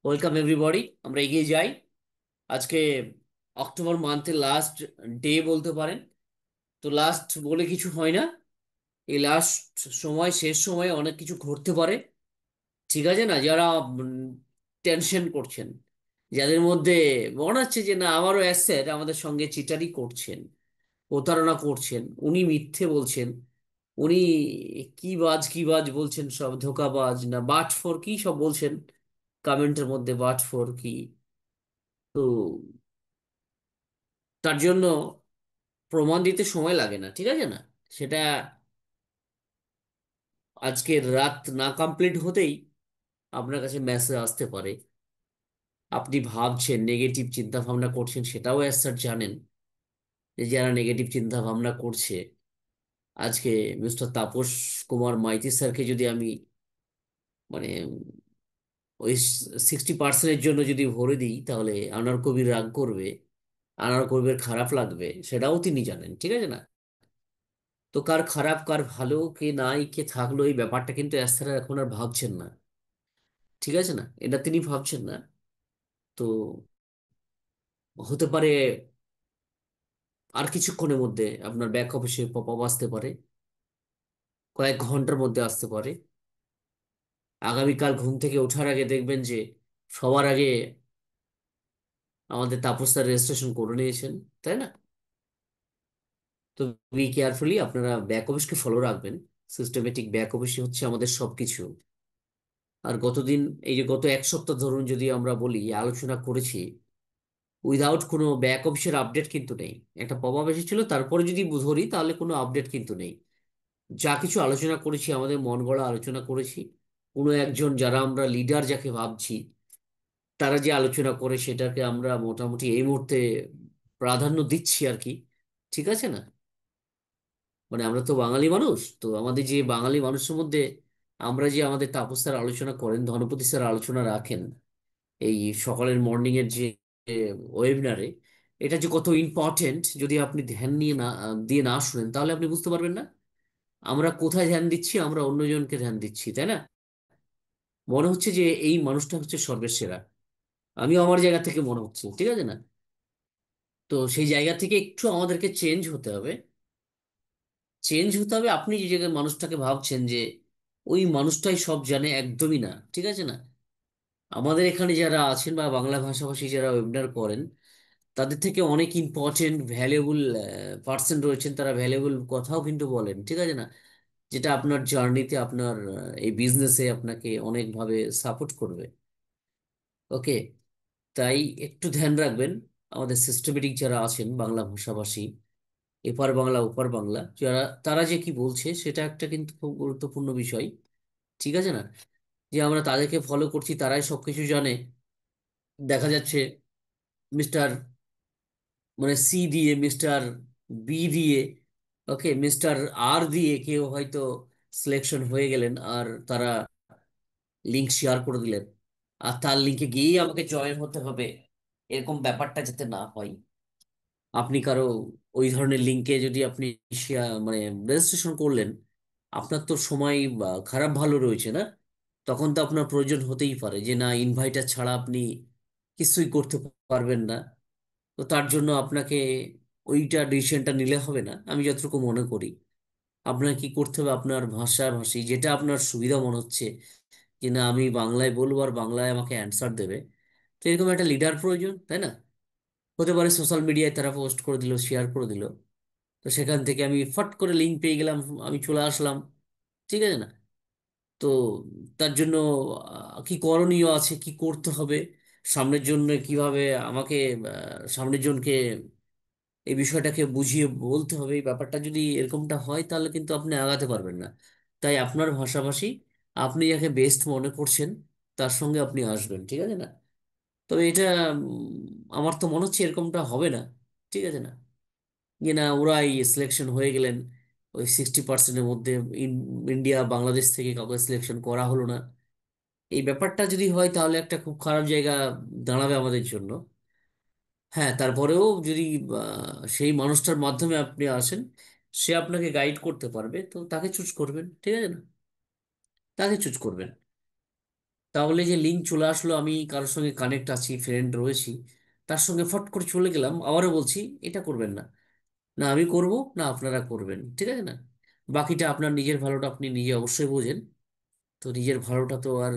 Welcome everybody, আমরা এগিয়ে যাই। আজকে অক্টোবর মান্থের লাস্ট ডে বলতে পারেন। তো লাস্ট বলে কিছু হয় না। এই লাস্ট সময়, শেষ সময়ে অনেক কিছু ঘটতে পারে। ঠিক আছে না? যারা টেনশন করছেন, যাদের মধ্যে মনে হচ্ছে যে না, আমারও অ্যাসেট আমাদের সঙ্গে চিটারি করছেন, প্রতারণা করছেন, উনি মিথ্যে বলছেন, উনি কি বাজ বলছেন, সব ধোঁকাবাজ না বাটফোর কি সব বলছেন কমেন্টের মধ্যে, বাটফোর কি। তো তার জন্য প্রমাণ দিতে সময় লাগে না, ঠিক আছে না? সেটা আজকের রাত না কমপ্লিট হতেই আপনার কাছে মেসেজ আসতে পারে। আপনি ভাবছেন, নেগেটিভ চিন্তা ভাবনা করছেন, সেটাও স্যার জানেন যে যারা নেগেটিভ চিন্তা ভাবনা করছে, আজকে মিস্টার তাপস কুমার মাইতি স্যারকে যদি আমি মানে ওই 60%-এর জন্য যদি ভরে দিই, তাহলে আনার কবির রাগ করবে, আনার কবির খারাপ লাগবে, সেটাও তিনি জানেন, ঠিক আছে না? তো কার খারাপ কার ভালো, কে নাই কে থাকলো, এই ব্যাপারটা কিন্তু এস্থারা এখন আর ভাবছেন না, ঠিক আছে না? এটা তিনি ভাবছেন না। তো হতে পারে আর কিছুক্ষণের মধ্যে আপনার ব্যাক অফিসে পপ আপ আসতে পারে, কয়েক ঘন্টার মধ্যে আসতে পারে। আগামীকাল ঘুম থেকে ওঠার আগে দেখবেন যে সবার আগে আমাদের তাপস স্যার রেজিস্ট্রেশন করে নিয়েছেন, তাই না? তো বি কেয়ারফুলি, আপনারা ব্যাক অফিসকে ফলো রাখবেন। সিস্টেমেটিক ব্যাক অফিসই হচ্ছে আমাদের সবকিছু। আর গতদিন, এই যে গত এক সপ্তাহ ধরুন যদি আমরা বলি, আলোচনা করেছি উইদাউট কোনো ব্যাক অফিসের আপডেট কিন্তু নেই। একটা প্রভাব এসেছিল, তারপরে যদি ধরি তাহলে কোনো আপডেট কিন্তু নেই। যা কিছু আলোচনা করেছি, আমাদের মন গড়া আলোচনা করেছি। কোনো একজন, যারা আমরা লিডার যাকে ভাবছি, তারা যে আলোচনা করে সেটাকে আমরা মোটামুটি এই মুহূর্তে প্রাধান্য দিচ্ছি আর কি, ঠিক আছে না? মানে আমরা তো বাঙালি মানুষ, তো আমাদের যে বাঙালি মানুষের মধ্যে আমরা যে আমাদের তাপস স্যার আলোচনা করেন, ধনপতি স্যার আলোচনা রাখেন এই সকালের মর্নিং এর যে ওয়েবিনারে, এটা যে কত ইম্পর্টেন্ট, যদি আপনি ধ্যান নিয়ে না দিয়ে না শুনেন, তাহলে আপনি বুঝতে পারবেন না আমরা কোথায় ধ্যান দিচ্ছি, আমরা অন্যজনকে ধ্যান দিচ্ছি, তাই না? মনে হচ্ছে যে এই মানুষটা হচ্ছে সর্বের সেরা। আমিও আমার জায়গা থেকে মনে হচ্ছে, ঠিক আছে না? তো সেই জায়গা থেকে একটু আমাদেরকে চেঞ্জ হতে হবে। চেঞ্জ হতে হবে। আপনি যে জায়গায় মানুষটাকে ভাবছেন যে ওই মানুষটাই সব জানে, একদমই না, ঠিক আছে না? আমাদের এখানে যারা আছেন বা বাংলা ভাষাভাষী যারা ওয়েবিনার করেন, তাদের থেকে অনেক ইম্পর্টেন্ট ভ্যালুয়েবল পার্সন রয়েছেন, তারা ভ্যালুয়েবল কথাও কিন্তু বলেন, ঠিক আছে না? যেটা আপনার জার্নিতে, আপনার এই বিজনেসে আপনাকে অনেকভাবে সাপোর্ট করবে। ওকে, তাই একটু ধ্যান রাখবেন। আমাদের সিস্টেমেটিক যারা আছেন বাংলা ভাষাভাষী, এপার বাংলা ওপার বাংলা, যারা, তারা যে কি বলছে সেটা একটা কিন্তু খুব গুরুত্বপূর্ণ বিষয়, ঠিক আছে না? যে আমরা তাদেরকে ফলো করছি, তারাই সবকিছু জানে। দেখা যাচ্ছে মিস্টার, মানে সি দিয়ে, মিস্টার বি দিয়ে, ওকে, মিস্টার আর দিয়ে কেউ হয়তো সিলেকশন হয়ে গেলেন, আর তারা লিঙ্ক শেয়ার করে দিলেন, আর তার লিঙ্কে গিয়েই আমাকে জয়েন হতে হবে, এরকম ব্যাপারটা যাতে না হয়। আপনি কারো ওই ধরনের লিঙ্কে যদি আপনি মানে রেজিস্ট্রেশন করলেন, আপনার তো সময় খারাপ ভালো রয়েছে না? তখন তো আপনার প্রয়োজন হতেই পারে যে না, ইনভাইটার ছাড়া আপনি কিছুই করতে পারবেন না। তো তার জন্য আপনাকে ওইটা ডিসিশনটা নিলে হবে না, আমি যতটুকু মনে করি। আপনার কি করতে হবে, আপনার ভাষাভাষী যেটা আপনার সুবিধা মনে হচ্ছে, যে না আমি বাংলায় বলবো আর বাংলায় আমাকে অ্যান্সার দেবে, তো এরকম একটা লিডার প্রয়োজন, তাই না? হতে পারে সোশ্যাল মিডিয়ায় তারা পোস্ট করে দিল, শেয়ার করে দিল, তো সেখান থেকে আমি ফট করে লিঙ্ক পেয়ে গেলাম, আমি চলে আসলাম, ঠিক আছে না? তো তার জন্য কি করণীয় আছে, কি করতে হবে সামনের জন্য, কিভাবে আমাকে সামনের জনকে এই বিষয়টাকে বুঝিয়ে বলতে হবে, এই ব্যাপারটা যদি এরকমটা হয়, তাহলে কিন্তু আপনি আগাতে পারবেন না। তাই আপনার ভাষাভাষী, আপনি যাকে বেস্ট মনে করছেন, তার সঙ্গে আপনি আসবেন, ঠিক আছে না? তবে এটা আমার তো মনে হচ্ছে এরকমটা হবে না, ঠিক আছে না? যে না, ওরাই সিলেকশন হয়ে গেলেন ওই 60%-এর মধ্যে, ইন্ডিয়া বাংলাদেশ থেকে কাউকে সিলেকশন করা হলো না। এই ব্যাপারটা যদি হয়, তাহলে একটা খুব খারাপ জায়গা দাঁড়াবে আমাদের জন্য। হ্যাঁ, তারপরেও যদি সেই মানুষটার মাধ্যমে আপনি আসেন, সে আপনাকে গাইড করতে পারবে, তো তাকে চুজ করবেন, ঠিক আছে না? তাকে চুজ করবেন। তাহলে যে লিঙ্ক চলে আসলো, আমি কারোর সঙ্গে কানেক্ট আছি, ফ্রেন্ড রয়েছি, তার সঙ্গে ফট করে চলে গেলাম, আবারও বলছি এটা করবেন না। না আমি করব, না আপনারা করবেন, ঠিক আছে না? বাকিটা আপনার নিজের ভালোটা আপনি নিজে অবশ্যই বোঝেন। তো নিজের ভালোটা তো আর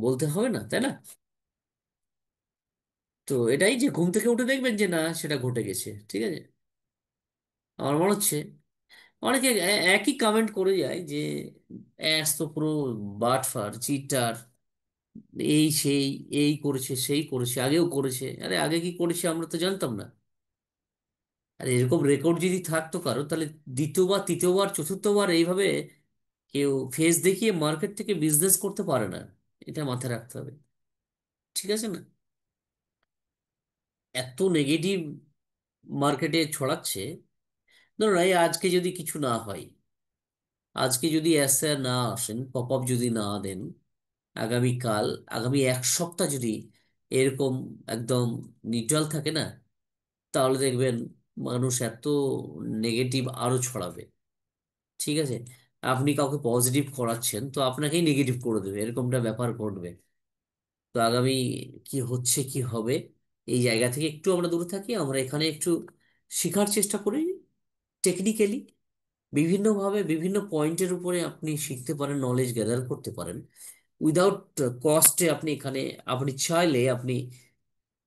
বলতে হবে না, তাই না? তো এটাই যে ঘুম থেকে উঠে দেখবেন যে না সেটা ঘটে গেছে, ঠিক আছে। আমার মনে হচ্ছে অনেকে একই কমেন্ট করে যায় যে অ্যাস তো পুরো বাটফার চিটার, এই সেই, এই করেছে সেই করেছে, আগেও করেছে। আরে আগে কি করেছে আমরা তো জানতাম না। আর এরকম রেকর্ড যদি থাকতো কারো, তাহলে দ্বিতীয়বার তৃতীয়বার চতুর্থবার এইভাবে কেউ ফেস দেখিয়ে মার্কেট থেকে বিজনেস করতে পারে না। এটা মাথায় রাখতে হবে, ঠিক আছে না? এত নেগেটিভ মার্কেটে ছড়াচ্ছে। ধরুন এই আজকে যদি কিছু না হয়, আজকে যদি এসে না আসেন, পপ আপ যদি না দেন, আগামীকাল, আগামী এক সপ্তাহ যদি এরকম একদম নিউট্রাল থাকে না, তাহলে দেখবেন মানুষ এত নেগেটিভ আরো ছড়াবে, ঠিক আছে। আপনি কাউকে পজিটিভ করাচ্ছেন তো আপনাকেই নেগেটিভ করে দেবে, এরকমটা ব্যাপার ঘটবে। তো আগামী কি হচ্ছে কি হবে, এই জায়গা থেকে একটু আমরা দূরে থাকি, আমরা এখানে একটু শেখার চেষ্টা করি টেকনিক্যালি। বিভিন্নভাবে বিভিন্ন পয়েন্টের উপরে আপনি শিখতে পারেন, নলেজ গ্যাদার করতে পারেন উইদাউট কস্টে। আপনি এখানে আপনি চাইলে আপনি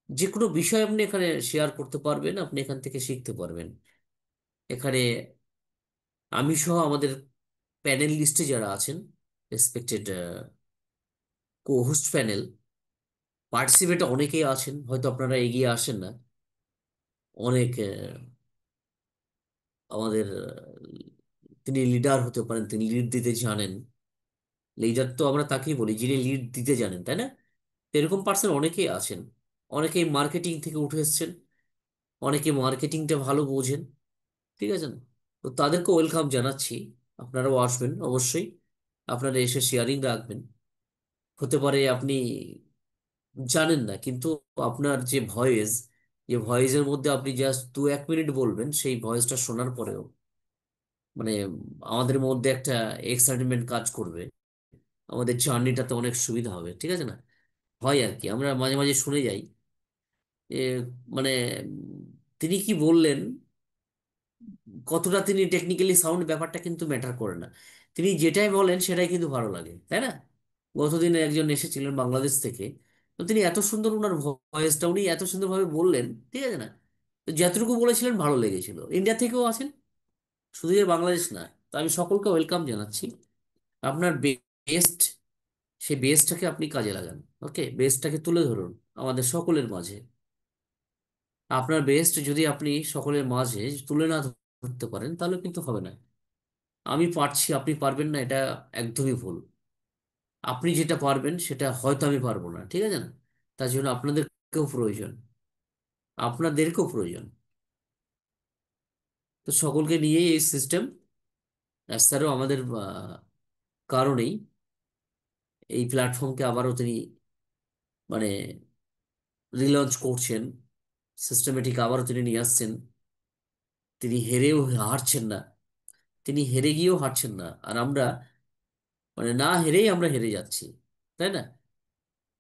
যে কোনো বিষয় আপনি এখানে শেয়ার করতে পারবেন, আপনি এখান থেকে শিখতে পারবেন। এখানে আমি সহ আমাদের প্যানেল লিস্টে যারা আছেন, respected co host panel, participate অনেকেই আছেন, হয়তো আপনারা এগিয়ে আসেন না। অনেক আমাদের তিনি লিডার হতে পারেন, তিনি লিড দিতে জানেন। লিডার তো আমরা তাকেই বলি যিনি লিড দিতে জানেন, তাই না? তো এরকম পার্সন অনেকেই আছেন। অনেকেই মার্কেটিং থেকে উঠে এসেছেন, অনেকে মার্কেটিংটা ভালো বোঝেন, ঠিক আছে না? তো তাদেরকে ওয়েলকাম জানাচ্ছি। আপনারাও আসবেন অবশ্যই, আপনারা এসে শেয়ারিং রাখবেন। হতে পারে আপনি জানেন না, কিন্তু আপনার যে ভয়েস, যে ভয়েসের মধ্যে আপনি জাস্ট 2-1 মিনিট বলবেন, সেই ভয়েসটা শোনার পরেও মানে আমাদের মধ্যে একটা এক্সাইটমেন্ট কাজ করবে, আমাদের জার্নিটাতে অনেক সুবিধা হবে, ঠিক আছে না? হয় আর কি, আমরা মাঝে মাঝে শুনে যাই যে মানে তিনি কি বললেন, কতটা তিনি টেকনিক্যালি সাউন্ড, ব্যাপারটা কিন্তু ম্যাটার করে না। তিনি যেটাই বলেন সেটাই কিন্তু ভালো লাগে, তাই না? গতদিন একজন এসেছিলেন বাংলাদেশ থেকে, তো তিনি এত সুন্দর, ওনার ভয়েসটা উনি এত সুন্দরভাবে বললেন, ঠিক আছে না? তো যতটুকু বলেছিলেন ভালো লেগেছিল। ইন্ডিয়া থেকেও আছেন, শুধু যে বাংলাদেশ না। তো আমি সকলকে ওয়েলকাম জানাচ্ছি। আপনার বেস্ট, সেই বেসটাকে আপনি কাজে লাগান। ওকে, বেসটাকে তুলে ধরুন আমাদের সকলের মাঝে। আপনার বেস্ট যদি আপনি সকলের মাঝে তুলে না ধরতে পারেন, তাহলে কিন্তু হবে না। আমি পারছি আপনি পারবেন না, এটা একদমই ভুল। আপনি যেটা পারবেন সেটা হয়তো আমি পারবো না, ঠিক আছে না? তার জন্য আপনাদেরকেও প্রয়োজন, আপনাদেরকেও প্রয়োজন। তো সকলকে নিয়েই এই সিস্টেম। স্যারও আমাদের কারণেই এই প্ল্যাটফর্মকে আবারও তিনি মানে রিলঞ্চ করছেন, সিস্টেমেটিক আবারও তিনি নিয়ে আসছেন। তিনি হেরেও হারছেন না, তিনি হেরে গিয়েও হারছেন না। আর আমরা না হেরেই আমরা হেরে যাচ্ছি, তাই না?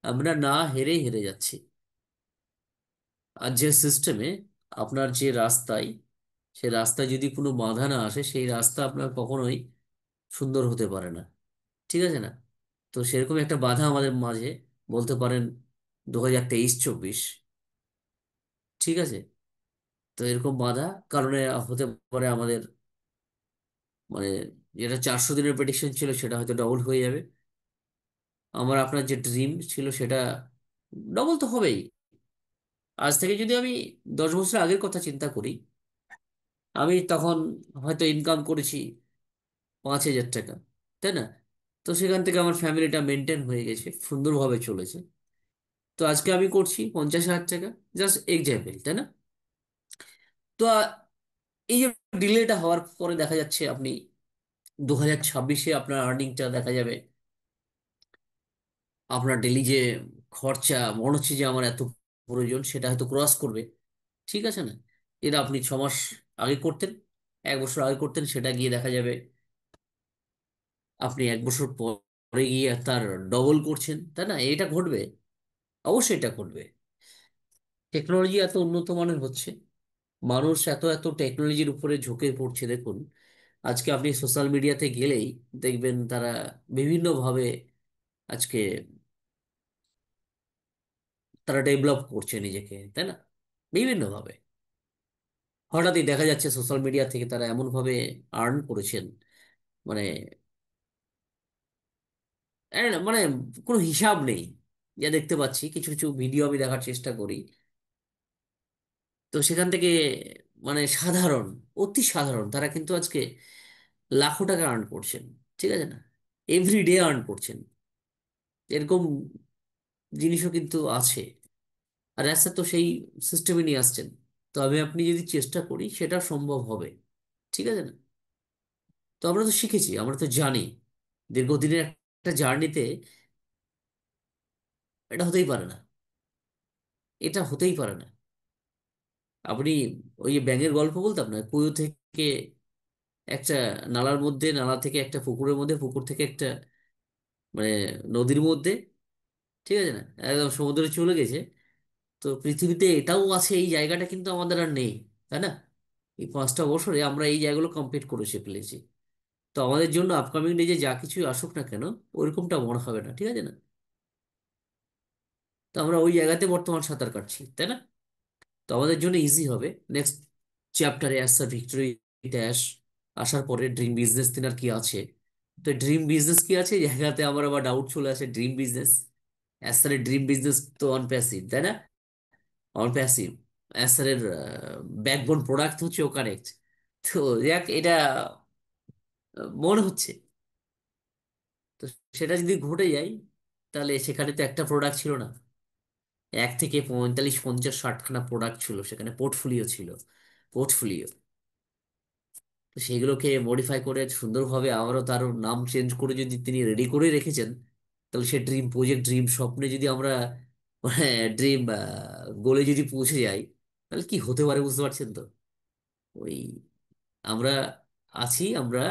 আমরা না হেরেই হেরে যাচ্ছি। আর যে সিস্টেমে, আপনার যে রাস্তায়, সে রাস্তায় যদি কোনো বাধা না আসে, সেই রাস্তা আপনার কখনোই সুন্দর হতে পারে না, ঠিক আছে না? তো সেরকম একটা বাধা আমাদের মাঝে, বলতে পারেন 2023-24, ঠিক আছে। তো এরকম বাধা কারণে হতে পারে আমাদের মানে যেটা 400 দিনের প্রেডিকশন ছিল সেটা হয়তো ডবল হয়ে যাবে। আমার আপনার যে ড্রিম ছিল সেটা ডবল তো হবেই। আজ থেকে যদি আমি 10 বছর আগের কথা চিন্তা করি, আমি তখন হয়তো ইনকাম করেছি 5,000 টাকা, তাই না? তো সেখান থেকে আমার ফ্যামিলিটা মেনটেন হয়ে গেছে, সুন্দরভাবে চলেছে। তো আজকে আমি করছি 50,000 টাকা, জাস্ট এক্সাম্পল, তাই না? তো এই যে ডিলেটা হওয়ার পরে দেখা যাচ্ছে আপনি 2026-এ আপনার আর্নিংটা দেখা যাবে, আপনার ডেলি যে খরচা মনে হচ্ছে যে আমার এত প্রয়োজন, সেটা হয়তো ক্রস করবে, ঠিক আছে না? এটা আপনি 6 মাস আগে করতেন, 1 বছর আগে করতেন, সেটা গিয়ে দেখা যাবে আপনি 1 বছর পর পরে গিয়ে তার ডবল করছেন, তাই না? এটা ঘটবে, অবশ্যই এটা ঘটবে। টেকনোলজি এত উন্নত মানের হচ্ছে, মানুষ এত এত টেকনোলজির উপরে ঝুঁকে পড়ছে। দেখুন, আজকে আপনি সোশ্যাল মিডিয়াতে গেলেই দেখবেন তারা বিভিন্নভাবে আজকে তারা ডেভেলপ করছে নিজেকে, তাই না? বিভিন্নভাবে হঠাৎই দেখা যাচ্ছে সোশ্যাল মিডিয়া থেকে তারা এমনভাবে আর্ন করেছেন, মানে মানে কোনো হিসাব নেই। যা দেখতে পাচ্ছি, কিছু কিছু ভিডিও আমি দেখার চেষ্টা করি, তো সেখান থেকে মানে সাধারণ, অতি সাধারণ তারা কিন্তু আজকে লাখো টাকা আর্ন করছেন, ঠিক আছে না? এভরিডে আর্ন করছেন, এরকম জিনিসও কিন্তু আছে। আর রাস্তা তো সেই সিস্টেমে নিয়ে আসছেন। তবে আপনি যদি চেষ্টা করি সেটা সম্ভব হবে, ঠিক আছে না? তো আমরা তো শিখেছি, আমরা তো জানি দীর্ঘদিনের একটা জার্নিতে এটা হতেই পারে না, এটা হতেই পারে না। আপনি ওই যে ব্যাঙের গল্প বলতাম না, কুয়ো থেকে একটা নালার মধ্যে, নালা থেকে একটা পুকুরের মধ্যে, পুকুর থেকে একটা মানে নদীর মধ্যে, ঠিক আছে না, একদম সমুদ্রে চলে গেছে। তো পৃথিবীতে এটাও আছে, এই জায়গাটা কিন্তু আমাদের আর নেই, তাই না? এই 5টা বছরে আমরা এই জায়গাগুলো কমপ্লিট করেছে ফেলেছি। তো আমাদের জন্য আপকামিং ডে যে যা কিছুই আসুক না কেন, ওইরকমটা মনে হবে না, ঠিক আছে না? তো আমরা ওই জায়গাতে বর্তমান সাঁতার কাটছি, তাই না? তো আমাদের জন্য ইজি হবে নেক্সট চ্যাপ্টারে অ্যাজ আ ভিক্টোরি ড্যাশ আসার পরে ড্রিম বিজনেস তিনার কি আছে। তো ড্রিম বিজনেস কি আছে, এই জায়গাতে আমার আবার ডাউট চলে আসে। ড্রিম বিজনেস অ্যাজ স্যারের ড্রিম বিজনেস তো অন প্যাসিভ, তাই না? অন প্যাসিভ অ্যাজ স্যারের ব্যাকবোন প্রোডাক্ট হচ্ছে ও কানেক্ট। তো যাক, এটা মনে হচ্ছে। তো সেটা যদি ঘটে যায়, তাহলে সেখানে তো একটা প্রোডাক্ট ছিল না, 1 থেকে 45 50 60খানা প্রোডাক্ট ছিল, সেখানে পোর্টফোলিও ছিল, পোর্টফোলিও। তো সেগুলোকে মডিফাই করে সুন্দরভাবে আবারও তার নাম চেঞ্জ করে যদি তিনি রেডি করে রেখেছেন, তাহলে সে ড্রিম প্রজেক্ট, ড্রিম স্বপ্নে যদি আমরা মানে ড্রিম গোলে যদি পৌঁছে যাই, তাহলে কি হতে পারে বুঝতে পারছেন তো? ওই আমরা আছি, আমরা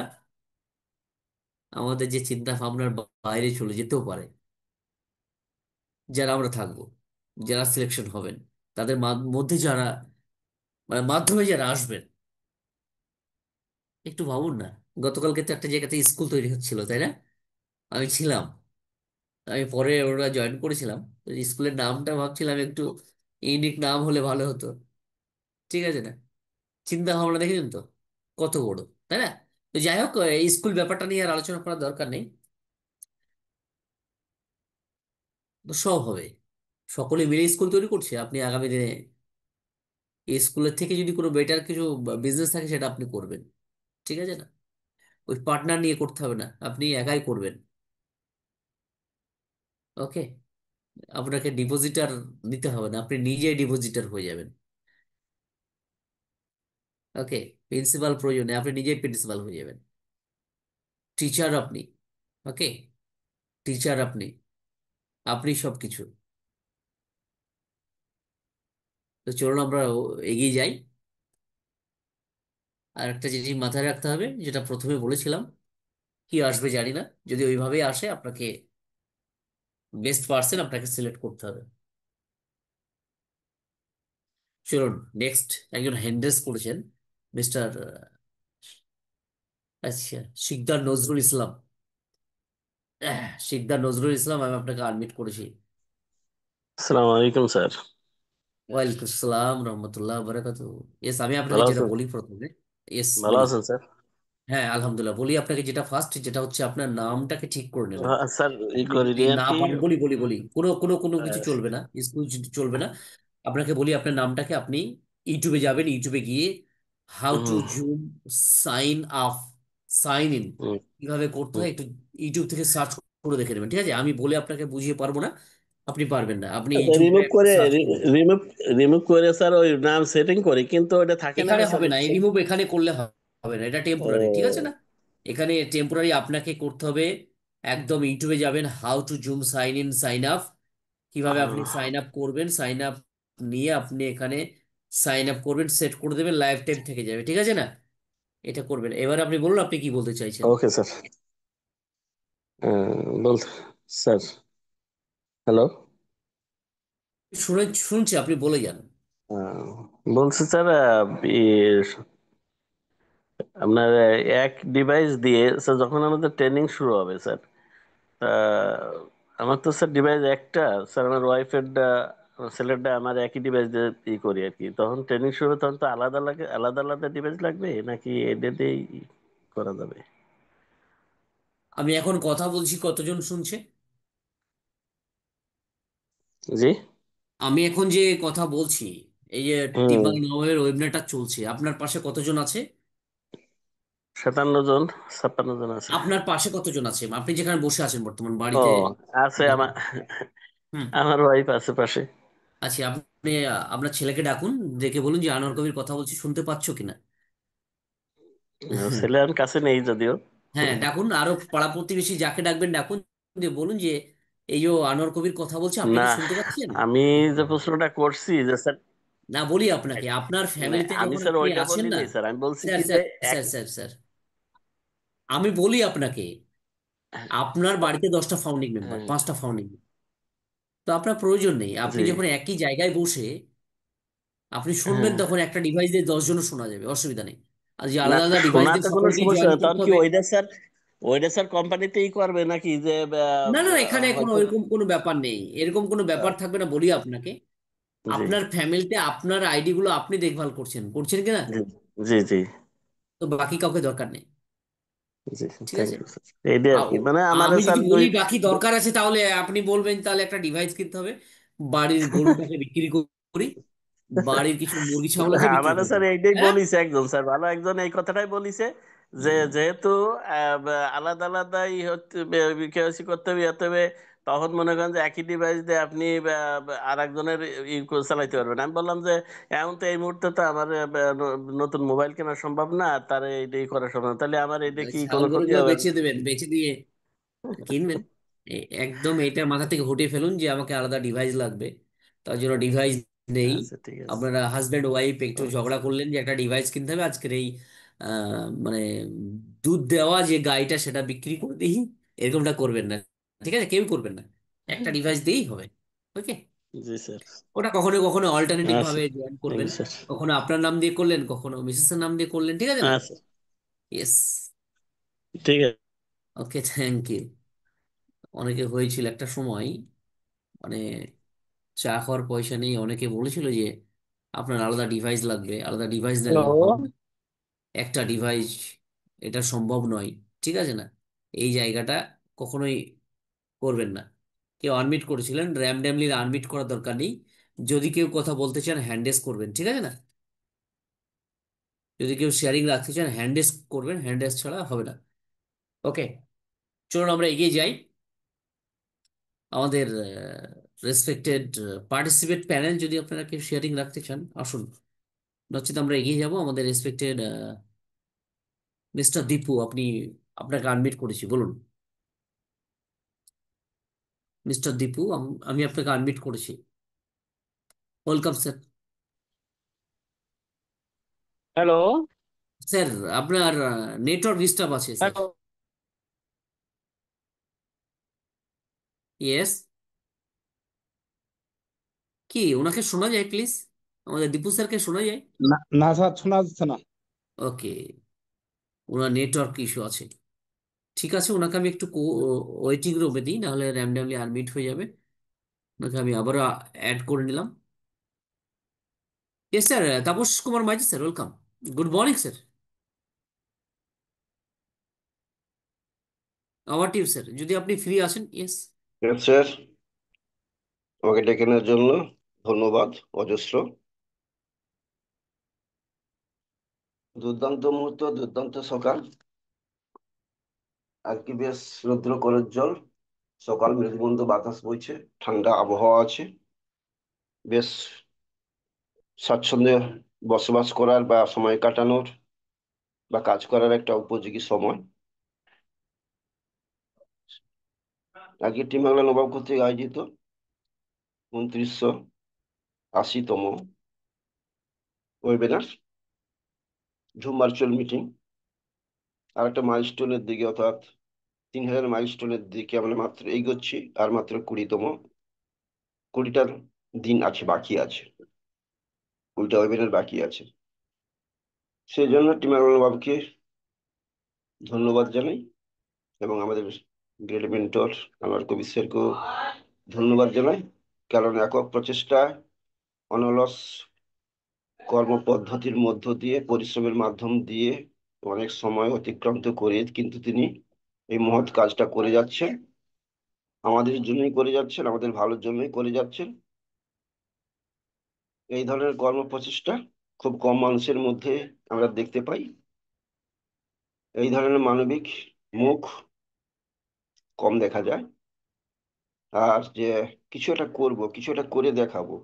আমাদের যে চিন্তা ভাবনার বাইরে চলে যেতেও পারে। যারা আমরা থাকবো, যারা সিলেকশন হবেন, তাদের মধ্যে যারা মানে মাধ্যমে যারা আসবেন, একটু ভাবুন না। গতকালকে তো একটা জায়গাতে স্কুল তৈরি হচ্ছিল, তাই না? আমি ছিলাম, আমি পরে ওরা জয়েন করেছিলাম। তো স্কুলের নামটা ভাবছিলাম একটু ইউনিক নাম হলে ভালো হতো, ঠিক আছে না? চিন্তা ভাবনা দেখেছেন তো কত বড়, তাই না? তো যাই হোক, এই স্কুল ব্যাপারটা নিয়ে আর আলোচনা করার দরকার নেই। তো সব হবে, সকলে মিলে স্কুল তৈরি করছে। আপনি আগামী দিনে এই স্কুলের থেকে যদি কোনো বেটার কিছু বিজনেস থাকে, সেটা আপনি করবেন, ঠিক আছে না? ওই পার্টনার নিয়ে করতে হবে না, আপনি একাই করবেন। ওকে, আপনাকে ডিপোজিটার নিতে হবে না, আপনি নিজেই ডিপোজিটার হয়ে যাবেন। ওকে, প্রিন্সিপাল প্রয়োজনে আপনি নিজেই প্রিন্সিপাল হয়ে যাবেন। টিচার আপনি। ওকে, টিচার আপনি, আপনি সবকিছু। তো চলুন আমরা এগিয়ে যাই। আর একটা জিনিস মাথায় রাখতে হবে, যেটা প্রথমে বলেছিলাম, কি আসবে জানি না, যদি ওইভাবেই আসে আপনাকে বেস্ট পার্সন আপনাকে সিলেক্ট করতে হবে। চলুন নেক্সট, একজন হ্যান্ড রেজ করেছেন, মিস্টার আচ্ছা শিকদার নজরুল ইসলাম। শিকদার নজরুল ইসলাম, আমি আপনাকে আনমিট করেছি। আসসালামু আলাইকুম স্যার। ওয়ালাইকুম আসসালাম রহমতুল্লাহ বারাকাতু। ইয়েস, আমি আপনাকে ভালো যেটা আছেন? বলি প্রথমে, ইয়েস ভালো বলি। আছেন স্যার? হ্যাঁ আলহামদুলিল্লাহ, বলি আপনাকে যেটা ফার্স্ট, যেটা হচ্ছে আপনার নামটাকে ঠিক করে নেবেন। স্যার আপনি করি যদি না আর কি। পারেন, বলি বলি বলি, কোনো কোনো কোনো কিছু আহ, চলবে না, স্কুল চলবে না। আপনাকে বলি, আপনার নামটাকে আপনি ইউটিউবে যাবেন, ইউটিউবে গিয়ে how to hmm, Zoom sign up, sign in hmm, কিভাবে করতে হুম। হয়, একটু ইউটিউব থেকে সার্চ করে দেখে নেবেন, ঠিক আছে? আমি বলে আপনাকে বুঝিয়ে পারবো না, আপনি পারবেন না, আপনি আচ্ছা, ইউটিউবে রিমুভ করে সার্চ করুন। রিমুভ রিমুভ করে স্যার ওই নাম সেটিং করি, কিন্তু ওটা থাকে না এখানে স্যার। হবে না, এই রিমুভ এখানে করলে হবে না, এটা টেম্পোরারি, ঠিক আছে ও, না? এখানে টেম্পোরারি আপনাকে করতে হবে। একদম ইউটিউবে যাবেন, how to Zoom sign in sign up, কিভাবে আপনি আহ, সাইন আপ করবেন, সাইন আপ নিয়ে আপনি এখানে সাইন আপ করবেন, সেট করে দেবেন, লাইফ টাইম থেকে যাবে, ঠিক আছে না? এটা করবেন। এবার আপনি বলুন আপনি কি বলতে চাইছেন। Okay sir. বল স্যার। হ্যালো। শুনছি, আপনি বলে যান। আহ, বলছি স্যার, আপনার এক ডিভাইস দিয়ে স্যার যখন আমাদের ট্রেনিং শুরু হবে স্যার, তা আমার তো স্যার ডিভাইস একটা। স্যার আমার ওয়াইফেরটা, আমার ছেলেরটা আমার একই ডিভাইস দিয়ে করি আর কি। তখন ট্রেনিং শুরু হবে, তখন তো আলাদা লাগে, আলাদা আলাদা ডিভাইস লাগবে নাকি এটা দিয়েই করা যাবে? আমি এখন কথা বলছি, কতজন শুনছে? জি। আমি এখন যে কথা বলছি, এই যে হুম। টিম্বাং নামের ওয়েবনেটটা চলছে, আপনার পাশে কতজন আছে? 57 জন, 56 জন আছে। আপনার পাশে কতজন আছে, আপনি যেখানে বসে আছেন বর্তমান ও, বাড়িতে? আছে আমার। হুম। আমার ওয়াইফ আছে পাশে। আচ্ছা, আপনি আপনার ছেলেকে ডাকুন, ডেকে বলুন যে আনোয়ার কবির কথা বলছি, শুনতে পাচ্ছ কিনা। ছেলে আমার কাছে নেই যদিও। হ্যাঁ, ডাকুন, আরো পাড়া প্রতিবেশী যাকে ডাকবেন ডাকুন, দিয়ে বলুন যে এই যে আনোয়ার কবির কথা বলছে, আপনি না, কি শুনতে পাচ্ছেন? আমি যে প্রশ্নটা করছি যে স্যার, না, বলি আপনাকে, আপনার মানে ফ্যামিলিতে আমি যখন স্যার আপনি ওইটা আসেন বললি না। নাই স্যার, আমি বলছি স্যার কি যে স্যার এক। স্যার স্যার স্যার আমি বলি আপনাকে, আপনার বাড়িতে 10টা ফাউন্ডিং মেম্বার, হ্যাঁ, 5টা ফাউন্ডিং, তো আপনার প্রয়োজন নেই, জি। আপনি যখন একই জায়গায় বসে আপনি শুনবেন, হ্যাঁ, তখন একটা ডিভাইস দিয়ে 10 জনও শোনা যাবে, অসুবিধা নেই। আর যে না, আলাদা আলাদা ডিভাইস দিয়ে শোনাতে কোনো সকলকে সমস্যা জয়েন নেই। তখন করতে কি হবে। ওইটা স্যার কোম্পানিতেই করবে নাকি যে না না, এখানে কোনো হয়তো? ওইরকম কোনো ব্যাপার নেই, এরকম কোনো ব্যাপার আহ, থাকবে না, বলি আপনাকে। জি, আপনার ফ্যামিলিতে আপনার আইডি গুলো আপনি দেখভাল করছেন, করছেন কিনা? জি, জি, জি, তো বাকি কাউকে দরকার নেই। জি। ঠিক থ্যাংক আছে। You sir. এইটাই আর কি, মানে আমার আমি স্যার যদি দুই। বলি বাকি দরকার আছে, তাহলে আপনি বলবেন তাহলে একটা ডিভাইস কিনতে হবে, বাড়ির গরুটাকে বিক্রি করি, বাড়ির কিছু মুরগি ছাগলকে বিক্রি আমারও করি। স্যার এইটাই হ্যাঁ। বলিছে একজন স্যার, ভালো একজন এই কথাটাই বলিছে যে হুম। যেহেতু আলাদা আলাদাই হচ্ছে কেওয়াইসি করতে হবে, ইয়ে হবে, তখন মনে করেন যে একই ডিভাইস দিয়ে আপনি আর একজনের চালাইতে পারবেন। আমি বললাম যে এমন তো এই মুহূর্তে তো আমার নতুন মোবাইল কেনা সম্ভব না, আর তার এইটাই করা সম্ভব না। তাহলে আমার এটা কি ছাগল কোনো ক্ষতি গরুগুলো হবে? বেচে দেবেন, বেচে দিয়ে কিনবেন। একদম এটা মাথা থেকে হটিয়ে ফেলুন যে আমাকে আলাদা ডিভাইস লাগবে, তার জন্য ডিভাইস নেই। আচ্ছা, ঠিক আছে। আপনারা হাজব্যান্ড ওয়াইফ একটু আচ্ছা, ঝগড়া করলেন যে একটা ডিভাইস কিনতে হবে আজকের এই মানে দুধ দেওয়া যে গাইটা সেটা বিক্রি করে দিই, এরকমটা করবেন না। ঠিক আছে, কেউ করবেন না, একটা ডিভাইস দিয়েই হবে। ওকে। জি স্যার। ওটা কখনো কখনো অল্টারনেটিভ আচ্ছা, ভাবে জয়েন থ্যাংক করবেন, ইউ স্যার। কখনো আপনার নাম দিয়ে করলেন, কখনো মিসেস এর নাম দিয়ে করলেন, ঠিক আছে না? আচ্ছা, ইয়েস। ঠিক আছে। ওকে, থ্যাংক ইউ। অনেকে হয়েছিল একটা সময়, মানে চা খাওয়ার পয়সা নেই, অনেকে বলেছিল যে আপনার আলাদা ডিভাইস লাগবে, আলাদা ডিভাইস না নিলে হ্যালো। হবে না। একটা ডিভাইস এটা সম্ভব নয়, ঠিক আছে না? এই জায়গাটা কখনোই করবেন না। কেউ আনমিট করেছিলেন, র্যামডেমলি আনমিট করার দরকার নেই। যদি কেউ কথা বলতে চান হ্যান্ডেস করবেন, ঠিক আছে না? যদি কেউ শেয়ারিং রাখতে চান হ্যান্ডেস করবেন, হ্যান্ডেস ছাড়া হবে না। ওকে, চলুন আমরা এগিয়ে যাই। আমাদের রেসপেক্টেড পার্টিসিপেট প্যানেল, যদি আপনারা কেউ শেয়ারিং রাখতে চান আসুন, নচেত আমরা এগিয়ে যাব। আমাদের রেসপেক্টেড মিস্টার দীপু, আপনি, আপনাকে আনমিট করেছি, বলুন। মিস্টার দীপু, আমি আপনাকে আনমিট করেছি। Welcome sir. হ্যালো। স্যার, আপনার নেটওয়ার্ক ডিস্টার্ব আছে স্যার। হ্যালো। ইয়েস। কি ওনাকে শোনা যায় প্লিজ? আমাদের দীপু স্যারকে শোনা যায়? না না স্যার, শোনা যাচ্ছে না। ওকে, ওনার নেটওয়ার্ক ইস্যু আছে। ঠিক আছে, ওনাকে আমি একটু ওয়েটিং রুমে দিই, নাহলে র্যান্ডামলি আনমিট হয়ে যাবে। ওনাকে আমি আবারও অ্যাড করে নিলাম। Yes sir, Tapas Kumar Majhi sir, welcome. Good morning sir. Our team sir, যদি আপনি ফ্রি আসেন, ইয়েস। স্যার, আমাকে ডেকে নেওয়ার জন্য ধন্যবাদ অজস্র। দুর্দান্ত মুহূর্ত, দুর্দান্ত সকাল। আজকে বেশ রৌদ্র করোজ্জ্বল সকাল, মৃদুমন্দ বাতাস বইছে, ঠান্ডা আবহাওয়া আছে। বেশ স্বাচ্ছন্দ্যে বসবাস করার বা সময় কাটানোর বা কাজ করার একটা উপযোগী সময়। আজকে টিম বাংলা নবাব কর্তৃক আয়োজিত 2980তম ওয়েবিনার জুম ভার্চুয়াল মিটিং আর একটা মাইলস্টোনের দিকে, অর্থাৎ 3000 মাইলস্টোনের দিকে আমরা মাত্র এগোচ্ছি, আর মাত্র 20টা দিন আছে, বাকি আছে, 20টা ওয়েবিনার বাকি আছে। সেই জন্য টিমারুল বাবুকে ধন্যবাদ জানাই, এবং আমাদের গ্রেট মেন্টর আমার কবি স্যারকেও ধন্যবাদ জানাই, কারণ একক প্রচেষ্টায় অনলস কর্মপদ্ধতির মধ্য দিয়ে, পরিশ্রমের মাধ্যম দিয়ে, অনেক সময় অতিক্রান্ত করে কিন্তু তিনি এই মহৎ কাজটা করে যাচ্ছেন। আমাদের জন্যই করে যাচ্ছেন, আমাদের ভালোর জন্যই করে যাচ্ছেন। এই ধরনের কর্মপ্রচেষ্টা খুব কম মানুষের মধ্যে আমরা দেখতে পাই। এই ধরনের মানবিক মুখ কম দেখা যায়। আর যে কিছু একটা করব, কিছু একটা করে দেখাবো,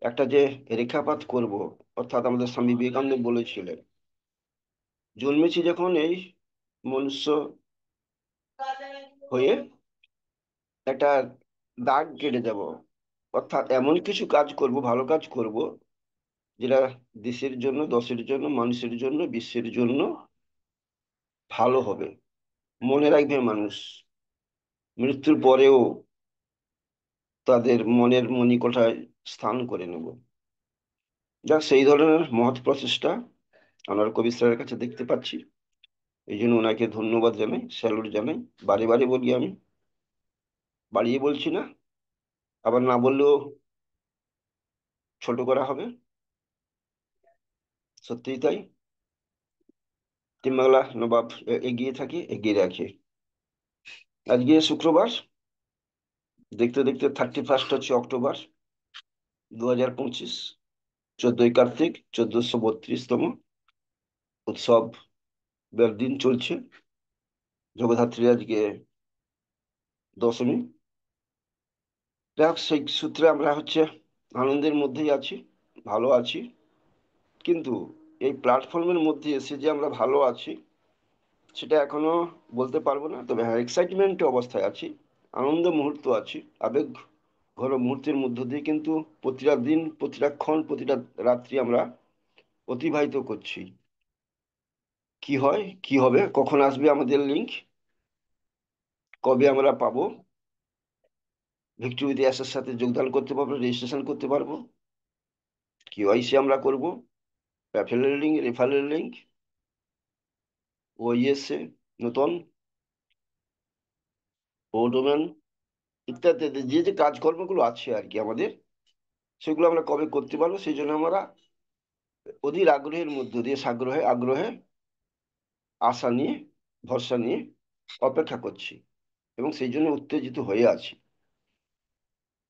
একটা যে রেখাপাত করব, অর্থাৎ আমাদের স্বামী বিবেকানন্দ বলেছিলেন, জন্মেছি যখন এই মনুষ্য হয়ে একটা দাগ কেটে যাব, অর্থাৎ এমন কিছু কাজ করব, ভালো কাজ করব, যেটা দেশের জন্য, দশের জন্য, মানুষের জন্য, বিশ্বের জন্য ভালো হবে। মনে রাখবে মানুষ, মৃত্যুর পরেও তাদের মনের মণিকোঠায় স্থান করে নেব। যাক, সেই ধরনের মহৎ প্রচেষ্টা আমার কবি স্যারের কাছে দেখতে পাচ্ছি। এই জন্য ওনাকে ধন্যবাদ জানাই, স্যালুট জানাই। বারে বারে বলি আমি, বাড়িয়ে বলছি না, আবার না বললেও ছোট করা হবে। সত্যিই তাই। তিনবাংলা নবাব এগিয়ে থাকে, এগিয়ে রাখে। আজকে শুক্রবার, দেখতে দেখতে 31 অক্টোবর 2025, 14ই কার্তিক, 1432তম উৎসব দিন চলছে। জগদ্ধাত্রী আজকে দশমী। যাক, সেই সূত্রে আমরা আনন্দের মধ্যেই আছি, ভালো আছি। কিন্তু এই প্ল্যাটফর্মের মধ্যে এসে যে আমরা ভালো আছি সেটা এখনো বলতে পারবো না, তবে হ্যাঁ, এক্সাইটমেন্ট অবস্থায় আছি, আনন্দ মুহূর্ত আছি, আবেগ ঘন মুহূর্তের মধ্য দিয়ে কিন্তু প্রতিটা দিন, প্রতিটা ক্ষণ, প্রতিটা রাত্রি আমরা অতিবাহিত করছি। কি হয়, কি হবে, কখন আসবে আমাদের লিংক, কবে আমরা পাবো, ভিক্টোরি অ্যাসের সাথে যোগদান করতে পারবো, রেজিস্ট্রেশন করতে পারবো, কেওয়াইসি আমরা করব, রেফারেল লিঙ্ক, ওইএসএ নতুন ও ডোমেন ইত্যাদি, যে যে কাজকর্মগুলো আছে আর কি আমাদের, সেগুলো আমরা কবে করতে পারবো, সেই জন্য আমরা অধীর আগ্রহের মধ্য দিয়ে, সাগ্রহে আগ্রহে, আশা নিয়ে, ভরসা নিয়ে অপেক্ষা করছি, এবং সেই জন্য উত্তেজিত হয়ে আছি।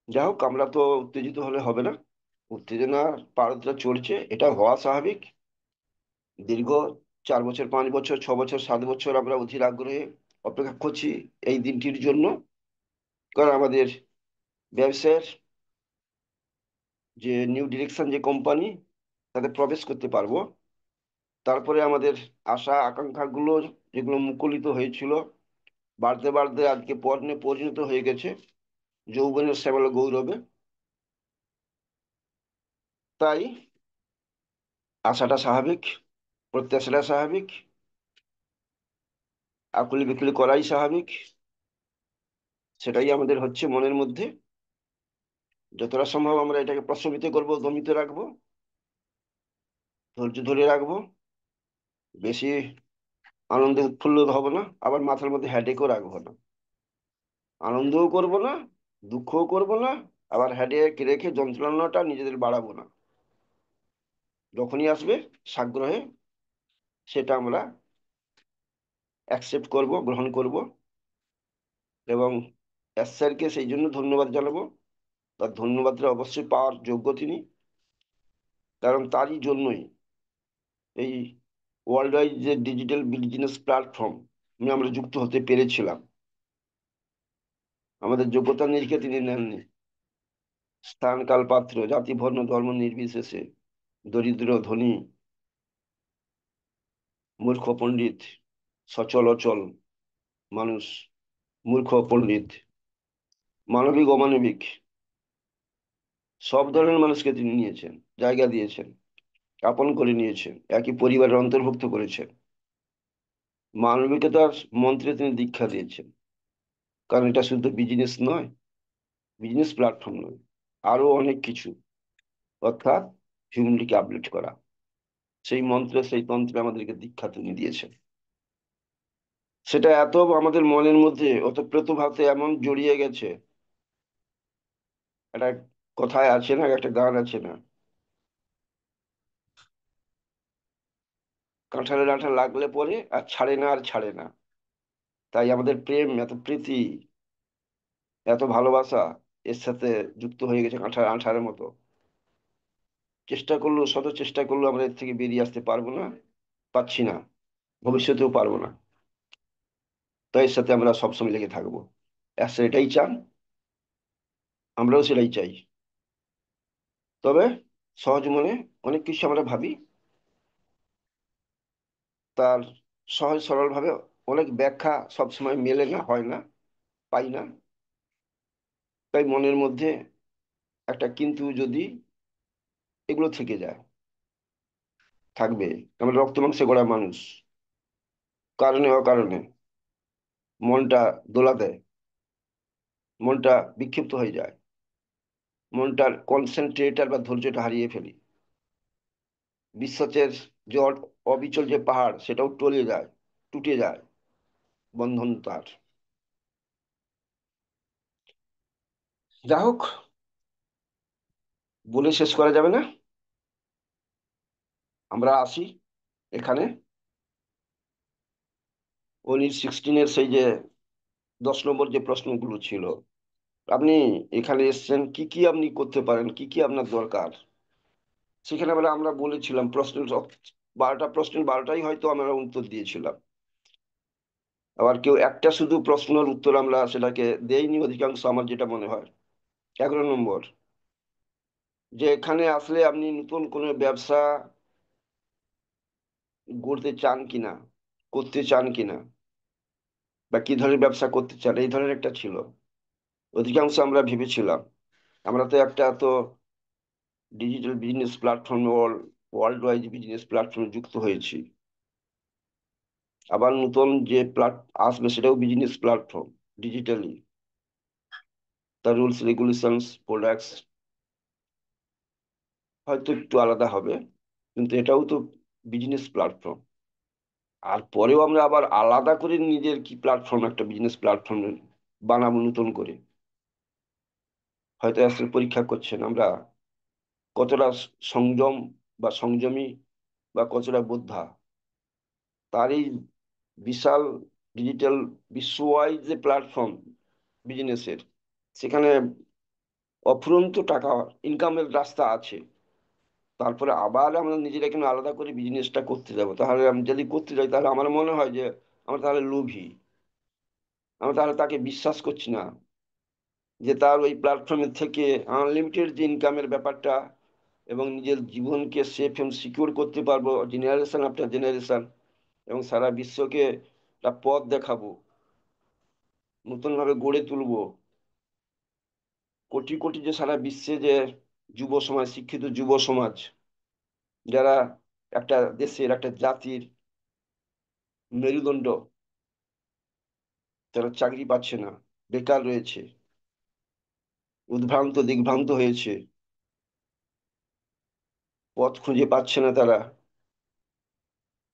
যাই হোক, আমরা তো উত্তেজিত হলে হবে না, উত্তেজনা পারদটা চলছে, এটা হওয়া স্বাভাবিক। দীর্ঘ 4 বছর, 5 বছর, 6 বছর, 7 বছর আমরা অধীর আগ্রহে অপেক্ষা করছি এই দিনটির জন্য, কারণ আমাদের ব্যবসায়ের যে নিউ ডিরেকশন, যে কোম্পানি, তাতে প্রবেশ করতে পারবো। তারপরে আমাদের আশা আকাঙ্ক্ষা গুলো, যেগুলো মুকুলিত হয়েছিল, বাড়তে বাড়তে আজকে পর্ণে পরিণত হয়ে গেছে যৌবনের শ্যামল গৌরবে। তাই আশাটা স্বাভাবিক, প্রত্যাশাটা স্বাভাবিক, আকুলি বিকুলি করাই স্বাভাবিক। সেটাই আমাদের হচ্ছে মনের মধ্যে। যতটা সম্ভব আমরা এটাকে প্রশমিত করবো, দমিত রাখবো, ধৈর্য ধরে রাখবো। বেশি আনন্দে উৎফুল্ল হব না, আবার মাথার মধ্যে হেডেকও রাখবো না। আনন্দও করব না, দুঃখও করব না, আবার হেডেক রেখে যন্ত্রণাটা নিজেদের বাড়াবো না। যখনই আসবে সাগ্রহে সেটা আমরা অ্যাকসেপ্ট করব, গ্রহণ করব, এবং স্যারকে সেই জন্য ধন্যবাদ জানাবো। তার ধন্যবাদটা অবশ্যই পাওয়ার যোগ্য তিনি, কারণ তারই জন্যই এই ওয়ার্ল্ড ওয়াইড যে ডিজিটাল বিজনেস প্ল্যাটফর্ম আমরা যুক্ত হতে পেরেছিলাম। আমাদের যোগ্যতা নিরিখে তিনি নেননি, স্থান, কাল, পাত্র, জাতি, বর্ণ, ধর্ম নির্বিশেষে, দরিদ্র, ধনী, মূর্খ, পণ্ডিত, সচল, অচল মানুষ, মূর্খ, পণ্ডিত, মানবিক, অমানবিক, সব ধরনের মানুষকে তিনি নিয়েছেন, জায়গা দিয়েছেন, আপন করে নিয়েছেন, একই পরিবারের অন্তর্ভুক্ত করেছেন। মানবিকতার মন্ত্রে তিনি দীক্ষা দিয়েছেন, কারণ এটা শুধু বিজনেস নয়, বিজনেস প্ল্যাটফর্ম নয়, আরো অনেক কিছু, অর্থাৎ হিউম্যানিটিকে আপলিফ্ট করা। সেই মন্ত্রে, সেই তন্ত্রে আমাদেরকে দীক্ষা তিনি দিয়েছেন। সেটা এত আমাদের মনের মধ্যে ওতপ্রোতভাবে এমন জড়িয়ে গেছে। একটা কথায় আছে না, একটা গান আছে না, কাঁঠালের আঠা লাগলে পরে আর ছাড়ে না, আর ছাড়ে না। তাই আমাদের প্রেম, এত প্রীতি, এত ভালোবাসা এর সাথে যুক্ত হয়ে গেছে কাঁঠাল আঠার মতো। চেষ্টা করলেও, শত চেষ্টা করলেও আমরা এর থেকে বেরিয়ে আসতে পারবো না, পাচ্ছি না, ভবিষ্যতেও পারবো না। তাই এর সাথে আমরা সবসময় লেগে থাকবো। অ্যাসা এটাই চান, আমরাও সেটাই চাই। তবে সহজ মনে অনেক কিছু আমরা ভাবি, তার সহজ সরল ভাবে অনেক ব্যাখ্যা সবসময় মেলে না, হয় না, পাই না। তাই মনের মধ্যে একটা কিন্তু যদি এগুলো থেকে যায়, থাকবে। আমরা রক্ত মাংসে গড়া মানুষ, কারণে অকারণে মনটা দোলা দেয়, মনটা বিক্ষিপ্ত হয়ে যায়, মনটার কনসেন্ট্রেটার বা ধৈর্যটা হারিয়ে ফেলি। বিশ্বাসের যে অবিচল যে পাহাড়, সেটাও টলে যায়, টুটে যায়, বন্ধন তার। যা হোক, বলে শেষ করা যাবে না। আমরা আসি এখানে 16 সেই যে 10 নম্বর যে প্রশ্নগুলো ছিল, আপনি এখানে এসেছেন, কি কি আপনি করতে পারেন, কি কি আপনার দরকার, সেখানে আমরা বলেছিলাম প্রশ্নের 12টা প্রশ্নের 12টাই হয়তো আমরা উত্তর দিয়েছিলাম। আবার কেউ একটা শুধু প্রশ্নের উত্তর আমরা সেটাকে দেইনি, অধিকাংশ আমার যেটা মনে হয়। 11 নম্বর, যে এখানে আসলে আপনি নতুন কোনো ব্যবসা গড়তে চান কিনা, করতে চান কিনা, বা কি ধরনের ব্যবসা করতে চান, এই ধরনের একটা ছিল। অধিকাংশ আমরা ভেবেছিলাম, আমরা তো একটা তো digital business platform, world wide business প্ল্যাটফর্মে যুক্ত হয়েছি। আবার নতুন যে আসবে সেটাও বিজনেস প্ল্যাটফর্ম, ডিজিটালি। তার রুলস রেগুলেশনস, প্রোডাক্টস হয়তো একটু আলাদা হবে, কিন্তু এটাও তো বিজনেস প্ল্যাটফর্ম। আর পরেও আমরা আবার আলাদা করে নিজের কি প্ল্যাটফর্ম, একটা বিজনেস প্ল্যাটফর্ম বানাবো নতুন করে। হয়তো আসলে পরীক্ষা করছেন আমরা কতটা সংযম বা সংযমী, বা কতটা বোদ্ধা। তার এই বিশাল ডিজিটাল বিশ্বওয়াইড যে প্ল্যাটফর্ম বিজনেসের, সেখানে অফুরন্ত টাকা ইনকামের রাস্তা আছে। তারপরে আবার আমরা নিজেরা কেন আলাদা করে বিজনেসটা করতে যাব? তাহলে আমি যদি করতে যাই, তাহলে আমার মনে হয় যে আমরা তাহলে লোভী, আমরা তাহলে তাকে বিশ্বাস করছি না যে তার ওই প্ল্যাটফর্মের থেকে আনলিমিটেড যে ইনকামের ব্যাপারটা, এবং নিজের জীবনকে সেফ এবং সিকিউর করতে পারবো জেনারেশন আফটার জেনারেশন, এবং সারা বিশ্বকে একটা পথ দেখাবো, নতুন ভাবে গড়ে তুলবো। কোটি কোটি যে সারা বিশ্বে যে যুব সমাজ, শিক্ষিত যুব সমাজ, যারা একটা দেশের, একটা জাতির মেরুদণ্ড, তারা চাকরি পাচ্ছে না, বেকার রয়েছে, উদ্ভ্রান্ত দিগ্ভ্রান্ত হয়েছে, পথ খুঁজে পাচ্ছে না তারা।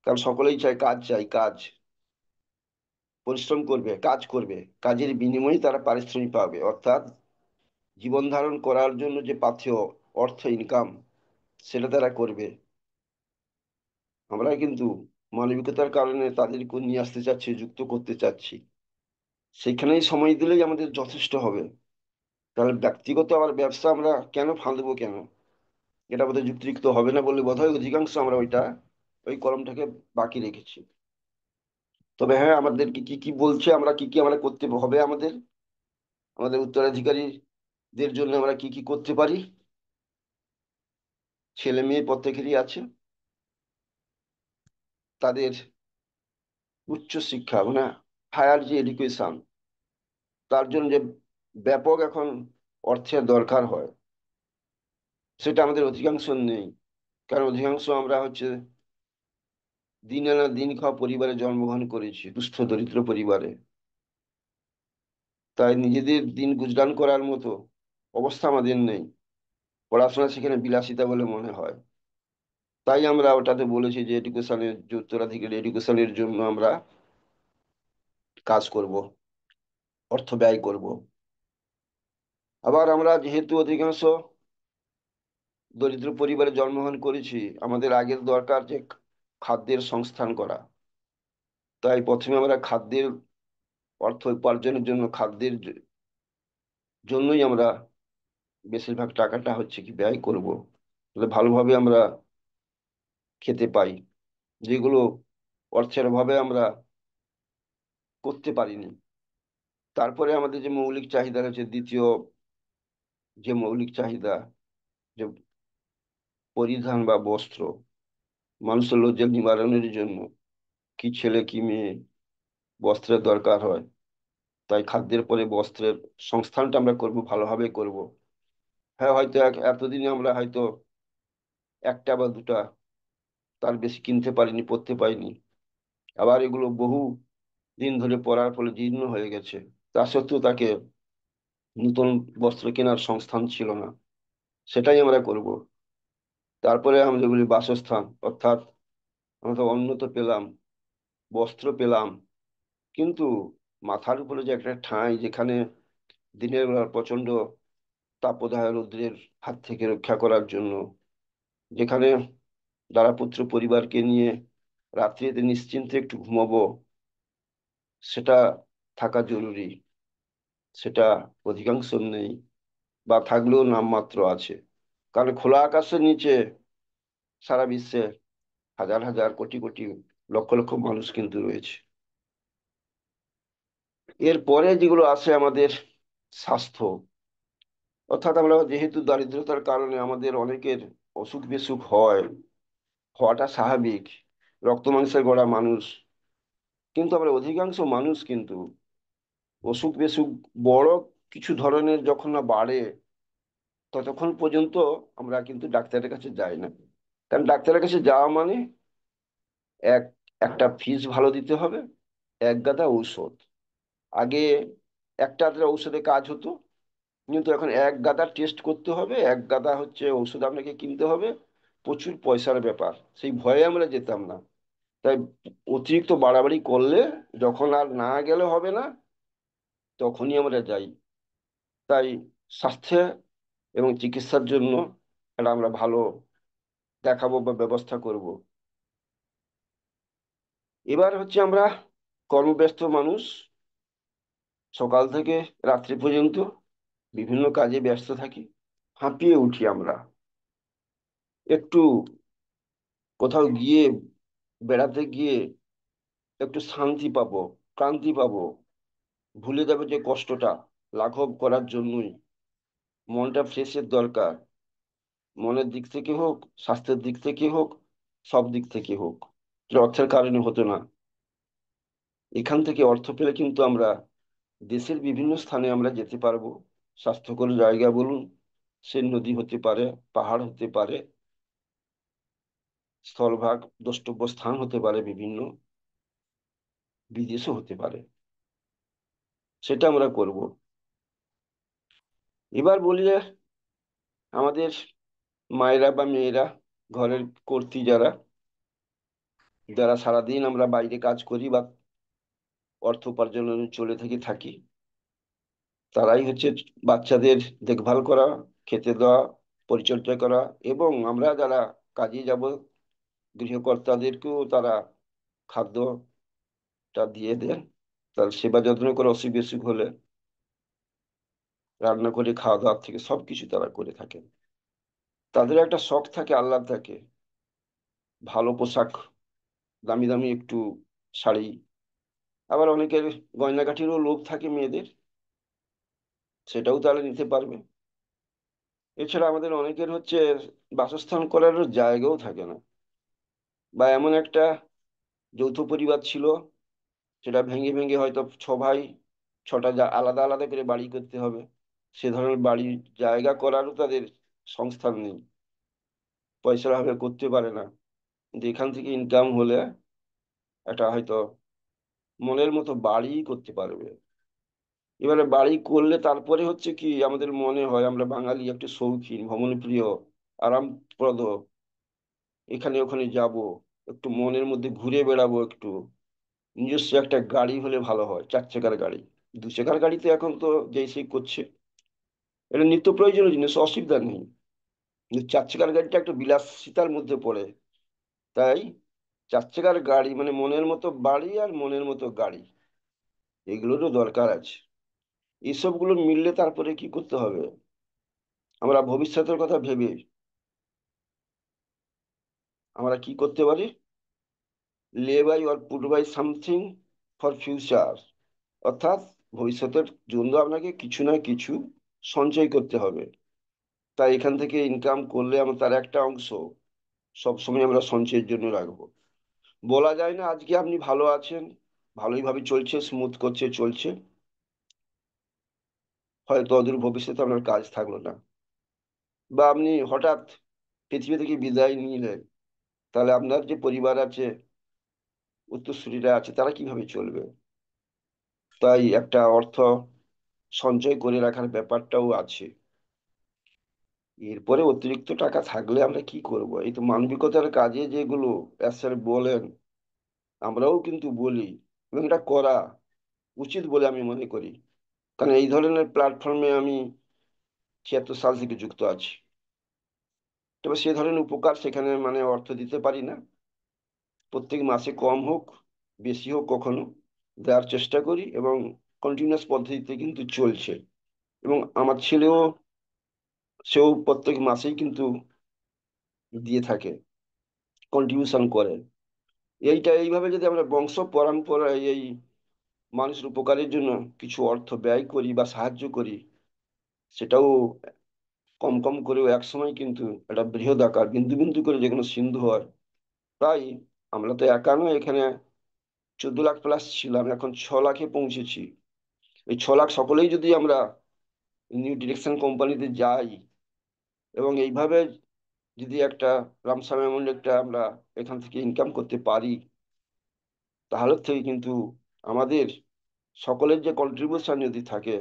কারণ সকলেই চায় কাজ, চাই কাজ, পরিশ্রম করবে, কাজ করবে, কাজের বিনিময়ে তারা পারিশ্রমিক পাবে, অর্থাৎ জীবন ধারণ করার জন্য যে পাথেয় অর্থ, ইনকাম, সেটা তারা করবে। আমরা কিন্তু মানবিকতার কারণে তাদেরকে নিয়ে আসতে চাচ্ছি, যুক্ত করতে চাচ্ছি। সেখানেই সময় দিলেই আমাদের যথেষ্ট হবে। তাহলে ব্যক্তিগত আবার ব্যবসা আমরা কেন ফাঁদবো, কেন? এটা বোধহয় যুক্তিযুক্ত হবে না বলে বোধহয় অধিকাংশ আমরা ওই কলমটাকে বাকি রেখেছি। তবে হ্যাঁ, আমাদেরকে কি কি বলছে, আমরা কি কি আমরা করতে হবে, আমাদের আমাদের উত্তরাধিকারীদের জন্য আমরা কি কি করতে পারি। ছেলে মেয়ে প্রত্যেকেরই আছে, তাদের উচ্চ শিক্ষা মানে হায়ার যে এডুকেশন, তার জন্য যে ব্যাপক এখন অর্থের দরকার হয়, সেটা আমাদের অধিকাংশ নেই। কারণ অধিকাংশ আমরা হচ্ছে দিন আনা দিন খাওয়া পরিবারে জন্মগ্রহণ করেছি, দুস্থ দরিদ্র পরিবারে। তাই নিজেদের দিন গুজরান করার মতো অবস্থা আমাদের নেই। পড়াশোনা সেখানে বিলাসিতা বলে মনে হয়। তাই আমরা ওটাতে বলেছি যে এডুকেশনের, যে উত্তরাধিকারী এডুকেশনের জন্য আমরা কাজ করব, অর্থ ব্যয় করব। আবার আমরা যেহেতু অধিকাংশ দরিদ্র পরিবারে জন্মগ্রহণ করেছি, আমাদের আগের দরকার যে খাদ্যের সংস্থান করা। তাই প্রথমে আমরা খাদ্যের অর্থ উপার্জনের জন্য, জন্যই আমরা বেশিরভাগ টাকাটা হচ্ছে কি ব্যয় করব, তাহলে ভালোভাবে আমরা খেতে পাই, যেগুলো অর্থের অভাবে আমরা করতে পারিনি। তারপরে আমাদের যে মৌলিক চাহিদা রয়েছে, দ্বিতীয় যে মৌলিক চাহিদা, যে পরিধান বা বস্ত্র, মানুষের লজ্জা নিবারণের জন্য কি ছেলে কি মেয়ে বস্ত্রের দরকার হয়। তাই খাদ্যের পরে বস্ত্রের সংস্থানটা আমরা করব, ভালোভাবে করব। হ্যাঁ, হয়তো এতদিনে আমরা হয়তো একটা বা দুটা, তার বেশি কিনতে পারিনি, পরতে পারিনি। আবার এগুলো বহু দিন ধরে পরার ফলে জীর্ণ হয়ে গেছে। তা সত্ত্বেও তাকে নতুন বস্ত্র কেনার সংস্থান ছিল না, সেটাই আমরা করব। তারপরে আমরা যেগুলি বাসস্থান, অর্থাৎ আমরা তো অন্ন তো পেলাম, বস্ত্র পেলাম, কিন্তু মাথার উপরে যে একটা ঠাঁই, যেখানে দিনের বেলা প্রচন্ড তাপদাহ রৌদ্রের হাত থেকে রক্ষা করার জন্য, যেখানে দারাপুত্র পরিবারকে নিয়ে রাত্রিতে নিশ্চিন্তে একটু ঘুমাবো, সেটা থাকা জরুরি। সেটা অধিকাংশ নেই, বা থাকলেও নামমাত্র আছে। কারণ খোলা আকাশের নিচে সারা বিশ্বে হাজার হাজার কোটি কোটি লক্ষ লক্ষ মানুষ কিন্তু রয়েছে। এরপরে যেগুলো আছে আমাদের স্বাস্থ্য, অর্থাৎ আমরা যেহেতু দারিদ্রতার কারণে আমাদের অনেকের অসুখ বিসুখ হয়, হওয়াটা স্বাভাবিক, রক্ত মাংসের গড়া মানুষ। কিন্তু আমরা অধিকাংশ মানুষ কিন্তু অসুখ বিসুখ বড় কিছু ধরনের যখন না বাড়ে, ততক্ষণ পর্যন্ত আমরা কিন্তু ডাক্তারের কাছে যাই না। কারণ ডাক্তারের কাছে যাওয়া মানে এক একটা ফিস ভালো দিতে হবে, এক গাদা ঔষধ। আগে একটা আধটা ঔষধে কাজ হতো, কিন্তু এখন এক গাদা টেস্ট করতে হবে, এক গাদা হচ্ছে ওষুধ আপনাকে কিনতে হবে, প্রচুর পয়সার ব্যাপার। সেই ভয়ে আমরা যেতাম না। তাই অতিরিক্ত বাড়াবাড়ি করলে, যখন আর না গেলে হবে না, তখনই আমরা যাই। তাই স্বাস্থ্য এবং চিকিৎসার জন্য এটা আমরা ভালো দেখাবো বা ব্যবস্থা করব। এবার হচ্ছে আমরা কর্মব্যস্ত মানুষ, সকাল থেকে রাত্রি পর্যন্ত বিভিন্ন কাজে ব্যস্ত থাকি, হাঁপিয়ে উঠি আমরা। একটু কোথাও গিয়ে, বেড়াতে গিয়ে একটু শান্তি পাবো, ক্লান্তি পাবো, ভুলে যাবে যে কষ্টটা লাঘব করার জন্যই মনটা ফ্রেশের দরকার। মনের দিক থেকে হোক, স্বাস্থ্যের দিক থেকে হোক, সব দিক থেকে হোক, এটা অর্থের কারণে হতো না। এখান থেকে অর্থ পেলে কিন্তু আমরা দেশের বিভিন্ন স্থানে আমরা যেতে পারবো। স্বাস্থ্যকর জায়গা বলুন, সে নদী হতে পারে, পাহাড় হতে পারে, স্থলভাগ, দ্রষ্টব্য স্থান হতে পারে, বিভিন্ন বিদেশও হতে পারে, সেটা আমরা করব। এবার বলি যে আমাদের মায়েরা বা মেয়েরা, ঘরের কর্ত্রী যারা, যারা সারাদিন আমরা বাইরে কাজ করি বা অর্থ উপার্জনের জন্য চলে থেকে থাকি, তারাই হচ্ছে বাচ্চাদের দেখভাল করা, খেতে দেওয়া, পরিচর্যা করা, এবং আমরা যারা কাজে যাব গৃহকর্তাদেরকেও তারা খাদ্যটা দিয়ে দেন। তার সেবা যত্ন করে, অসুখ বিসুখ হলে রান্না করে খাওয়া দাওয়া থেকে সবকিছু তারা করে থাকেন। তাদের একটা শখ থাকে, আহ্লাদ থাকে, ভালো পোশাক, দামি দামি একটু শাড়ি, আবার অনেকের গয়নাগাটিরও লোভ থাকে মেয়েদের, সেটাও তারা নিতে পারবে। এছাড়া আমাদের অনেকের হচ্ছে বাসস্থান করারও জায়গাও থাকে না, বা এমন একটা যৌথ পরিবার ছিল, সেটা ভেঙে ভেঙে হয়তো ভাই ছটা আলাদা আলাদা করে বাড়ি করতে হবে। সে ধরনের বাড়ির জায়গা করারও তাদের সংস্থান নেই, পয়সার অভাবে করতে পারে না। কিন্তু এখান থেকে ইনকাম হলে একটা হয়তো মনের মতো বাড়ি করতে পারবে। এবারে বাড়ি করলে তারপরে হচ্ছে কি, আমাদের মনে হয় আমরা বাঙালি একটু শৌখিন, ভ্রমণপ্রিয়, আরামপ্রদ, এখানে ওখানে যাব, একটু মনের মধ্যে ঘুরে বেড়াবো, একটু নিজস্ব একটা গাড়ি হলে ভালো হয়, 4 চাকার গাড়ি। 2 চাকার গাড়িতে এখন তো যেই সেই করছে, এটা নিত্য প্রয়োজনীয় জিনিস, অসুবিধা নেই। কিন্তু 4 চাকার গাড়িটা একটু বিলাসিতার মধ্যে পড়ে। তাই 4 চাকার গাড়ি মানে মনের মতো বাড়ি আর মনের মতো গাড়ি, এগুলোরও দরকার আছে। এসবগুলো মিললে তারপরে কি করতে হবে, আমরা ভবিষ্যতের কথা ভেবে আমরা কি করতে পারি, lay by or put by something for future, অর্থাৎ ভবিষ্যতের জন্য আপনাকে কিছু না কিছু সঞ্চয় করতে হবে। তাই এখান থেকে ইনকাম করলে আমরা তার একটা অংশ সবসময় আমরা সঞ্চয়ের জন্য রাখবো। বলা যায় না আজকে আপনি ভালো আছেন, ভালোই ভাবে চলছে, স্মুথ করছে, চলছে, হয়তো অদূর ভবিষ্যতে আপনার কাজ থাকলো না, বা আপনি হঠাৎ পৃথিবী থেকে বিদায় নিলেন, তাহলে আপনার যে পরিবার আছে, উত্তরসূরিরা আছে, তারা কিভাবে চলবে? তাই একটা অর্থ সঞ্চয় করে রাখার ব্যাপারটাও আছে। এরপরে অতিরিক্ত টাকা থাকলে আমরা কি করব? এই তো মানবিকতার কাজে যেগুলো স্যার বলেন, আমরাও কিন্তু বলি, এবং এটা করা উচিত বলে আমি মনে করি। কারণ এই ধরনের প্ল্যাটফর্মে আমি 76 সাল থেকে যুক্ত আছি। তবে সে ধরনের উপকার সেখানে মানে অর্থ দিতে পারি না। প্রত্যেক মাসে কম হোক বেশি হোক কখনো দেওয়ার চেষ্টা করি, এবং কন্টিনিউয়াস পদ্ধতিতে কিন্তু চলছে। এবং আমার ছেলেও, সেও প্রত্যেক মাসেই কিন্তু দিয়ে থাকে, কন্ট্রিবিউশন করে। এইভাবে যদি আমরা বংশ পরম্পরায় এই মানুষের উপকারের জন্য কিছু অর্থ ব্যয় করি বা সাহায্য করি, সেটাও কম কম করেও একসময় কিন্তু একটা বৃহৎ আকার, বিন্দু বিন্দু করে যেখানে সিন্ধু হয়। তাই আমরা তো একা নয়, এখানে 14 লাখ প্লাস ছিলাম, এখন 6 লাখে পৌঁছেছি। এই 6 লাখ সকলেই যদি আমরা নিউ ডিরেকশন কোম্পানিতে যাই, এবং এইভাবে যদি একটা রামসাম অ্যামাউন্ট একটা আমরা এখান থেকে ইনকাম করতে পারি, তাহলে থেকে কিন্তু আমাদের সকলের যে কন্ট্রিবিউশন যদি থাকে,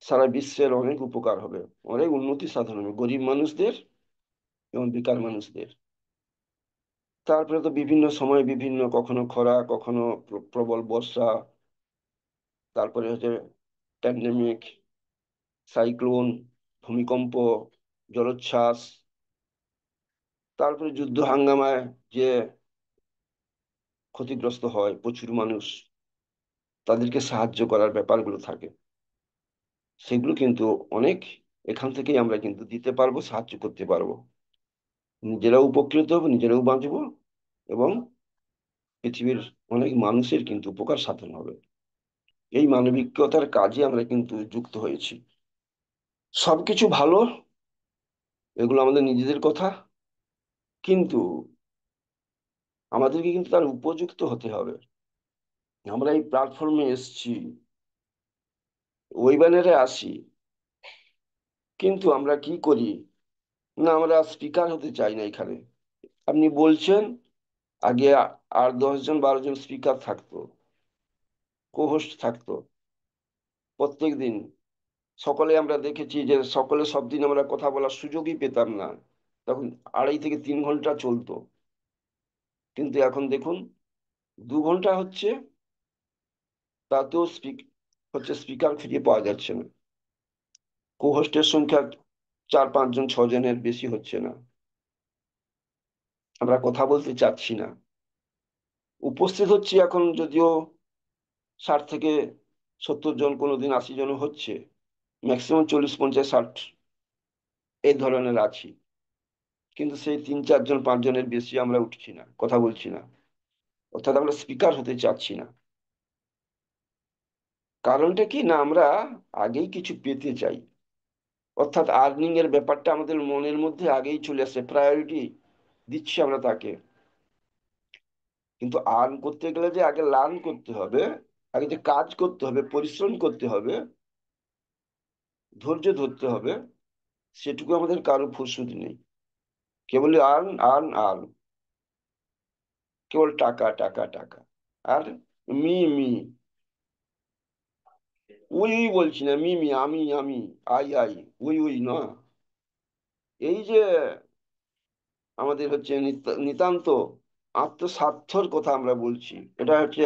সারা বিশ্বের অনেক উপকার হবে, অনেক উন্নতি সাধন হবে গরিব মানুষদের এবং বেকার মানুষদের। তারপরে তো বিভিন্ন সময় বিভিন্ন, কখনো খরা, কখনো প্রবল বর্ষা, তারপরে হচ্ছে প্যান্ডেমিক, সাইক্লোন, ভূমিকম্প, জলোচ্ছ্বাস, তারপরে যুদ্ধ হাঙ্গামায় যে ক্ষতিগ্রস্ত হয় প্রচুর মানুষ, তাদেরকে সাহায্য করার ব্যাপারগুলো থাকে, সেগুলো কিন্তু অনেক এখান থেকেই আমরা কিন্তু দিতে পারবো, সাহায্য করতে পারবো। নিজেরাও উপকৃত হবো, নিজেরাও বাঁচবো, এবং পৃথিবীর অনেক মানুষের কিন্তু উপকার সাধন হবে। এই মানবিকতার কাজে আমরা কিন্তু যুক্ত হয়েছি। সবকিছু ভালো, এগুলো আমাদের নিজেদের কথা, কিন্তু আমাদেরকে কিন্তু তার উপযুক্ত হতে হবে। আমরা এই প্ল্যাটফর্মে এসছি, ওই ব্যানারে আসি, কিন্তু আমরা কি করি না, আমরা স্পিকার হতে চাই না এখানে। আপনি বলছেন, আগে আর 10 জন 12 জন স্পিকার থাকতো, কো হোস্ট থাকতো প্রত্যেক দিন। সকলে আমরা দেখেছি যে সকলে সব দিন আমরা কথা বলার সুযোগই পেতাম না, তখন 2.5 থেকে 3 ঘন্টা চলতো। কিন্তু এখন দেখুন 2 ঘন্টা হচ্ছে, তাতেও স্পিকার খুঁজে পাওয়া যাচ্ছে না। কো হোস্টের সংখ্যা 4 5 জন 6 জনের বেশি হচ্ছে না। আমরা কথা বলতে চাচ্ছি না, উপস্থিত হচ্ছে এখন যদিও 60 থেকে 70 জন, কোনোদিন 80 জন হচ্ছে, ম্যাক্সিমাম 40 50 60 এই ধরনের আছি। কিন্তু সেই 3 4 জন 5 জনের বেশি আমরা উঠছি না, কথা বলছি না, অর্থাৎ আমরা স্পিকার হতে চাচ্ছি না। কারণটা কি না, আমরা আগেই কিছু পেতে চাই, অর্থাৎ আর্নিং এর ব্যাপারটা আমাদের মনের মধ্যে আগেই চলে আসছে, প্রায়োরিটি দিচ্ছি আমরা তাকে। কিন্তু আর্ন করতে গেলে যে আগে লার্ন করতে হবে, আগে যে কাজ করতে হবে, পরিশ্রম করতে হবে, ধৈর্য ধরতে হবে, সেটুকু আমাদের কারো ফুরসত নেই। কেবল আর্ন আর্ন আর্ন, কেবল টাকা টাকা টাকা। আর মি মি, উই উই বলছি না, মি মি, আমি আমি, আই আই, উই উই না। এই যে আমাদের হচ্ছে নিতান্ত আত্মস্বার্থর কথা আমরা বলছি, এটা হচ্ছে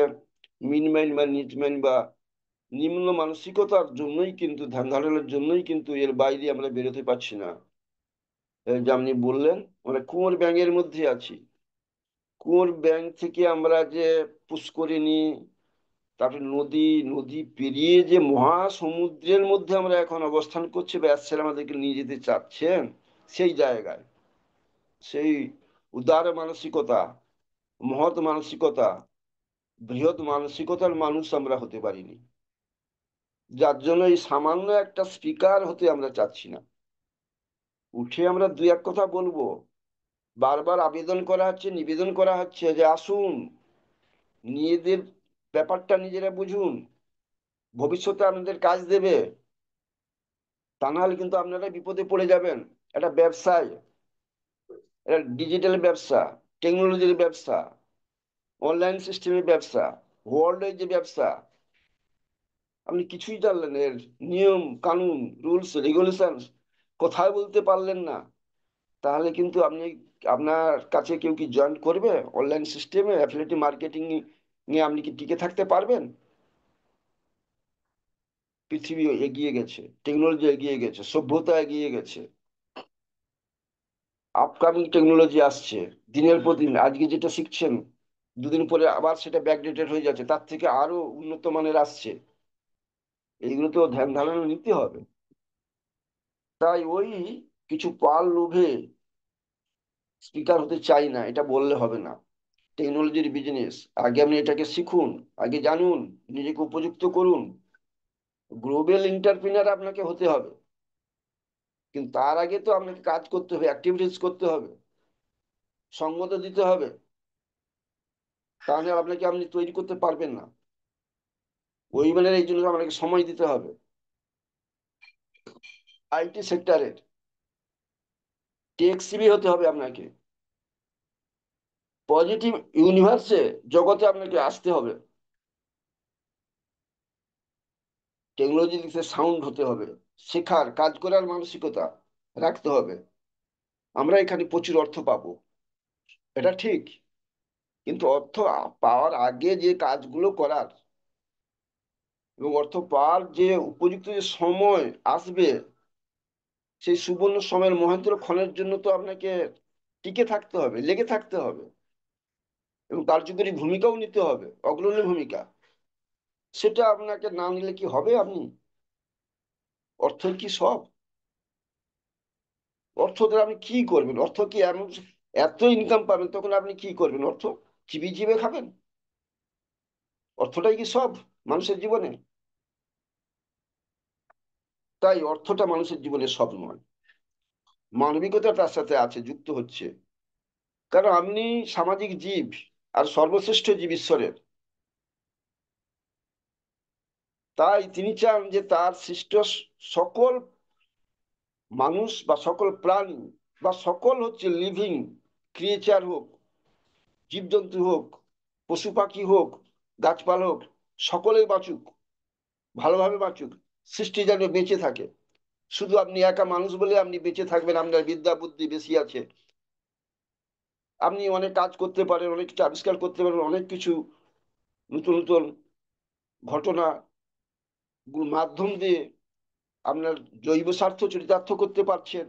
মিনমাইন বা নিচমাইন বা নিম্ন মানসিকতার জন্যই কিন্তু, ধ্যান ধারণের জন্যই কিন্তু এর বাইরে আমরা বেরোতে পারছি না। এই যে আপনি বললেন, আমরা কুয়োর ব্যাঙের মধ্যে আছি। কুয়োর ব্যাঙ থেকে আমরা যে পুষ্করিণী, তারপরে নদী, নদী পেরিয়ে যে মহাসমুদ্রের মধ্যে আমরা এখন অবস্থান করছি, ব্যাস ছেলে আমাদেরকে নিয়ে যেতে চাচ্ছেন সেই জায়গায়। সেই উদার মানসিকতা, মহৎ মানসিকতা, বৃহৎ মানসিকতার মানুষ আমরা হতে পারিনি, যার জন্য এই সামান্য একটা স্পিকার হতে আমরা চাচ্ছি না। উঠে আমরা দুই এক কথা বলবো, বারবার আবেদন করা হচ্ছে, নিবেদন করা হচ্ছে যে আসুন, নিজেদের ব্যাপারটা নিজেরা বুঝুন, ভবিষ্যতে আপনাদের কাজ দেবে। তা নাহলে কিন্তু আপনারা বিপদে পড়ে যাবেন। এটা ব্যবসায়, এটা ডিজিটাল ব্যবসা, টেকনোলজির ব্যবসা, অনলাইন সিস্টেমের ব্যবসা, ওয়ার্ল্ডের যে ব্যবসা, আপনি কিছুই জানলেন এর নিয়ম কানুন, রুলস রেগুলেশন কোথায় বলতে পারলেন না, তাহলে কিন্তু আপনি, আপনার কাছে কেউ কি জয়েন করবে অনলাইন সিস্টেমে অ্যাফিলিয়েট মার্কেটিং নিয়ে? আপনি কি টিকে থাকতে পারবেন? পৃথিবী এগিয়ে গেছে, টেকনোলজি এগিয়ে গেছে, সভ্যতা এগিয়ে গেছে, আপকামিং টেকনোলজি আসছে দিনের পর দিন। আজকে যেটা শিখছেন, দুদিন পরে আবার সেটা ব্যাকডেটেড হয়ে যাচ্ছে, তার থেকে আরো উন্নত মানের আসছে। এইগুলো তো ধ্যান ধারণা নিতে হবে। তাই ওই কিছু পাল লোভে স্পিকার হতে চাই না, এটা বললে হবে না। টেকনোলজির বিজনেস, আগে আপনি এটাকে শিখুন, আগে জানুন, নিজেকে উপযুক্ত করুন। গ্লোবাল এন্টারপ্রিনার আপনাকে হতে হবে, কিন্তু তার আগে তো আপনাকে কাজ করতে হবে, অ্যাক্টিভিটিস করতে হবে, সঙ্গত দিতে হবে। তাহলে আপনাকে আপনি তৈরি করতে পারবেন না। ওই মানে এই জন্য আপনাকে সময় দিতে হবে। আইটি সেক্টরের টেকসিবি হতে হবে আপনাকে, পজিটিভ ইউনিভার্সে জগতে আপনাকে আসতে হবে, টেকনোলজি দিকে সাউন্ড হতে হবে, শেখার কাজ করার মানসিকতা রাখতে হবে। আমরা এখানে প্রচুর অর্থ পাবো, এটা ঠিক, কিন্তু অর্থ পাওয়ার আগে যে কাজগুলো করার এবং অর্থ পাওয়ার যে উপযুক্ত যে সময় আসবে, সেই সুবর্ণ সময়ের মহেন্দ্র ক্ষণের জন্য তো আপনাকে টিকে থাকতে হবে, লেগে থাকতে হবে, এবং কার্যকরী ভূমিকাও নিতে হবে, অগ্রণী ভূমিকা। সেটা আপনাকে না নিলে কি হবে? আপনি অর্থই কি সব? অর্থ দ্বারা আপনি কি করবেন? অর্থ কি এমন এত ইনকাম পাবেন, তখন আপনি কি করবেন? অর্থ চিবিয়ে চিবিয়ে খাবেন? অর্থটাই কি সব মানুষের জীবনে? তাই অর্থটা মানুষের জীবনে সব নয়, মানবিকতা তার সাথে আছে, যুক্ত হচ্ছে। কারণ আপনি সামাজিক জীব, আর সর্বশ্রেষ্ঠ জীব ঈশ্বরের। তাই তিনি চান যে তার সৃষ্ট সকল মানুষ বা সকল প্রাণী বা সকল হচ্ছে লিভিং ক্রিয়েচার হোক, জীবজন্তু হোক, পশু পাখি হোক, গাছপালা হোক, সকলেই বাঁচুক, ভালোভাবে বাঁচুক, সৃষ্টি যেন বেঁচে থাকে। শুধু আপনি একা মানুষ বলে আপনি বেঁচে থাকবেন, আপনার বিদ্যা বুদ্ধি বেশি আছে, আপনি অনেক কাজ করতে পারেন, অনেক কিছু আবিষ্কার করতে পারেন, অনেক কিছু নতুন নতুন ঘটনা মাধ্যম দিয়ে আপনার জৈব স্বার্থ চরিতার্থ করতে পারছেন।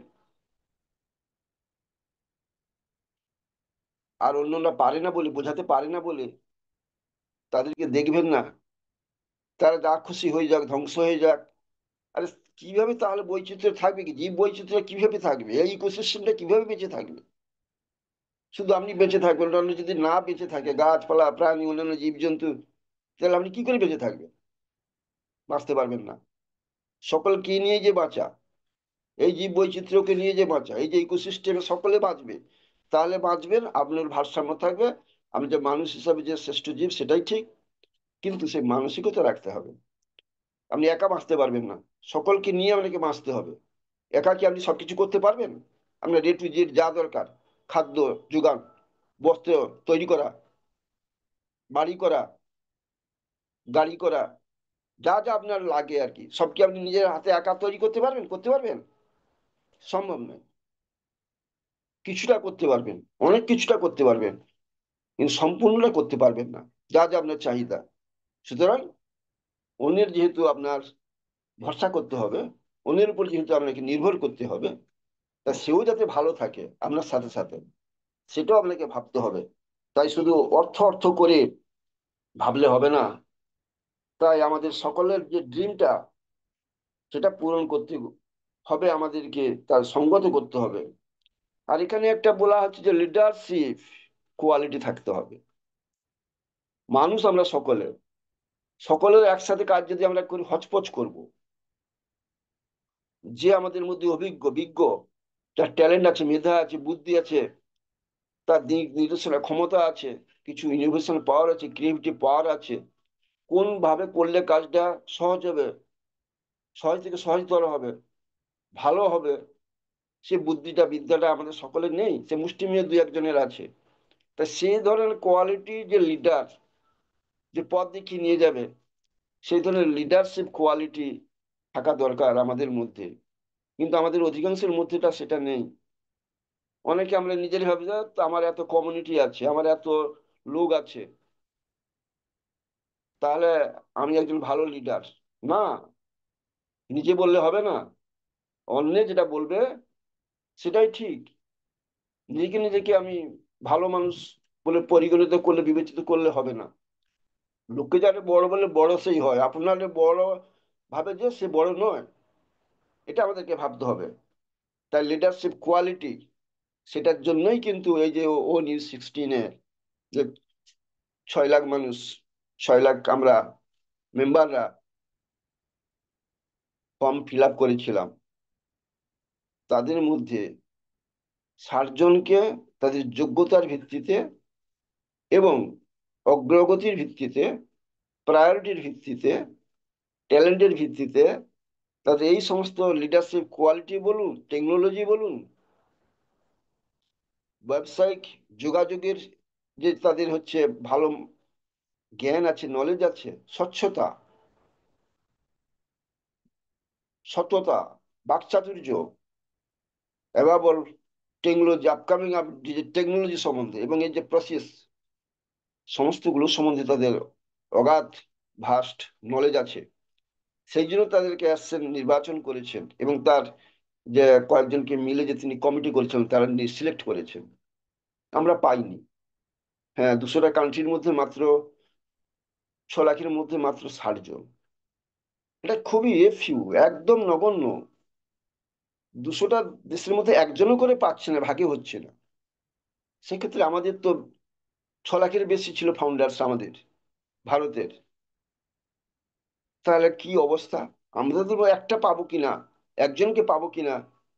আর অন্যরা পারে না বলে, বোঝাতে পারে না বলে তাদেরকে দেখবেন না, তারা যা খুশি হয়ে যাক, ধ্বংস হয়ে যাক। আরে কিভাবে তাহলে বৈচিত্র্য থাকবে? কি জীব বৈচিত্র্য কিভাবে থাকবে? এই ইকোসিস্টেমটা কিভাবে বেঁচে থাকবে? শুধু আপনি বেঁচে থাকবেন, অন্য যদি না বেঁচে থাকে, গাছপালা প্রাণী অন্যান্য জীবজন্তু, তাহলে আপনি কি করে বেঁচে থাকবেন? বাঁচতে পারবেন না। সকলকে নিয়ে যে বাঁচা, এই জীব বৈচিত্র্যকে নিয়ে যে বাঁচা, এই যে ইকোসিস্টেমে সকলে বাঁচবে, তাহলে বাঁচবেন, আপনার ভারসাম্য থাকবে। আমি যে মানুষ হিসাবে যে শ্রেষ্ঠ জীব সেটাই ঠিক, কিন্তু সেই মানসিকতা রাখতে হবে। আপনি একা বাঁচতে পারবেন না, সকলকে নিয়ে আপনাকে বাঁচতে হবে। একা কি আপনি সবকিছু করতে পারবেন? আপনার এ টু জেড যা দরকার, খাদ্য যোগান, বস্ত্র তৈরি করা, বাড়ি করা, গাড়ি করা, যা যা আপনার লাগে আর কি, সব কি আপনি নিজের হাতে একা তৈরি করতে পারবেন? করতে পারবেন? সম্ভব নয়। কিছুটা করতে পারবেন, অনেক কিছুটা করতে পারবেন, কিন্তু সম্পূর্ণটা করতে পারবেন না, যা যা আপনার চাহিদা। সুতরাং অন্যের যেহেতু আপনার ভরসা করতে হবে, অন্যের উপর যেহেতু আপনাকে নির্ভর করতে হবে, তা সেও যাতে ভালো থাকে আপনার সাথে সাথে, সেটাও আপনাকে ভাবতে হবে। তাই শুধু অর্থ অর্থ করে ভাবলে হবে না। তাই আমাদের সকলের যে ড্রিমটা, সেটা পূরণ করতে হবে, আমাদেরকে তার সঙ্গত করতে হবে। আর এখানে একটা বলা হচ্ছে যে লিডারশিপ কোয়ালিটি থাকতে হবে। মানুষ আমরা সকলে, সকলের একসাথে কাজ যদি আমরা করি, হচপচ করব। যে আমাদের মধ্যে অভিজ্ঞ বিজ্ঞ, যার ট্যালেন্ট আছে, মেধা আছে, বুদ্ধি আছে, তার দিক নির্দেশনা ক্ষমতা আছে, কিছু ইনোভেশন পাওয়ার আছে, ক্রিয়েটিভ পাওয়ার আছে, কোন ভাবে করলে কাজটা সহজ হবে, সহজ থেকে সহজতর হবে, ভালো হবে, সে বুদ্ধিটা বিদ্যাটা আমাদের সকলের নেই, সে মুষ্টিমেয় দুই একজনের আছে। তা সেই ধরনের কোয়ালিটি যে লিডার, যে পথ দেখিয়ে নিয়ে যাবে, সেই ধরনের লিডারশিপ কোয়ালিটি থাকা দরকার আমাদের মধ্যে। কিন্তু আমাদের অধিকাংশের মধ্যেটা সেটা নেই। অনেকে আমরা নিজেরই ভাবি যে "তো আমার এত কমিউনিটি আছে, আমার এত লোক আছে, তাহলে আমি একজন ভালো লিডার"। না, নিজে বললে হবে না, অন্যে যেটা বলবে সেটাই ঠিক। নিজেকে নিজেকে আমি ভালো মানুষ বলে পরিগণিত করলে, বিবেচিত করলে হবে না। লোককে যারা বড় বলে বড় সেই হয়, আপনার বড় ভাবে যে সে বড় নয়, এটা আমাদেরকে ভাবতে হবে। তাই লিডারশিপ কোয়ালিটি, সেটার জন্যই কিন্তু এই যে ও নিউজ 16-এ যে 6 লাখ মানুষ, 6 লাখ আমরা মেম্বাররা ফর্ম ফিল আপ করেছিলাম, তাদের মধ্যে 60 জনকে তাদের যোগ্যতার ভিত্তিতে এবং অগ্রগতির ভিত্তিতে, প্রায়োরিটির ভিত্তিতে, ট্যালেন্টের ভিত্তিতে, তাদের এই সমস্ত লিডারশিপ কোয়ালিটি বলুন, টেকনোলজি বলুন, ব্যবসায়িক যোগাযোগের যে তাদের হচ্ছে ভালো জ্ঞান আছে, নলেজ আছে, স্বচ্ছতা, সততা, বাকচাতুর্য, অ্যাভাবল টেকনোলজি, আপকামিং যে টেকনোলজি সম্বন্ধে এবং এই যে প্রসেস, সমস্তগুলো সম্বন্ধে তাদের অগাধ ভাস্ট নলেজ আছে। সেই জন্য তাদেরকে আসছেন, নির্বাচন করেছেন, এবং তার যে কয়েকজনকে মিলে যে তিনি কমিটি করেছেন, তারা সিলেক্ট করেছেন। আমরা পাইনি। হ্যাঁ, 200টা কান্ট্রির মধ্যে মাত্র 6 লাখের মধ্যে মাত্র 60 জন। এটা খুবই ফিউ, একদম নগণ্য। 200টা দেশের মধ্যে একজনও করে পাচ্ছে না, ভাগে হচ্ছে না। সেক্ষেত্রে আমাদের তো 6 লাখের বেশি ছিল ফাউন্ডার্স আমাদের ভারতের। তাহলে কি অবস্থা? আমরা তো একটা পাবো কিনা, একজনকে পাবো কিনা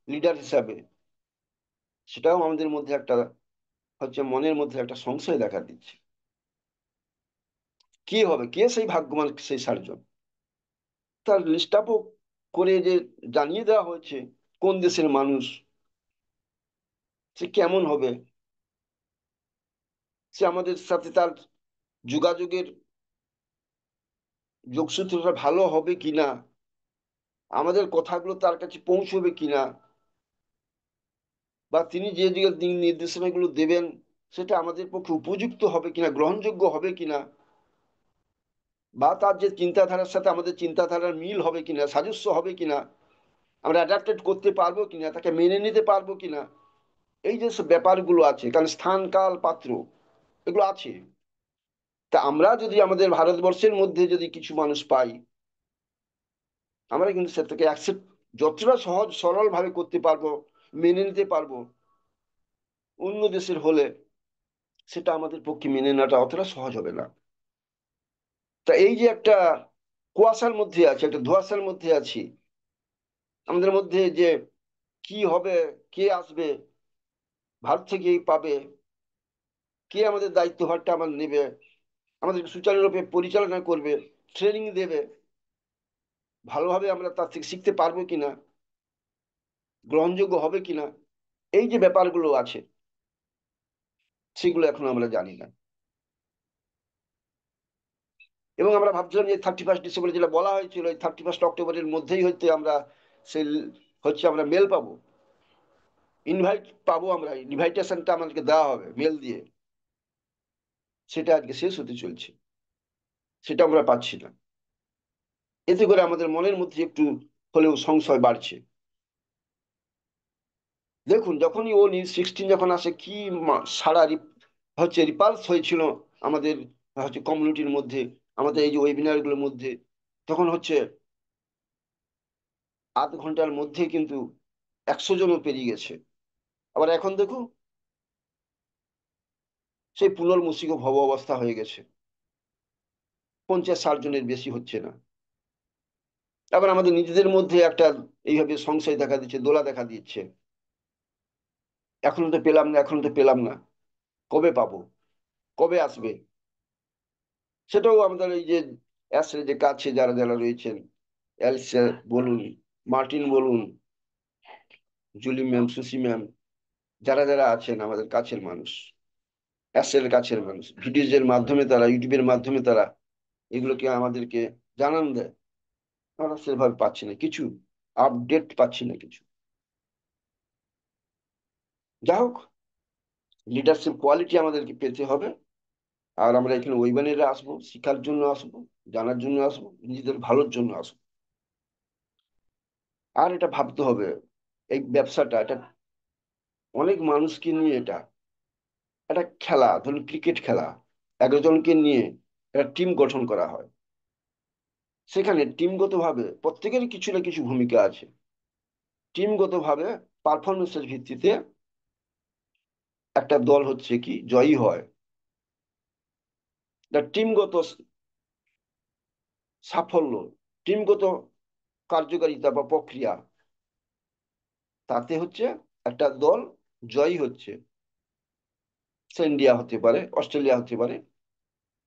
লিডার হিসাবে, সেটাও আমাদের মধ্যে একটা হচ্ছে, মনের মধ্যে একটা সংশয় দেখা দিচ্ছে। কি হবে, কে সেই ভাগ্যবান, সেই 60 জন? তার লিস্ট আপও করে যে জানিয়ে দেওয়া হয়েছে কোন দেশের মানুষ, সে কেমন হবে, সে আমাদের সাথে তার যোগাযোগের যোগসূত্রটা ভালো হবে কিনা, আমাদের কথাগুলো তার কাছে পৌঁছবে কিনা, বা তিনি যে দিকে দিক নির্দেশনাগুলো দেবেন সেটা আমাদের পক্ষে উপযুক্ত হবে কিনা, গ্রহণযোগ্য হবে কিনা, বা তার যে চিন্তাধারার সাথে আমাদের চিন্তাধারার মিল হবে কিনা, সাদৃশ্য হবে কিনা, আমরা অ্যাডাপ্টেড করতে পারবো কিনা, তাকে মেনে নিতে পারবো কিনা। এই যে সব ব্যাপারগুলো আছে, কারণ স্থান কাল পাত্র এগুলো আছে। তা আমরা যদি আমাদের ভারতবর্ষের মধ্যে যদি কিছু মানুষ পাই, আমরা কিন্তু সেটাকে অ্যাকসেপ্ট যতটা সহজ সরল ভাবে করতে পারবো, মেনে নিতে পারবো। অন্য দেশের হলে সেটা আমাদের পক্ষে মেনে নেওয়াটা অতটা সহজ হবে না। তা এই যে একটা কুয়াশার মধ্যে আছে, একটা ধোঁয়াশার মধ্যে আছি আমাদের মধ্যে, যে কি হবে, কে আসবে, ভারত থেকে পাবে, কে আমাদের দায়িত্বভারটা আমার নেবে, আমাদের সুচারুরূপে পরিচালনা করবে, ট্রেনিং দেবে, ভালোভাবে আমরা তার থেকে শিখতে পারবো কিনা, গ্রহণযোগ্য হবে কিনা, এই যে ব্যাপারগুলো আছে, সেগুলো এখন আমরা জানি না। এবং আমরা ভাবছিলাম যে 31 ডিসেম্বর যেটা বলা হয়েছিল, ওই 31 অক্টোবরের মধ্যেই হচ্ছে আমরা সেই হচ্ছে আমরা মেল পাবো, ইনভাইট পাবো, আমরা ইনভাইটেশনটা আমাদেরকে দেওয়া হবে মেল দিয়ে। সেটা আজকে শেষ হতে চলছে, সেটা আমরা পাচ্ছি না। এতে করে আমাদের মনের মধ্যে একটু হলেও সংশয় বাড়ছে। দেখুন, যখনই ও 16 যখন আসে, কি সারা হচ্ছে রিপালস হয়েছিল আমাদের হচ্ছে কমিউনিটির মধ্যে, আমাদের এই যে ওয়েবিনার গুলোর মধ্যে। তখন হচ্ছে আধ ঘন্টার মধ্যে কিন্তু 100 জনও পেরিয়ে গেছে। আবার এখন দেখো সেই পুনর্মসিক ভব অবস্থা হয়ে গেছে, 50-60 জনের বেশি হচ্ছে না। আবার আমাদের নিজেদের মধ্যে একটা এইভাবে সংশয় দেখা দিচ্ছে, দোলা দেখা দিচ্ছে, এখনো তো পেলাম না, এখনো তো পেলাম না, কবে পাবো, কবে আসবে। সেটাও আমাদের এই যে অ্যাসের যে কাছে যারা যারা রয়েছেন, এলসে বলুন, মার্টিন বলুন, জুলি ম্যাম, সুসি ম্যাম, যারা যারা আছেন আমাদের কাছের মানুষ, অ্যাসের কাছের মানুষ, ভিডিওজের মাধ্যমে তারা, ইউটিউবের মাধ্যমে তারা এগুলোকে আমাদেরকে জানান দেয়। আমরা সেভাবে পাচ্ছি না কিছু, আপডেট পাচ্ছি না কিছু। যাই হোক, লিডারশিপ কোয়ালিটি আমাদেরকে পেতে হবে। আর আমরা এখানে ওয়েবিনারে আসবো, শিখার জন্য আসবো, জানার জন্য আসবো, নিজেদের ভালোর জন্য আসবো। আর এটা ভাবতে হবে, এই ব্যবসাটা এটা অনেক মানুষকে নিয়ে, এটা একটা খেলা, ধরুন ক্রিকেট খেলা, 11 জনকে নিয়ে একটা টিম গঠন করা হয়। সেখানে টিমগত ভাবে প্রত্যেকেরই কিছু না কিছু ভূমিকা আছে। টিমগত ভাবে পারফরমেন্সের ভিত্তিতে একটা দল হচ্ছে কি জয়ী হয়। টিমগত সাফল্য, টিমগত কার্যকারিতা বা প্রক্রিয়া, তাতে হচ্ছে একটা দল জয়ী হচ্ছে। সে ইন্ডিয়া হতে পারে, অস্ট্রেলিয়া হতে পারে,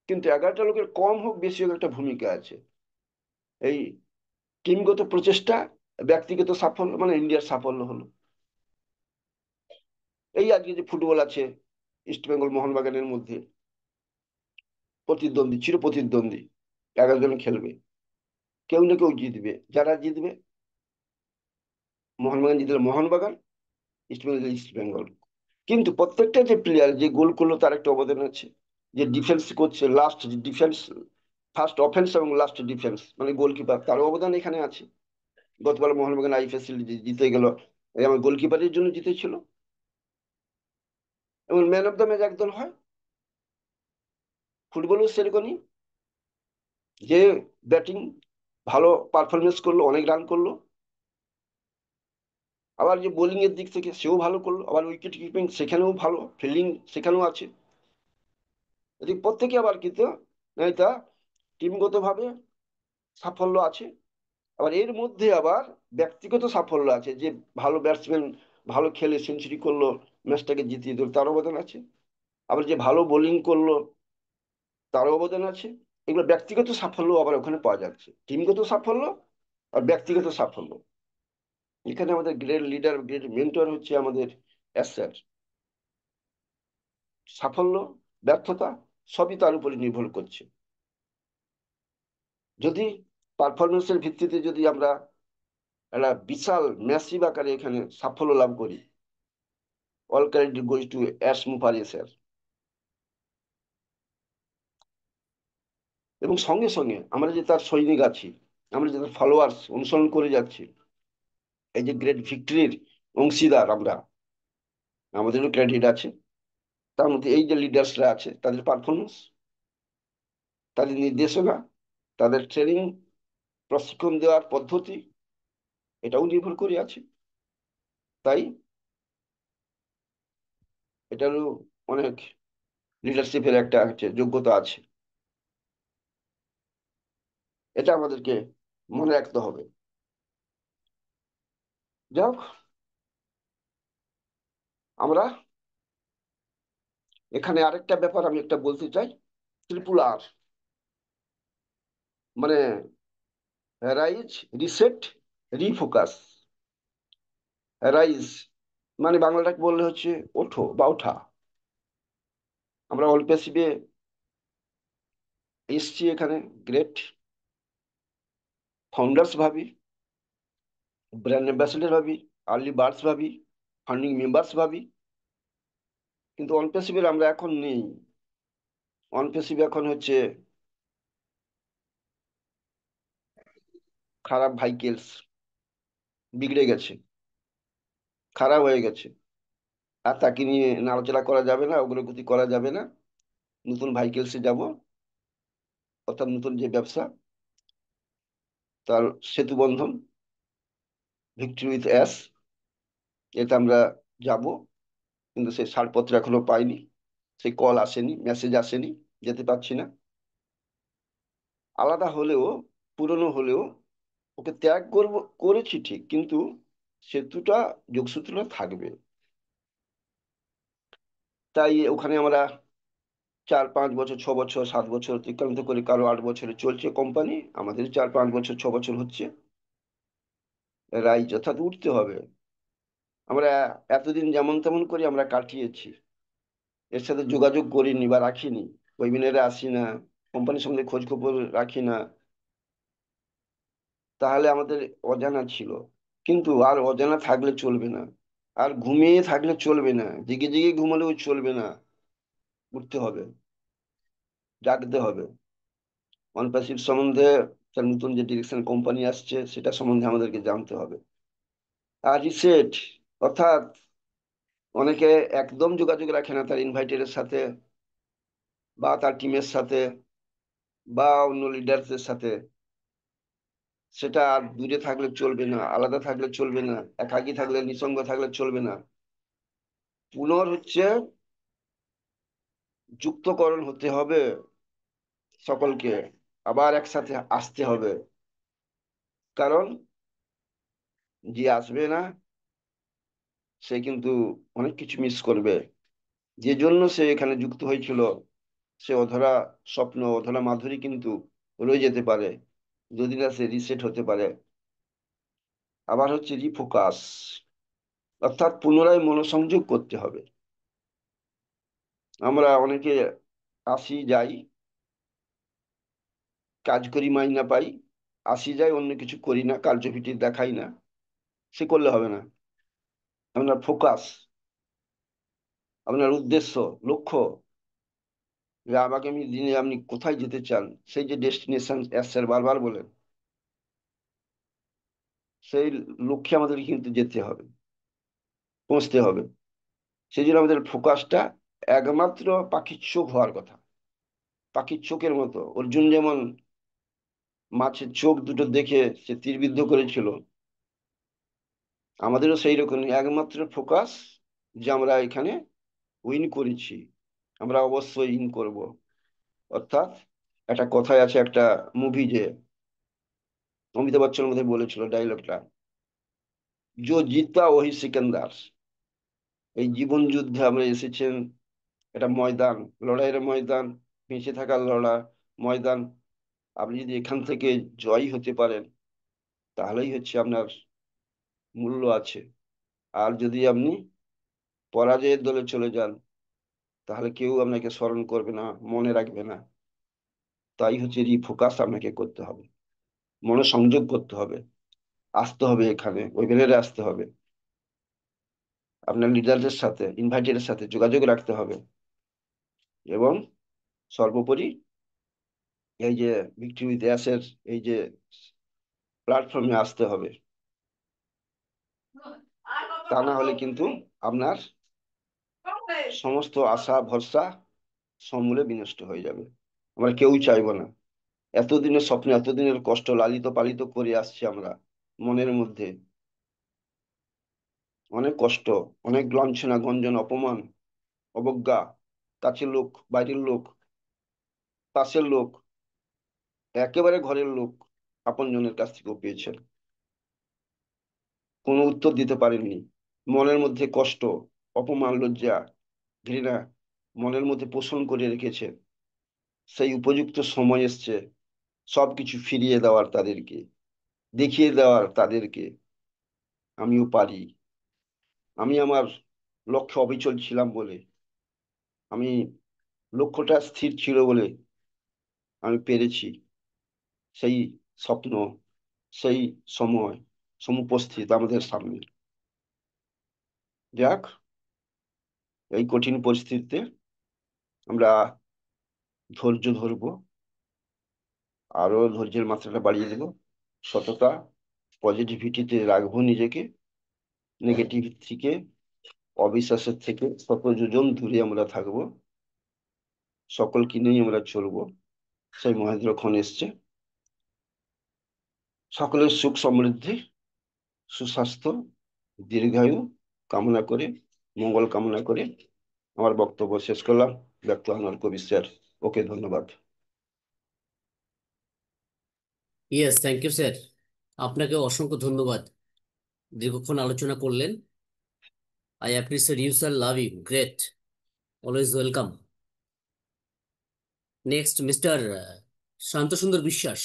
কিন্তু 11টা লোকের কম হোক বেশি হোক একটা ভূমিকা আছে। এই টিমগত প্রচেষ্টা, ব্যক্তিগত সাফল্য মানে ইন্ডিয়ার সাফল্য হলো। এই আজকে যে ফুটবল আছে, ইস্টবেঙ্গল মোহনবাগানের মধ্যে প্রতিদ্বন্দ্বী, চির প্রতিদ্বন্দ্বী, 11 জন খেলবে, কেউ না কেউ জিতবে। যারা জিতবে, মোহনবাগান জিতলে মোহনবাগান, ইস্টবেঙ্গল জিতলে ইস্টবেঙ্গল। কিন্তু প্রত্যেকটা যে প্লেয়ার যে গোল করলো তার একটা অবদান আছে। যে ডিফেন্স করছে, লাস্ট ডিফেন্স, ফার্স্ট অফেন্স এবং লাস্ট ডিফেন্স মানে গোলকিপার, তার অবদান এখানে আছে। গতবার মোহনবাগান আইপিএল জিতে গেল, এই আমার গোলকিপারের জন্য জিতেছিল। এবং ম্যান অফ দ্য ম্যাচ একদল হয়, ফুটবলও সেরকমই। যে ব্যাটিং ভালো পারফরমেন্স করলো, অনেক রান করলো, আবার যে বোলিং এর দিক থেকে সেও ভালো করলো, আবার উইকেট কিপিং সেখানেও ভালো, ফিল্ডিং সেখানেও আছে। এদিকে প্রত্যেকে আবার কিন্তু তা টিমগত ভাবে সাফল্য আছে। আবার এর মধ্যে আবার ব্যক্তিগত সাফল্য আছে, যে ভালো ব্যাটসম্যান ভালো খেলে সেঞ্চুরি করলো, ম্যাচটাকে জিতিয়ে দিল, তার অবদান আছে। আবার যে ভালো বোলিং করলো, তার অবদান আছে। এগুলো ব্যক্তিগত সাফল্য আবার ওখানে পাওয়া যাচ্ছে, টিমগত সাফল্য আর ব্যক্তিগত সাফল্য। এখানে আমাদের গ্রেট লিডার, গ্রেট মেন্টর হচ্ছে আমাদের অ্যাসার। সাফল্য, ব্যর্থতা সবই তার উপরে নির্ভর করছে। যদি পারফরমেন্সের ভিত্তিতে যদি আমরা একটা বিশাল ম্যাসিভ আকারে এখানে সাফল্য লাভ করি, all credit goes to S Mufari sir. এবং সঙ্গে সঙ্গে আমরা যে তার সৈনিক আছি, আমরা যে তার ফলোয়ার্স অনুসরণ করে যাচ্ছি, এই যে গ্রেট ভিক্টরির অংশীদার আমরা, আমাদেরও ক্রেডিট আছে। তার মধ্যে এই যে লিডার্সরা আছে তাদের পারফরমেন্স, তাদের নির্দেশনা, তাদের ট্রেনিং, প্রশিক্ষণ দেওয়ার পদ্ধতি, এটাও নির্ভর করে আছে। তাই এটারও অনেক লিডারশিপের একটা হচ্ছে যোগ্যতা আছে। এটা আমাদেরকে মনে রাখতে হবে। যাই হোক, আমরা এখানে আরেকটা ব্যাপার আমি একটা বলতে চাই। ত্রিপুলার মানে রাইজ, রিসেট, রিফোকাস। রাইজ মানে বাংলাটাকে বললে হচ্ছে ওঠো বা ওঠা। আমরা অল্পেসিভে এসছি এখানে, গ্রেট, ফাউন্ডার্স ভাবি, ব্র্যান্ড অ্যাম্বাসেডর ভাবি, আর্লি বার্ডস ভাবি, ফান্ডিং মেম্বার্স ভাবি, কিন্তু অন প্যাসিভের আমরা এখন নেই। অন প্যাসিভ এখন হচ্ছে খারাপ ভাইকেলস, বিগড়ে গেছে, খারাপ হয়ে গেছে, আর তাকে নিয়ে নাড়াচাড়া করা যাবে না, অগ্রগতি করা যাবে না। নতুন ভাইকেলসে যাব, অর্থাৎ নতুন যে ব্যবসা, তার সেতু বন্ধন, ভিক্টরি উইথ অ্যাস, এটা আমরা যাব, কিন্তু সেই ছাড়পত্র এখনো পাইনি, সেই কল আসেনি, মেসেজ আসেনি, যেতে পারছি না। আলাদা হলেও, পুরনো হলেও ওকে ত্যাগ করব, করেছি ঠিক, কিন্তু সেতুটা, যোগসূত্রটা থাকবে। তাই ওখানে আমরা 4-5 বছর, 6 বছর, 7 বছর অতিক্রান্ত করে, কারো 8 বছরে চলছে কোম্পানি, আমাদের 4-5 বছর, 6 বছর হচ্ছে। রাইজ, অর্থাৎ উঠতে হবে। আমরা এতদিন যেমন তেমন করে আমরা কাটিয়েছি, এর সাথে যোগাযোগ করিনি বা রাখিনি, ওয়েবিনারে আসি না, কোম্পানির সঙ্গে খোঁজ খবর রাখি না, তাহলে আমাদের অজানা ছিল। কিন্তু আর অজানা থাকলে চলবে না, আর ঘুমিয়ে থাকলে চলবে না, জেগে জেগে ঘুমালেও চলবে না, উঠতে হবে, জাগতে হবে। অনপ্যাসিভ সম্বন্ধে, তার নতুন যে ডিরেকশন কোম্পানি আসছে সেটা সম্বন্ধে আমাদেরকে জানতে হবে। আর রিসেট, অর্থাৎ অনেকে একদম যোগাযোগ রাখে না তার ইনভাইটারের সাথে, বা তার টিমের সাথে, বা অন্য লিডারদের সাথে। সেটা আর দূরে থাকলে চলবে না, আলাদা থাকলে চলবে না, একাকী থাকলে, নিঃসঙ্গ থাকলে চলবে না। হচ্ছে যুক্তকরণ হতে হবে সকলকে, আবার একসাথে আসতে হবে। কারণ যে আসবে না সে কিন্তু অনেক কিছু মিস করবে। যে জন্য সে এখানে যুক্ত হয়েছিল, সে অধরা স্বপ্ন, অধরা মাধুরী কিন্তু রয়ে যেতে পারে, যদি না সে রিসেট হতে পারে। আবার হচ্ছে রিফোকাস, অর্থাৎ পুনরায় মনোসংযোগ করতে হবে। আমরা অনেকে আসি যাই, কাজ করি, মাইনা পাই, আসি যাই, অন্য কিছু করি না, কার্যভিত্তি দেখাই না, সে করলে হবে না। আপনার ফোকাস, আপনার উদ্দেশ্য, লক্ষ্য, যে আগামী দিনে আপনি কোথায় যেতে চান, সেই যে ডেস্টিনেশন স্যার বারবার বলেন, সেই লক্ষ্যে আমাদের কিন্তু যেতে হবে, পৌঁছতে হবে। সেই জন্য আমাদের ফোকাসটা একমাত্র পাখির চোখ হওয়ার কথা। পাখির চোখের মতো, অর্জুন যেমন মাছের চোখ দুটো দেখে সে তীরবিদ্ধ করেছিল, আমাদেরও সেই রকম একমাত্র ফোকাস, যে আমরা এখানে উইন করেছি, আমরা অবশ্যই ইন করব। অর্থাৎ একটা কথায় আছে, একটা মুভি, যে অমিতাভ বচ্চনের মধ্যে বলেছিল ডায়লগটা, জো জিতা ওহি সিকান্দার। এই জীবন যুদ্ধে আমরা এসেছেন, এটা ময়দান, লড়াইয়ের ময়দান, বেঁচে থাকার ময়দান। আপনি যদি এখান থেকে জয়ী হতে পারেন, তাহলেই হচ্ছে আপনার মূল্য আছে। আর যদি আপনি পরাজয়ের দলে চলে যান, তাহলে কেউ আপনাকে স্মরণ করবে না, মনে রাখবে না। তাই হচ্ছে রিফোকাস আপনাকে করতে হবে, মনোসংযোগ করতে হবে, আসতে হবে, এখানে ওয়েবিনারে আসতে হবে, আপনার লিডারদের সাথে, ইনভাইটের সাথে যোগাযোগ রাখতে হবে, এবং সর্বোপরি এই যে ভিক্টরি উইথ অ্যাসের এই যে প্ল্যাটফর্মে আসতে হবে। তা না হলে কিন্তু আপনার সমস্ত আশা ভরসা সমূলে বিনষ্ট হয়ে যাবে। আমরা কেউই চাইবো না। এতদিনের স্বপ্ন, এতদিনের কষ্ট লালিত পালিত করে আসছি আমরা, মনের মধ্যে অনেক কষ্ট, অনেক লাঞ্ছনা, গঞ্জন, অপমান, অবজ্ঞা, কাছের লোক, বাইরের লোক, পাশের লোক, একেবারে ঘরের লোক, আপনজনের কাছ থেকেও পেয়েছেন, কোনো উত্তর দিতে পারেননি। মনের মধ্যে কষ্ট, অপমান, লজ্জা, ঘৃণা মনের মধ্যে পোষণ করে রেখেছে। সেই উপযুক্ত সময় এসছে সবকিছু ফিরিয়ে দেওয়ার, তাদেরকে দেখিয়ে দেওয়ার, তাদেরকে আমিও পারি। আমি আমার লক্ষ্যে অবিচল ছিলাম বলে, আমি লক্ষ্যটা স্থির ছিল বলে আমি পেরেছি, সেই স্বপ্ন, সেই সময় সমুপস্থিত আমাদের সামনে। যাক, এই কঠিন পরিস্থিতিতে আমরা ধৈর্য ধরবো, আরো ধৈর্যের মাত্রাটা বাড়িয়ে দেবো, সততা, পজিটিভিটিতে রাখবো নিজেকে, নেগেটিভ থেকে, অবিশ্বাসের থেকে শত যোজন দূরে আমরা থাকবো, সকলকে নিয়ে আমরা চলবো। সেই মহেন্দ্রক্ষণ এসছে। সকলের সুখ সমৃদ্ধি, সুস্বাস্থ্য, দীর্ঘায়ু কামনা করে, মঙ্গল কামনা করে আমার বক্তব্য শেষ করলাম। ব্যক্ত আনোয়ার কবির স্যার। ওকে, ধন্যবাদ। Yes, thank you sir. আপনাকে অসংখ্য ধন্যবাদ, দীর্ঘক্ষণ আলোচনা করলেন। I appreciate you sir, love you, great, always welcome. Next mister Shantasundar Biswas,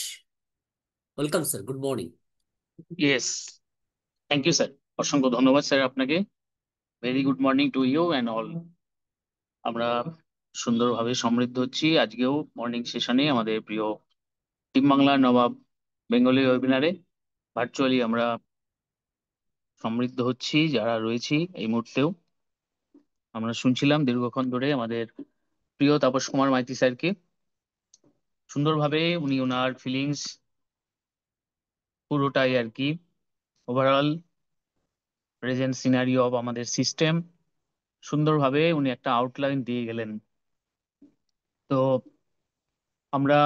welcome sir, good morning. Yes, thank you sir. অসংখ্য ধন্যবাদ স্যার আপনাকে। Very good morning to you and all. আমরা সুন্দরভাবে সমৃদ্ধ হচ্ছি আজকেও মর্নিং সেশনে আমাদের প্রিয় টিম বাংলা নবাব বেঙ্গলি ওয়েবিনারে। ভার্চুয়ালি আমরা সমৃদ্ধ হচ্ছি যারা রয়েছি এই মুহূর্তেও। আমরা শুনছিলাম দীর্ঘক্ষণ ধরে আমাদের প্রিয় তাপস কুমার মাইতি স্যারকে। সুন্দরভাবে উনি ওনার ফিলিংস পুরোটাই আর কি ওভারঅল প্রেজেন্ট সিনারিও অফ আমাদের সিস্টেম সুন্দরভাবে উনি একটা আউটলাইন দিয়ে গেলেন। তো আমরা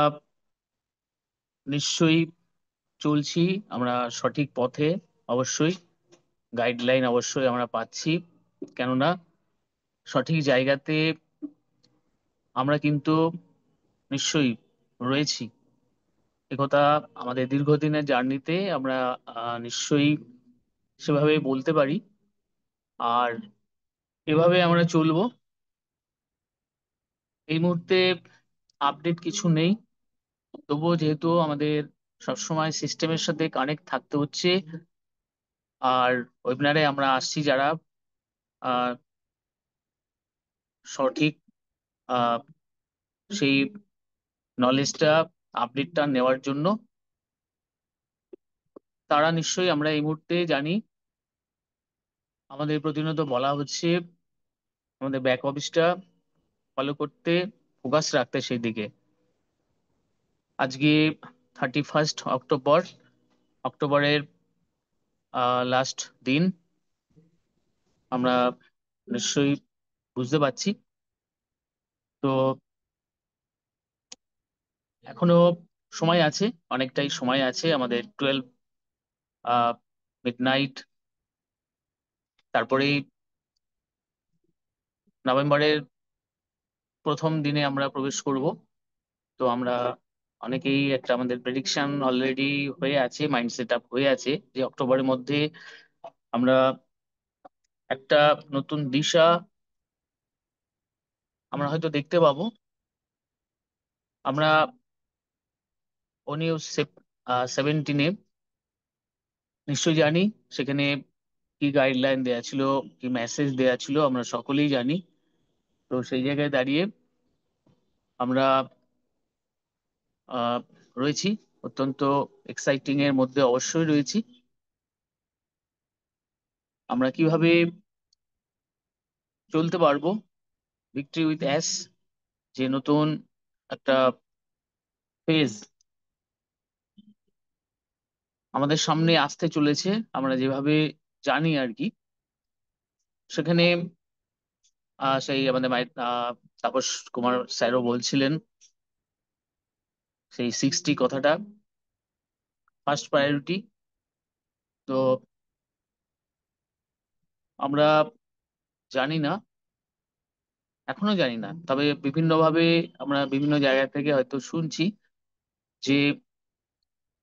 নিশ্চয়ই চলছি আমরা সঠিক পথে, অবশ্যই গাইডলাইন অবশ্যই আমরা পাচ্ছি, কেননা সঠিক জায়গাতে আমরা কিন্তু নিশ্চয়ই রয়েছি। একথা আমাদের দীর্ঘদিনের জার্নিতে আমরা নিশ্চয়ই সেভাবে বলতে পারি। আর এভাবে আমরা চলবো। এই মুহূর্তে আপডেট কিছু নেই, তবুও যেহেতু আমাদের সবসময় সিস্টেমের সাথে কানেক্ট থাকতে হচ্ছে, আর ওয়েবিনারে আমরা আসছি যারা আহ, সঠিক আহ, সেই নলেজটা আপডেটটা নেওয়ার জন্য, তারা নিশ্চয়ই আমরা এই মুহূর্তে জানি আমাদের প্রতিনিয়ত বলা হচ্ছে আমাদের ব্যাক অফিসটা ফলো করতে, ফোকাস রাখতে সেই দিকে। আজকে 31 অক্টোবর, অক্টোবরের লাস্ট দিন, আমরা নিশ্চয়ই বুঝতে পারছি। তো এখনো সময় আছে, অনেকটাই সময় আছে। আমাদের 12 মিডনাইট, তারপরেই নভেম্বরের প্রথম দিনে আমরা প্রবেশ করব। তো আমরা অনেকেই একটা আমাদের প্রেডিকশন অলরেডি হয়ে আছে, মাইন্ড সেট আপ হয়ে আছে যে অক্টোবরের মধ্যে আমরা একটা নতুন দিশা আমরা হয়তো দেখতে পাবো। আমরা ONEWS 17-এ নিশ্চয়ই জানি সেখানে কি গাইডলাইন দেওয়া ছিল, কি মেসেজ দেওয়া ছিল, আমরা সকলেই জানি। তো সেই জায়গায় দাঁড়িয়ে আমরা আহ, রয়েছি, অত্যন্ত এক্সাইটিং এর মধ্যে অবশ্যই রয়েছি। আমরা কিভাবে চলতে পারবো ভিক্টরি উইথ অ্যাস, যে নতুন একটা ফেজ আমাদের সামনে আসতে চলেছে, আমরা যেভাবে জানি আর কি। সেখানে সেই আমাদের তাপস কুমার স্যারও বলছিলেন সেই 60 কথাটা ফার্স্ট প্রায়োরিটি। তো আমরা জানি না, এখনো জানি না, তবে বিভিন্নভাবে আমরা বিভিন্ন জায়গা থেকে হয়তো শুনছি যে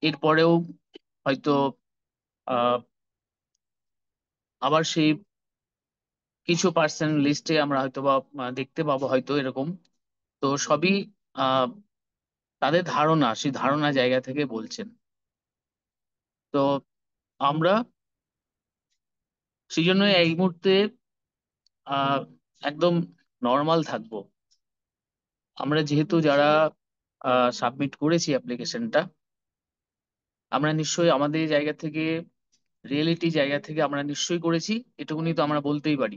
এরপরেও হয়তো আহ আবার সেই কিছু পার্সেন্ট লিস্টে আমরা হয়তো বা দেখতে পাবো হয়তো এরকম। তো সবই আহ তাদের ধারণা, সেই ধারণা জায়গা থেকে বলছেন। তো আমরা সেই জন্য এই মুহূর্তে আহ একদম নর্মাল থাকবো। আমরা যেহেতু যারা সাবমিট করেছি অ্যাপ্লিকেশনটা, আমরা নিশ্চয়ই আমাদের জায়গা থেকে, রিয়েলিটি জায়গা থেকে আমরা নিশ্চয়ই করেছি, এটুকুনি তো আমরা বলতেই পারি।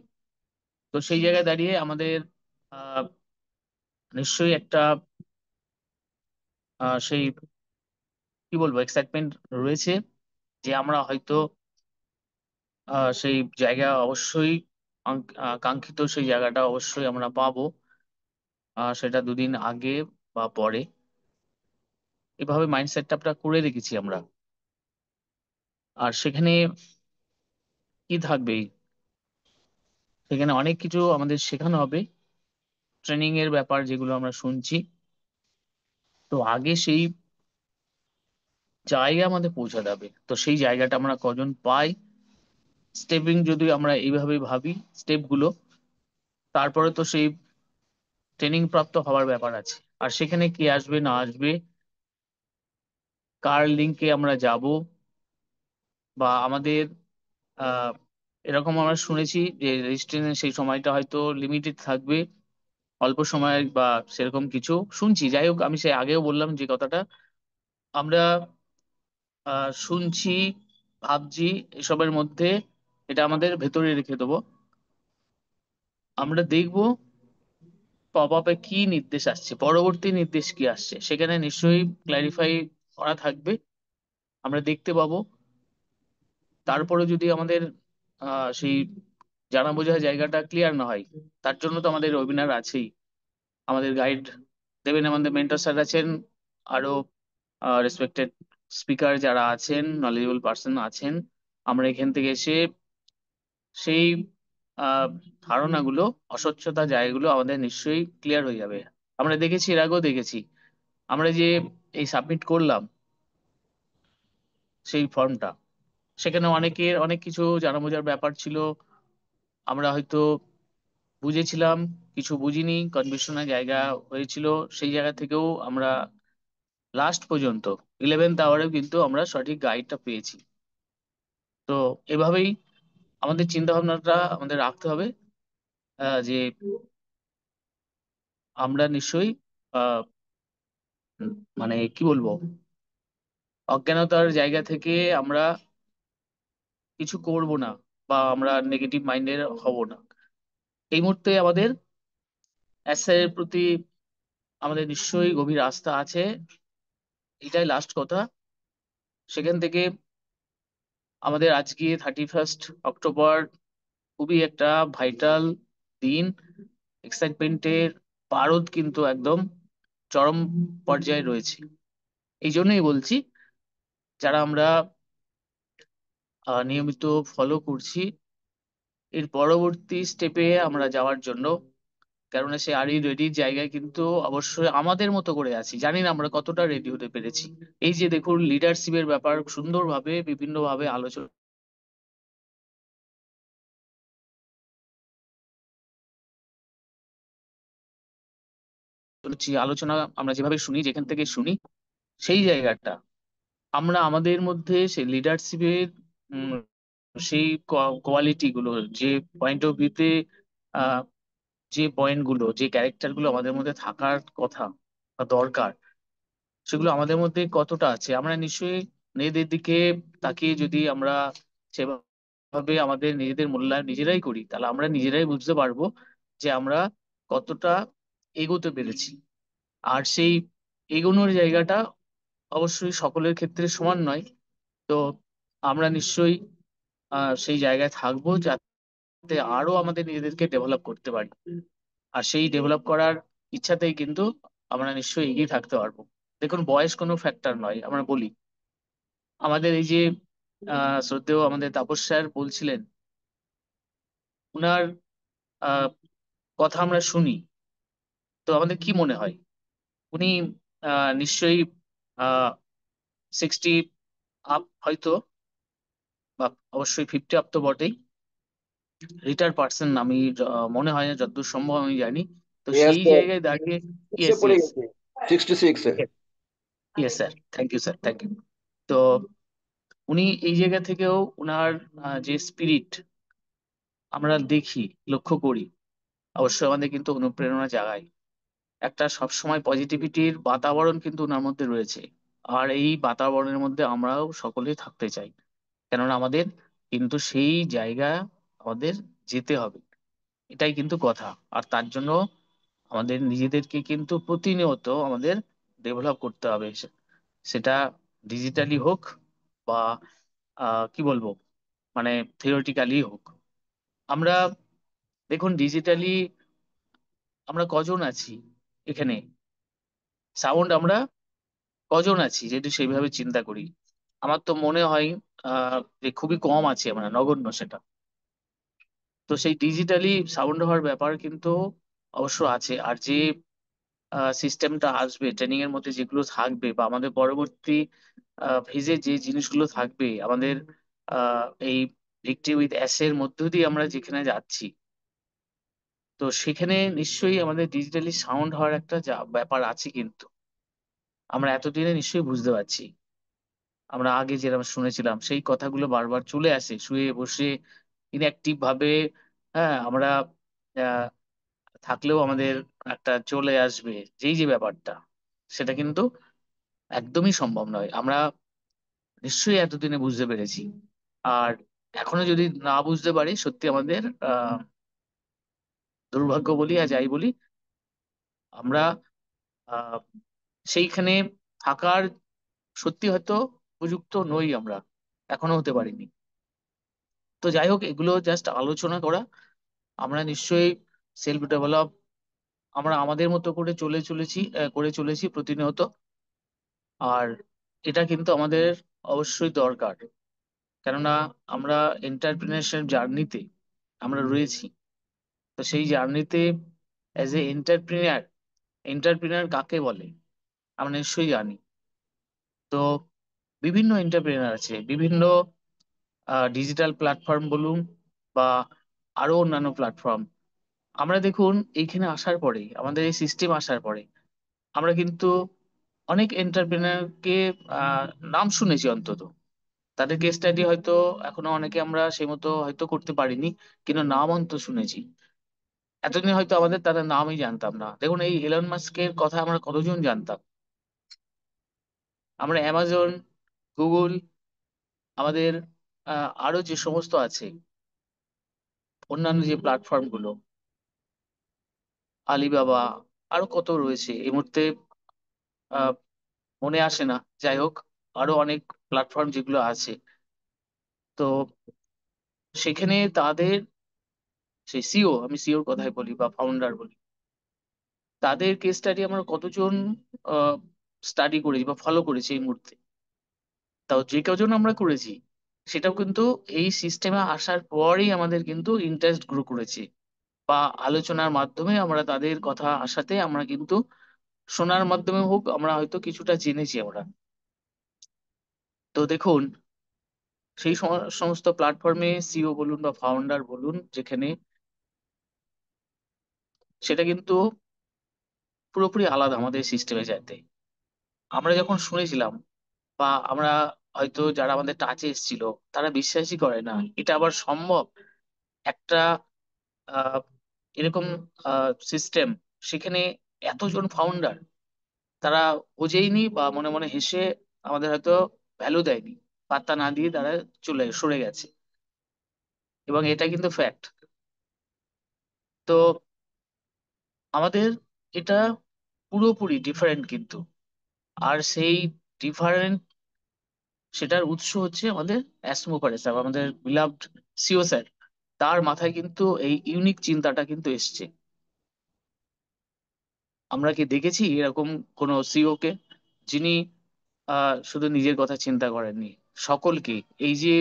তো সেই জায়গায় দাঁড়িয়ে আমাদের আহ, নিশ্চয়ই একটা সেই কি বলবো এক্সাইটমেন্ট রয়েছে যে আমরা হয়তো সেই জায়গা অবশ্যই কাঙ্ক্ষিত সেই জায়গাটা অবশ্যই আমরা পাবো, সেটা দুদিন আগে বা পরে। এভাবে মাইন্ডসেটটা আমরা করে রেখেছি আমরা। আর সেখানে কি থাকবে, সেখানে অনেক কিছু আমাদের শেখানো হবে, ট্রেনিং এর ব্যাপার যেগুলো আমরা শুনছি। তো আগে সেই জায়গা আমাদের পৌঁছাতে হবে, তো সেই জায়গাটা আমরা কজন পাই, স্টেপিং যদি আমরা এইভাবে ভাবি স্টেপগুলো, তারপরে তো সেই ট্রেনিং প্রাপ্ত হওয়ার ব্যাপার আছে। আর সেখানে কি আসবে না আসবে, কার লিঙ্কে আমরা যাব, বা আমাদের আহ এরকম আমরা শুনেছি যে রেজিস্ট্রেশন সেই সময়টা হয়তো লিমিটেড থাকবে, অল্প সময় বা সেরকম কিছু শুনছি। যাই হোক, আমি সে আগেও বললাম যে কথাটা আমরা শুনছি, ভাবছি, এসবের মধ্যে এটা আমাদের ভেতরে রেখে দেবো। আমরা দেখবো পপ আপে কি নির্দেশ আসছে, পরবর্তী নির্দেশ কি আসছে, সেখানে নিশ্চয়ই ক্ল্যারিফাই করা থাকবে, আমরা দেখতে পাবো। তারপরে যদি আমাদের সেই জানা বোঝা জায়গাটা ক্লিয়ার না হয়, তার জন্য তো আমাদের ওয়েবিনার আছেই, আমাদের গাইড দেবেন, আমাদের মেন্টর স্যার আছেন, আরো রেসপেক্টেড স্পিকার যারা আছেন, নলেজেবল পার্সন আছেন। আমরা এখান থেকে এসে সেই আহ ধারণাগুলো, অস্বচ্ছতা জায়গাগুলো আমাদের নিশ্চয়ই ক্লিয়ার হয়ে যাবে। আমরা দেখেছি, এর আগেও দেখেছি, আমরা যে এই সাবমিট করলাম সেই ফর্মটা, সেখানে অনেকের অনেক কিছু জানা বোঝার ব্যাপার ছিল, আমরা হয়তো বুঝেছিলাম, কিছু বুঝিনি, কনফিউশনের জায়গা হয়েছিল। সেই জায়গা থেকেও আমরা লাস্ট পর্যন্ত 11th আওয়ারেও কিন্তু আমরা সঠিক গাইডটা পেয়েছি। তো এভাবেই আমাদের চিন্তা ভাবনাটা আমাদের রাখতে হবে, যে আমরা নিশ্চয়ই আহ মানে কি বলবো, অজ্ঞানতার জায়গা থেকে আমরা কিছু করব না, বা আমরা নেগেটিভ মাইন্ডের হব না। এই মুহূর্তে আমাদের অ্যাসের প্রতি আমাদের নিশ্চয়ই গভীর আস্থা আছে, এটাই লাস্ট কথা। সেখান থেকে আমাদের আজকে 31 অক্টোবর খুবই একটা ভাইটাল দিন, এক্সাইটমেন্টের পারদ কিন্তু একদম চরম পর্যায়ে রয়েছে। এই জন্যই বলছি, যারা আমরা নিয়মিত ফলো করছি, এর পরবর্তী স্টেপে আমরা যাওয়ার জন্য, কেননা সে আরই রেডির জায়গায় কিন্তু অবশ্যই আমাদের মতো করে আছি, জানি না আমরা কতটা রেডি হতে পেরেছি। এই যে দেখুন, লিডারশিপের ব্যাপার সুন্দরভাবে বিভিন্নভাবে আলোচনা হচ্ছে, আলোচনা আমরা যেভাবে শুনি, যেখান থেকে শুনি, সেই জায়গাটা আমরা আমাদের মধ্যে সেই লিডারশিপের সেই কোয়ালিটি গুলো, যে পয়েন্ট অফ ভিউতে যে পয়েন্ট গুলো, যে ক্যারেক্টার গুলো আমাদের মধ্যে থাকার কথা বা দরকার, সেগুলো আমাদের মধ্যে কতটা আছে। আমরা নিশ্চয়ই নিজেদের দিকে তাকিয়ে যদি আমরা সেভাবে আমাদের নিজেদের মূল্যায়ন নিজেরাই করি, তাহলে আমরা নিজেরাই বুঝতে পারবো যে আমরা কতটা এগোতে পেরেছি। আর সেই এগোনোর জায়গাটা অবশ্যই সকলের ক্ষেত্রে সমান নয়। তো আমরা নিশ্চয়ই সেই জায়গায় থাকবো যাতে আরো আমাদের নিজেদেরকে ডেভেলপ করতে পারি। আর সেই ডেভেলপ করার ইচ্ছাতেই কিন্তু আমরা নিশ্চয়ই এগিয়ে থাকতে পারবো। দেখুন, বয়স কোনো ফ্যাক্টর নয়, আমরা বলি। আমাদের এই যে শ্রদ্ধেয় আমাদের তাপস স্যার বলছিলেন, উনার আহ, কথা আমরা শুনি, তো আমাদের কি মনে হয়, উনি নিশ্চয়ই 60 আপ হয়তো, বা অবশ্যই 50 আপ তো বটেই, রিটায়ার্ড পার্সন আমি মনে হয় না, যতদূর সম্ভব আমি জানি। তো ইয়েস সেই স্যার, জায়গায় দাঁড়িয়ে, সে ইয়েস পড়ে ইয়েস, গেছে 66-এ। Yes sir, thank you sir, thank you. তো উনি এই জায়গা থেকেও উনার যে স্পিরিট আমরা দেখি, লক্ষ্য করি, অবশ্যই আমাদের কিন্তু অনুপ্রেরণা জাগায়। একটা সবসময় পজিটিভিটির বাতাবরণ কিন্তু ওনার মধ্যে রয়েছে। আর এই বাতাবরণের মধ্যে আমরাও সকলেই থাকতে চাই, কেননা আমাদের কিন্তু সেই জায়গা আমাদের যেতে হবে, এটাই কিন্তু কথা। আর তার জন্য আমাদের নিজেদেরকে কিন্তু প্রতিনিয়ত আমাদের ডেভেলপ করতে হবে, সেটা ডিজিটালি হোক বা কি বলবো, মানে থিওরিটিক্যালি হোক। আমরা দেখুন ডিজিটালি আমরা কজন আছি এখানে, সাউন্ড আমরা কজন আছি যদি সেইভাবে চিন্তা করি, আমার তো মনে হয় যে খুবই কম আছে, আমরা নগণ্য সেটা। তো সেই ডিজিটালি সাউন্ড হওয়ার ব্যাপার কিন্তু অবশ্য আছে। আর যে সিস্টেমটা আসবে ট্রেনিং এর মধ্যে, যেগুলো থাকবে বা আমাদের পরবর্তী ফেজে যে জিনিসগুলো থাকবে, আমাদের এই ভিক্টরি উইথ অ্যাস এর মধ্য দিয়ে আমরা যেখানে যাচ্ছি, তো সেখানে নিশ্চয়ই আমাদের ডিজিটালি সাউন্ড হওয়ার একটা ব্যাপার আছে কিন্তু। আমরা এতদিনে নিশ্চয়ই বুঝতে পারছি, আমরা আগে যেরকম শুনেছিলাম সেই কথাগুলো বারবার চলে আসে শুয়ে বসে ইনঅ্যাক্টিভ ভাবে। হ্যাঁ, আমরা আহ, থাকলেও আমাদের একটা চলে আসবে যেই যে ব্যাপারটা, সেটা কিন্তু একদমই সম্ভব নয়। আমরা নিশ্চয়ই এতদিনে বুঝতে পেরেছি। আর এখনো যদি না বুঝতে পারি, সত্যি আমাদের দুর্ভাগ্য বলি আর যাই বলি, আমরা আহ সেইখানে থাকার সত্যি হয়তো উপযুক্ত নই, আমরা এখনো হতে পারিনি। তো যাই হোক, এগুলো জাস্ট আলোচনা করা। আমরা নিশ্চয়ই সেলফ ডেভেলপ আমরা আমাদের মতো করে করে চলেছি প্রতিনিয়ত। আর এটা কিন্তু আমাদের অবশ্যই দরকার, কেননা আমরা এন্টারপ্রিনারশিপ জার্নিতে আমরা রয়েছি। তো সেই জার্নিতে অ্যাজ এ এন্টারপ্রিনার, এন্টারপ্রিনার কাকে বলে আমরা নিশ্চয়ই জানি। তো বিভিন্ন এন্টারপ্রিনার আছে, বিভিন্ন ডিজিটাল প্ল্যাটফর্ম বলুন বা আরো অন্যান্য প্ল্যাটফর্ম। আমরা দেখুন এইখানে আসার পরে, আমাদের এই সিস্টেম আসার পরে, আমরা কিন্তু অনেক এন্টারপ্রেনারকে আহ নাম শুনেছি অন্তত। তাদের কেস স্টাডি হয়তো এখনো অনেকে আমরা সেই মতো হয়তো করতে পারিনি, কিন্তু নাম অন্তত শুনেছি। এতদিন হয়তো আমাদের তাদের নামই জানতাম না। দেখুন এই এলন মাস্কের কথা আমরা কতজন জানতাম? আমরা অ্যামাজন, গুগল, আমাদের আরো যে সমস্ত আছে অন্যান্য যে প্ল্যাটফর্ম গুলো, আলিবাবা, আরো কত রয়েছে এই মুহূর্তে আহ মনে আসে না। যাই হোক, আরো অনেক প্ল্যাটফর্ম যেগুলো আছে, তো সেখানে তাদের সেই সিও, আমি সিওর কথাই বলি বা ফাউন্ডার বলি, তাদের কেস স্টাডি আমরা কতজন স্টাডি করেছি বা ফলো করেছি এই মুহূর্তে? তাও যে কজন আমরা করেছি, সেটাও কিন্তু এই সিস্টেমে আসার পরেই আমাদের কিন্তু ইন্টারেস্ট গ্রো করেছে, বা আলোচনার মাধ্যমে আমরা তাদের কথা আসাতে আমরা কিন্তু শোনার মাধ্যমে হোক আমরা হয়তো কিছুটা জেনেছি আমরা। তো দেখুন সেই সমস্ত প্ল্যাটফর্মে সিও বলুন বা ফাউন্ডার বলুন যেখানে, সেটা কিন্তু পুরোপুরি আলাদা আমাদের সিস্টেমে যাতে। আমরা যখন শুনেছিলাম বা আমরা হয়তো যারা আমাদের টাচে এসেছিল, তারা বিশ্বাসই করে না এটা আবার সম্ভব। একটা আহ, এরকম সিস্টেম, সেখানে এতজন ফাউন্ডার, তারা বোঝেইনি বা মনে মনে হেসে আমাদের হয়তো ভ্যালু দেয়নি, পাত্তা না দিয়ে তারা সরে গেছে। এবং এটা কিন্তু ফ্যাক্ট। তো আমাদের এটা পুরোপুরি ডিফারেন্ট কিন্তু। আর সেই ডিফারেন্ট, সেটার উৎস হচ্ছে আমাদের অ্যাসমোপারে স্যার, আমাদের বিলাভড সিও স্যার। তার মাথায় কিন্তু এই ইউনিক চিন্তাটা কিন্তু এসছে। আমরা কি দেখেছি এরকম কোন সিও কে, যিনি শুধু নিজের কথা চিন্তা করেননি, সকলকে, এই যে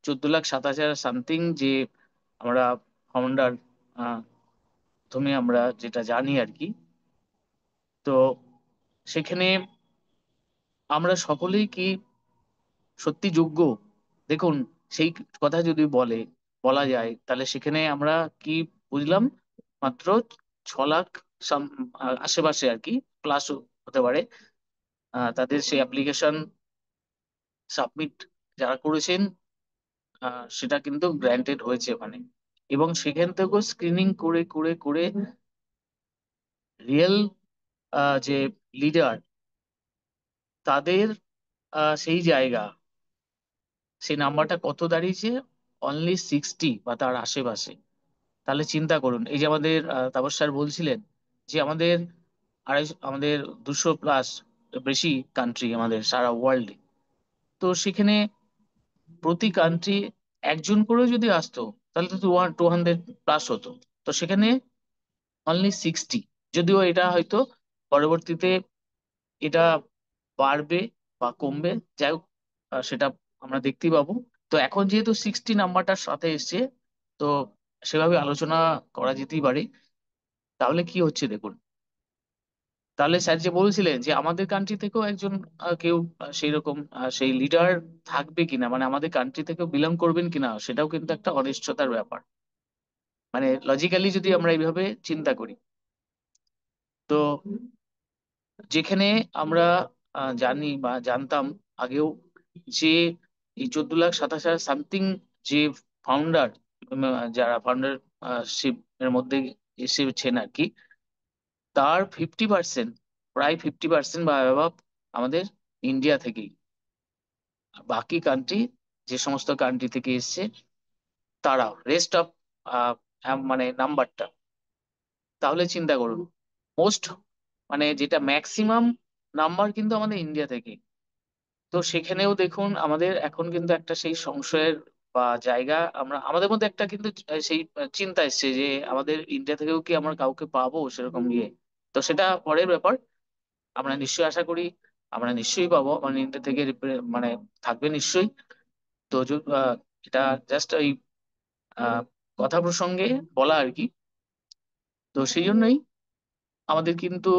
14,07,000 সামথিং যে আমরা ফাউন্ডার প্রথমে আমরা যেটা জানি আর কি, তো সেখানে আমরা সকলেই কি সত্যি যোগ্য? দেখুন সেই কথা যদি বলা যায়, তাহলে সেখানে আমরা কি বুঝলাম? মাত্র 6 লাখ আশেপাশে আর কি, প্লাস হতে পারে, তাদের সেই অ্যাপ্লিকেশন সাবমিট যারা করেছেন, সেটা কিন্তু গ্র্যান্টেড হয়েছে ওখানে। এবং সেখান থেকেও স্ক্রিনিং করে করে করে রিয়েল যে লিডার, তাদের সেই জায়গা, সেই নাম্বারটা কত দাঁড়িয়েছে? অনলি 60 বা তার আশেপাশে। তাহলে চিন্তা করুন, এই যে আমাদের তাপস স্যার বলছিলেন যে আমাদের আমাদের 200+ বেশি কান্ট্রি আমাদের সারা ওয়ার্ল্ডে। তো সেখানে প্রতি কান্ট্রি একজন করেও যদি আসতো, তাহলে তো 200+ হতো। তো সেখানে অনলি 60। যদিও এটা হয়তো পরবর্তীতে এটা বাড়বে বা কমবে, যাই হোক, সেটা আমরা দেখতেই পাবো। তো এখন যেহেতু 60 নাম্বারটার সাথে এসছে, তো সেভাবে আলোচনা করা যেতেই পারে। তাহলে কি হচ্ছে দেখুন, তাহলে স্যার যে বলছিলেন যে আমাদের কান্ট্রি থেকেও একজন কেউ সেই রকম সেই লিডার থাকবে কিনা, মানে আমাদের কান্ট্রি থেকেও বিলং করবেন কিনা, সেটাও কিন্তু একটা অনিশ্চয়তার ব্যাপার। মানে লজিক্যালি যদি আমরা এইভাবে চিন্তা করি, তো যেখানে আমরা জানি বা জানতাম আগেও যে এই 14,27,000 সামথিং যে ফাউন্ডার, যারা ফাউন্ডারশিপ এর মধ্যে এসেছেন আর কি, তার 50%, প্রায় 50% বা অ্যাবাভ আমাদের ইন্ডিয়া থেকেই। আর বাকি কান্ট্রি, যে সমস্ত কান্ট্রি থেকে এসছে, তারা রেস্ট অফ মানে নাম্বারটা। তাহলে চিন্তা করুন, মোস্ট মানে যেটা ম্যাক্সিমাম নাম্বার কিন্তু আমাদের ইন্ডিয়া থেকে। তো সেখানেও দেখুন আমাদের এখন কিন্তু একটা সেই সংশয়ের বা জায়গা, আমরা আমাদের মধ্যে একটা কিন্তু সেই চিন্তা এসছে যে আমাদের ইন্ডিয়া থেকেও কি আমরা কাউকে পাবো সেরকম ইয়ে। তো সেটা পরের ব্যাপার, আমরা নিশ্চয়ই আশা করি আমরা নিশ্চয়ই পাবো, মানে ইন্ডিয়া থেকে মানে থাকবে নিশ্চয়ই। তো এটা জাস্ট ওই আহ, কথা প্রসঙ্গে বলা আর কি। তো সেই জন্যই আমাদের কিন্তু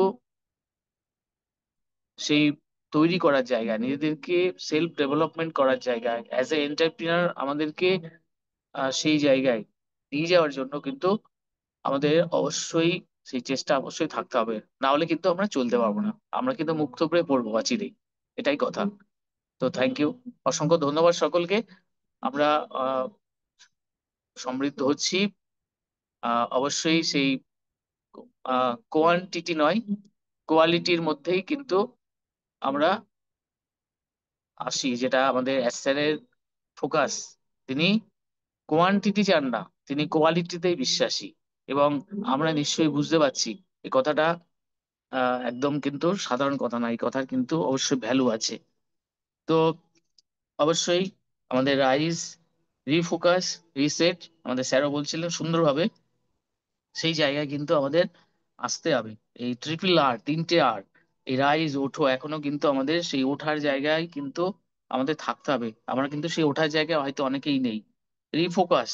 সেই তৈরি করার জায়গা, নিজেদেরকে সেলফ ডেভেলপমেন্ট করার জায়গা, অ্যাজ এ এন্টারপ্রিনার আমাদেরকে সেই জায়গায় নিয়ে যাওয়ার জন্য কিন্তু আমাদের অবশ্যই সেই চেষ্টা অবশ্যই থাকতে হবে। না হলে কিন্তু আমরা চলতে পারবো না, আমরা কিন্তু মুখ থুবড়ে পড়বো বাঁচিতেই। এটাই কথা। তো থ্যাংক ইউ, অসংখ্য ধন্যবাদ সকলকে। আমরা আহ সমৃদ্ধ হচ্ছি অবশ্যই সেই কোয়ান্টিটি নয়, কোয়ালিটির মধ্যেই কিন্তু আমরা আসি, যেটা আমাদের স্যারের ফোকাস। তিনি কোয়ান্টিটি চান না, তিনি কোয়ালিটিতেই বিশ্বাসী। এবং আমরা নিশ্চয়ই বুঝতে পারছি এই কথাটা একদম কিন্তু সাধারণ কথা না, এই কথার কিন্তু অবশ্যই ভ্যালু আছে। তো অবশ্যই আমাদের রাইজ, রিফোকাস, রিসেট, আমাদের স্যারও বলছিলেন সুন্দরভাবে, সেই জায়গায় কিন্তু আমাদের আসতে হবে। এই ট্রিপল আর, 3টে আর, এই রাইজ ওঠো, এখনো কিন্তু আমাদের সেই ওঠার জায়গায় কিন্তু আমাদের থাকতে হবে। আমরা কিন্তু সেই ওঠার জায়গায় হয়তো অনেকেই নেই। রিফোকাস,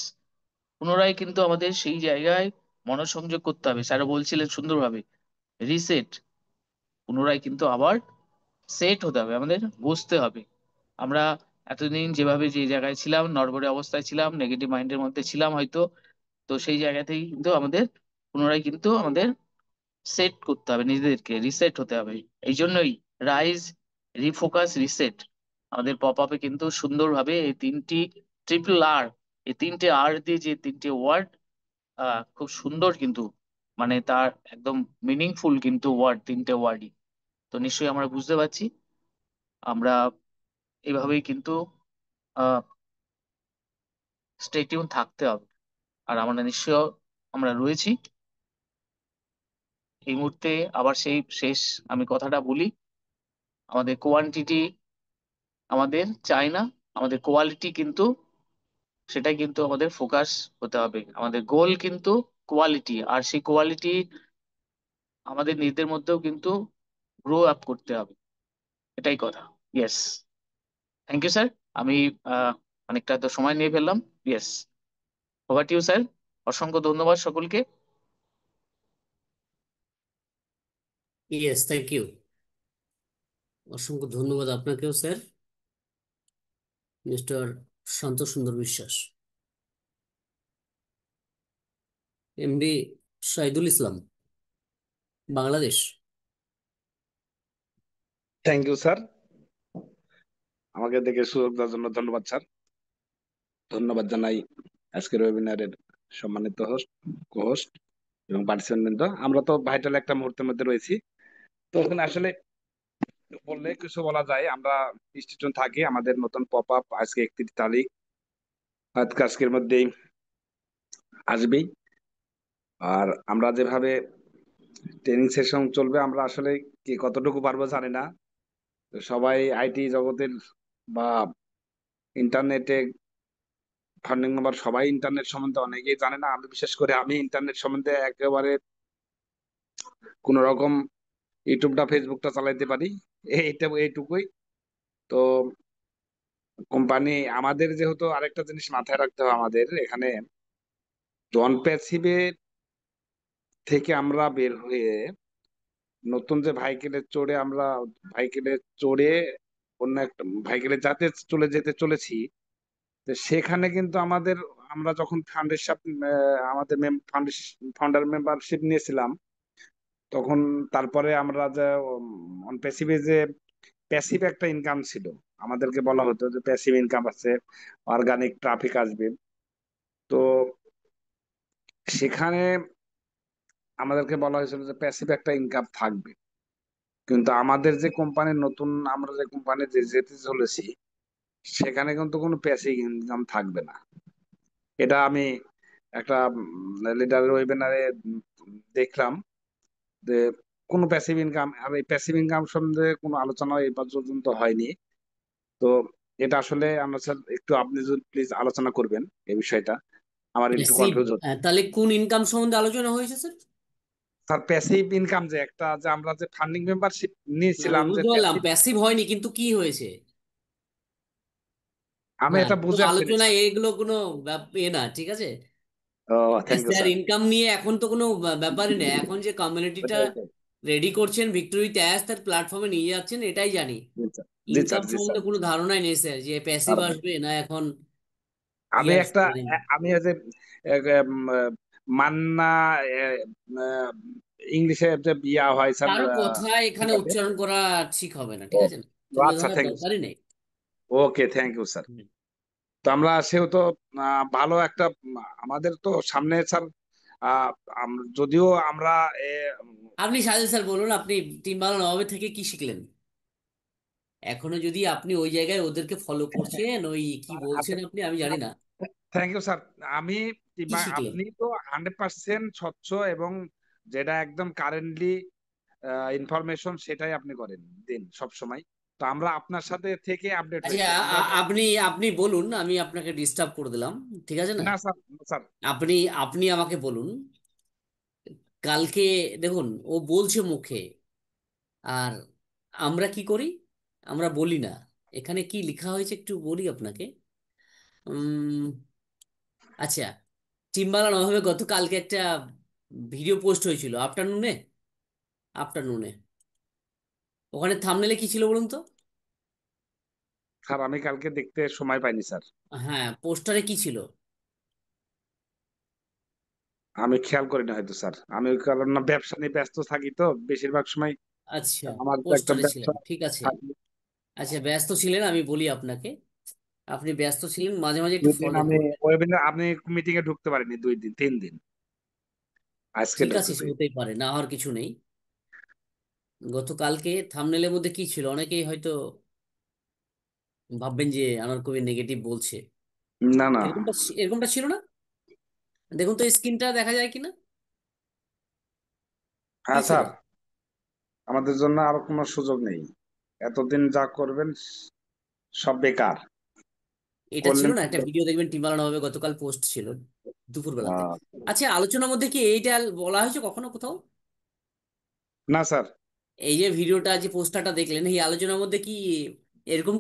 পুনরায় কিন্তু আমাদের সেই জায়গায় মনোসংযোগ করতে হবে, স্যারও বলছিলেন সুন্দরভাবে। রিসেট, পুনরায় কিন্তু আবার সেট হতে হবে, আমাদের বুঝতে হবে। আমরা এতদিন যেভাবে যে জায়গায় ছিলাম, নড়বড়ে অবস্থায় ছিলাম, নেগেটিভ মাইন্ডের মধ্যে ছিলাম হয়তো, তো সেই জায়গা থেকে কিন্তু আমাদের পুনরায় কিন্তু আমাদের সেট করতে হবে, নিজেদেরকে রিসেট হতে হবে। এই জন্যই রাইজ, রিফোকাস, রিসেট আমাদের পপ আপে কিন্তু সুন্দরভাবে এই তিনটি ট্রিপল আর, এই 3টে আর দিয়ে যে 3টে ওয়ার্ড, খুব সুন্দর কিন্তু, মানে তার একদম মিনিংফুল কিন্তু ওয়ার্ড, 3টে ওয়ার্ডই। তো নিশ্চয়ই আমরা বুঝতে পারছি, আমরা এভাবেই কিন্তু স্টে টিউন থাকতে হবে। আর আমরা নিশ্চয় আমরা রয়েছি। এই মুহূর্তে আবার সেই শেষ আমি কথাটা বলি, আমাদের কোয়ান্টিটি আমাদের চাই না, আমাদের কোয়ালিটি কিন্তু, সেটাই কিন্তু আমাদের ফোকাস হতে হবে। আমাদের গোল কিন্তু কোয়ালিটি, আর সেই কোয়ালিটি আমাদের নিজেদের মধ্যেও কিন্তু গ্রো আপ করতে হবে। এটাই কথা। Yes, thank you sir. আমি অনেকটা তো সময় নিয়ে ফেললাম। Yes, over to you sir. অসংখ্য ধন্যবাদ সকলকে। Yes, thank you. অসংখ্য ধন্যবাদ আপনাকেও sir, mister Shanta Sundar Biswas, MD Shahidul Islam, Bangladesh. Thank you sir, আমাকে দেখে সুযোগ দেওয়ার জন্য ধন্যবাদ স্যার। ধন্যবাদ জানাই আজকের ওয়েবিনারের সম্মানিত হোস্ট, কো হোস্ট এবং পার্টিসিপেন্ট বৃন্দ। আমরা তো ভাইটাল একটা মুহূর্তের মধ্যে রয়েছি। তো ওখানে আসলে বললে কিছু বলা যায়। আমরা স্টুডেন্ট থাকি, আমাদের নতুন পপ আপ আজকে 31 তারিখ, হয়তো আজকের মধ্যেই আসবেই। আর আমরা যেভাবে ট্রেনিং সেশন চলবে, আমরা আসলে কি কতটুকু পারবো জানি না। তো সবাই আইটি জগতের বা ইন্টারনেটে ফান্ডিং নাম্বার, সবাই ইন্টারনেট সম্বন্ধে অনেকেই জানে না। আমি বিশেষ করে আমি ইন্টারনেট সম্বন্ধে একেবারে কোন রকম ইউটিউবটা ফেসবুকটা চালাইতে পারি, এইটুকুই। তো কোম্পানি আমাদের যেহেতু আরেকটা জিনিস মাথায় রাখতে হবে, আমাদের এখানে নন প্যাসিভের থেকে আমরা বের হয়ে নতুন যে ভাইকেলে চড়ে আমরা ভাইকেলে চড়ে অন্য একটা ভাইকেলে যাতে চলে যেতে চলেছি, তো সেখানে কিন্তু আমরা যখন আমাদের ফাউন্ডার মেম্বারশিপ নিয়েছিলাম, তখন তারপরে আমরা যে প্যাসিভে যে প্যাসিভ একটা ইনকাম ছিল, আমাদেরকে বলা হতো যে প্যাসিভ ইনকাম আছে, অর্গানিক ট্রাফিক আসবে। তো সেখানে আমাদেরকে বলা হয়েছিল যে প্যাসিভ একটা ইনকাম থাকবে। কিন্তু আমাদের যে কোম্পানির নতুন, আমরা যে কোম্পানিতে যেতে চলেছি, সেখানে কিন্তু কোনো প্যাসিভ ইনকাম থাকবে না। এটা আমি একটা লিডারের ওয়েবিনারে দেখলাম যে কোনো প্যাসিভ ইনকাম, আর এই প্যাসিভ ইনকাম সম্বন্ধে কোনো আলোচনা এই পর্যন্ত হয়নি। তো এটা আসলে আমরা স্যার একটু, আপনি যদি প্লিজ আলোচনা করবেন এই বিষয়টা, আমার একটু প্যাসিভ, কনফিউজ হচ্ছে। তাহলে কোন ইনকাম সম্বন্ধে আলোচনা হয়েছে স্যার? স্যার প্যাসিভ ইনকাম যে একটা, যে আমরা যে ফান্ডিং মেম্বারশিপ আমি নিয়েছিলাম, যে বুঝতে পারলাম প্যাসিভ, প্যাসিভ হয়নি, কিন্তু কি হয়েছে? আমি না, এটা কোনো বুঝে আসছি না আলোচনা স্যার। এগুলো কোনো এ না, ঠিক আছে। ও, thank you sir sir. Income নিয়ে এখন তো কোনো ব্যাপারই নেই। এখন যে কমিউনিটিটা রেডি করছেন, ভিক্টোরি ট্যাস তার প্ল্যাটফর্মে নিয়ে যাচ্ছেন, এটাই জানি। জি স্যার, জি স্যার, ইনকাম জি স্যার। সম্বন্ধে কোনো ধারণাই নেই স্যার, যে প্যাসিভ আর আসবে না এখন কি আমি আসবে একটা, জানি না। আমি যে মান্না, ইংলিশে যে বিয়া হয় স্যার, কারো কথা এখানে এটাতে। উচ্চারণ করা ঠিক হবে না, ও, ঠিক আছে? তুলে আচ্ছা, ধরার থ্যাংক ইউ স্যার। দরকারই নেই। Okay, thank you sir. Hmm. তো আমরা সেহেতু ভালো একটা আমাদের তো সামনে স্যার, আহ, যদিও আমরা এ, আপনি সাজেল স্যার বলুন, আপনি টিম বাংলা নবাবের থেকে কি শিখলেন? এখনো যদি আপনি ওই জায়গায় ওদেরকে ফলো করছেন, ওই কি বলছেন আপনি, আমি জানি না। Thank you sir. আমি কি শিখলেন? আপনি তো 100% স্বচ্ছ, এবং যেটা একদম কারেন্টলি ইনফরমেশন, সেটাই আপনি করেন, দিন সব সময়। তো আমরা আপনার সাথে থেকে আপডেট আচ্ছা, হয়েছি আমরা। আপনি আপনি বলুন, আমি আপনাকে ডিস্টার্ব করে দিলাম, ঠিক আছে না? না স্যার, না স্যার। আপনি আপনি আমাকে বলুন, কালকে দেখুন ও বলছে মুখে, আর আমরা কি করি? আমরা বলি না। এখানে কি লেখা হয়েছে একটু বলি আপনাকে। উম আচ্ছা, টিম্বালান অভাবে গতকালকে একটা ভিডিও পোস্ট হয়েছিল আফটারনুনে। আফটারনুনে ওখানে থাম্বনেলে কি ছিল বলুন তো? স্যার আমি কালকে দেখতে সময় পাইনি স্যার। হ্যাঁ, পোস্টারে কি ছিল? আমি খেয়াল করি না হয়তো স্যার, আমি ওই কারণ না ব্যবসা নিয়ে ব্যস্ত থাকি তো বেশিরভাগ সময়। আচ্ছা, আমার তো একটা পোস্টারে ব্যবসা ছিলেন, ঠিক আছে। থাকে। আচ্ছা, ব্যস্ত ছিলেন, আমি বলি আপনাকে। আপনি ব্যস্ত ছিলেন, মাঝে মাঝে একটু 2 দিন ফলো আমি করবেন। ওয়েবিনার, আপনি মিটিং এ ঢুকতে পারিনি, 2 দিন 3 দিন, আজকে ঠিক আছে, ঢুকতেছি। হতেই পারে, না হওয়ার কিছু নেই। গতকালকে থাম্বনেলের মধ্যে কি ছিল, অনেকেই হয়তো ভাববেন যে আনার কবি নেগেটিভ বলছে। না, না। এরকমটা ছিল না। দেখুন তো স্ক্রিনটা দেখা যায় কিনা। কি হ্যাঁ ছিল? স্যার, আমাদের জন্য আর কোনো সুযোগ নেই, এতদিন যা করবেন সব বেকার এটা ছিল করলেন। না, একটা ভিডিও দেখবেন টিমালানো হবে, গতকাল পোস্ট ছিল দুপুর বেলাতে। আহ, আচ্ছা, আলোচনার মধ্যে কি এইটা বলা হয়েছে কখনো কোথাও? না স্যার। এই যে ভিডিওটা, যে পোস্টারটা দেখলেন, এই আলোচনার মধ্যে কি এরকম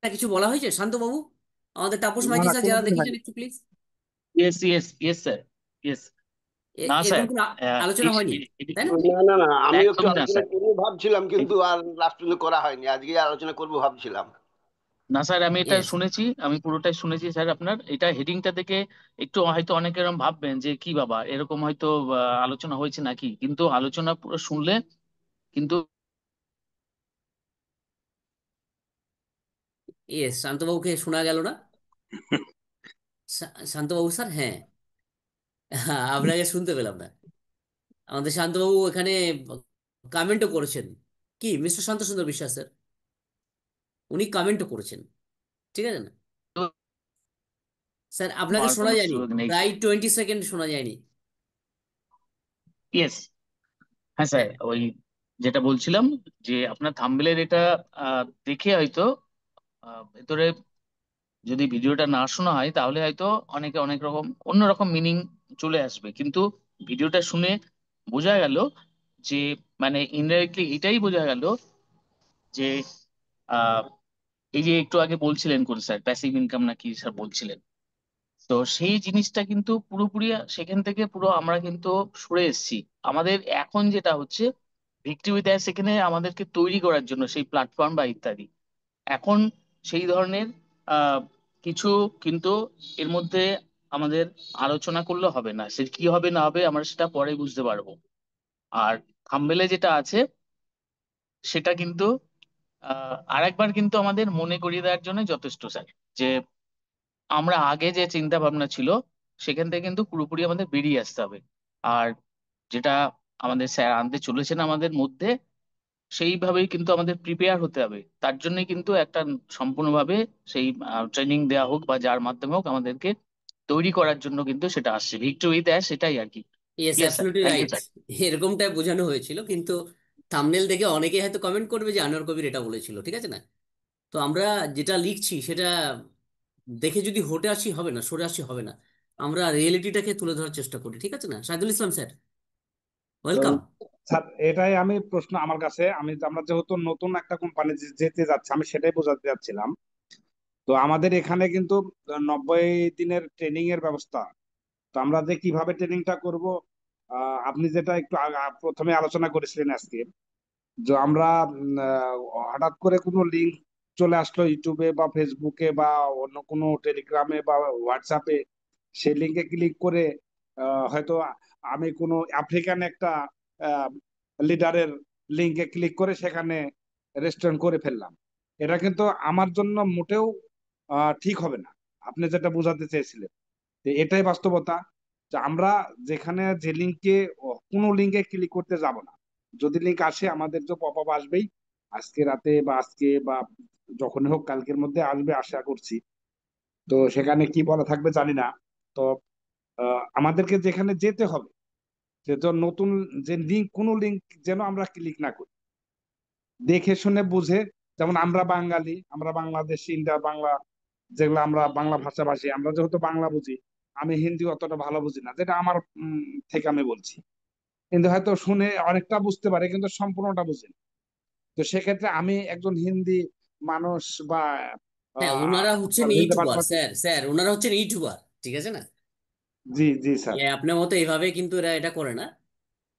কিছু বলা হয়েছে শান্তবাবু? আমাদের তাপস না, মাইতি না, স্যার যারা কোনোদিন দেখেছেন, হয়নি। একটু please. Yes yes yes sir, yes. না এরকম স্যার, কোনো আলোচনা হয়নি, তাই না? না, না, না, আমি একটু একদমই না আলোচনা স্যার। করবো ভাবছিলাম, কিন্তু আর লাস্ট পর্যন্ত করা হয়নি। আজকে আলোচনা করবো ভাবছিলাম। না স্যার, আমি এটা ইয়েস। শুনেছি, আমি পুরোটাই শুনেছি স্যার। আপনার এটা হেডিংটা দেখে একটু হয়তো অনেকে এরকম ভাববেন যে কি বাবা, এরকম হয়তো আলোচনা হয়েছে নাকি, কিন্তু আলোচনা পুরো শুনলে কিন্তু। ইয়েস, শান্তবাবুকে শোনা গেল না? শান্তবাবু স্যার, হ্যাঁ। আপনাকে শুনতে পেলাম না। আমাদের শান্তবাবু এখানে কমেন্টও করেছেন। কি মিস্টার শান্তসুন্দর বিশ্বাস স্যার, উনি কমেন্টও করেছেন, ঠিক আছে না তো স্যার? আপনাকে আমার শোনা কোনো যায়নি, সুযোগ নেই। প্রায় 20 সেকেন্ড শোনা যায়নি। ইয়েস, হ্যাঁ স্যার, হ্যাঁ, ওই যেটা বলছিলাম যে আপনার থাম্বনেলের এটা দেখে হয়তো ভেতরে যদি ভিডিওটা না শোনা হয় তাহলে হয়তো অনেকে অনেক রকম অন্যরকম মিনিং চলে আসবে, কিন্তু ভিডিওটা শুনে বোঝা গেল যে মানে ইনডাইরেক্টলি এটাই বোঝা গেল যে আহ, এই যে একটু আগে বলছিলেন কোন স্যার, প্যাসিভ ইনকাম নাকি স্যার বলছিলেন, তো সেই জিনিসটা কিন্তু পুরোপুরি সেখান থেকে পুরো আমরা কিন্তু সরে এসেছি। আমাদের এখন যেটা হচ্ছে ভিক্টরি উইথ অ্যাস, সেখানে আমাদেরকে তৈরি করার জন্য সেই প্ল্যাটফর্ম বা ইত্যাদি, এখন সেই ধরনের আহ, কিছু কিন্তু এর মধ্যে আমাদের আলোচনা করলে হবে না, সে কি হবে না হবে আমরা সেটা পরে বুঝতে পারবো। আর থাম্বনেলে যেটা আছে সেটা কিন্তু আরেকবার কিন্তু আমাদের মনে করিয়ে দেওয়ার জন্য যথেষ্ট স্যার, যে আমরা আগে যে চিন্তা ভাবনা ছিল সেখান থেকে কিন্তু পুরোপুরি আমাদের বেরিয়ে আসতে হবে। আর যেটা আমাদের স্যার আনতে চলেছেন আমাদের মধ্যে, সেইভাবেই কিন্তু আমাদের প্রিপেয়ার হতে হবে। তার জন্যই কিন্তু একটা সম্পূর্ণভাবে সেই ট্রেনিং দেওয়া হোক বা যার মাধ্যমে হোক আমাদেরকে তৈরি করার জন্য কিন্তু সেটা আসছে ভিক্টরি উইথ অ্যাশ, সেটাই আর কি। Yes, yes sir, absolutely thank you right. Sir. এরকমটাই বোঝানো হয়েছিল, কিন্তু থাম্বনেল দেখে অনেকেই হয়তো কমেন্ট করবে যে আনোয়ার কবির এটা বলেছিল, ঠিক আছে না? তো আমরা যেটা লিখছি সেটা দেখে যদি হটে আসি হবে না, সরে আসি হবে না, আমরা রিয়েলিটিটাকে তুলে ধরার চেষ্টা করি, ঠিক আছে না? শাহিদুল ইসলাম স্যার, তো ওয়েলকাম। স্যার, এটাই আমি প্রশ্ন আমার কাছে, আমরা যেহেতু নতুন একটা কোম্পানি যেতে যাচ্ছি, আমি সেটাই বোঝাতে যাচ্ছিলাম। তো আমাদের এখানে কিন্তু 90 দিনের ট্রেনিং এর ব্যবস্থা। তো আমরা যে কিভাবে ট্রেনিংটা করব, আপনি যেটা একটু প্রথমে আলোচনা করেছিলেন আজকে, যে আমরা হঠাৎ করে কোনো লিঙ্ক চলে আসলো ইউটিউবে বা ফেসবুকে বা অন্য কোনো টেলিগ্রামে বা হোয়াটসঅ্যাপে, সেই লিঙ্কে ক্লিক করে হয়তো আমি কোনো আফ্রিকান একটা লিডারের লিঙ্কে ক্লিক করে সেখানে রেস্টুরেন্ট করে ফেললাম। এটা কিন্তু আমার জন্য মোটেও ঠিক হবে না। আপনি যেটা বোঝাতে চেয়েছিলেন, তো এটাই বাস্তবতা, যে আমরা যেখানে যে লিঙ্কে, কোনো লিঙ্কে ক্লিক করতে যাব না। যদি লিঙ্ক আসে, আমাদের যে পপ আপ আসবেই, আজকে রাতে বা আজকে বা যখন হোক কালকের মধ্যে আসবে আশা করছি। তো সেখানে কি বলা থাকবে জানি না। তো আমাদেরকে যেখানে যেতে হবে, যে তো নতুন যে লিঙ্ক, কোনো লিঙ্ক যেন আমরা ক্লিক না করি, দেখে শুনে বুঝে। যেমন আমরা বাঙালি, আমরা বাংলাদেশি, ইন্ডিয়া বাংলা, যেগুলো আমরা বাংলা ভাষাভাষী, আমরা যেহেতু বাংলা বুঝি, আমি হিন্দি অতটা ভালো বুঝি না, যেটা আমার থেকে আমি বলছি, কিন্তু হয়তো শুনে অনেকটা বুঝতে পারে কিন্তু সম্পূর্ণটা বুঝি না। তো সেক্ষেত্রে আমি একজন হিন্দি মানুষ বা হ্যাঁ, ওনারা হচ্ছেন হিন্দি ইউটিউবার ভাষাভাষী। স্যার, স্যার ওনারা হচ্ছেন ইউটিউবার, ঠিক আছে না? জি জি স্যার। আপনার মতো এইভাবে কিন্তু এরা এটা করে না।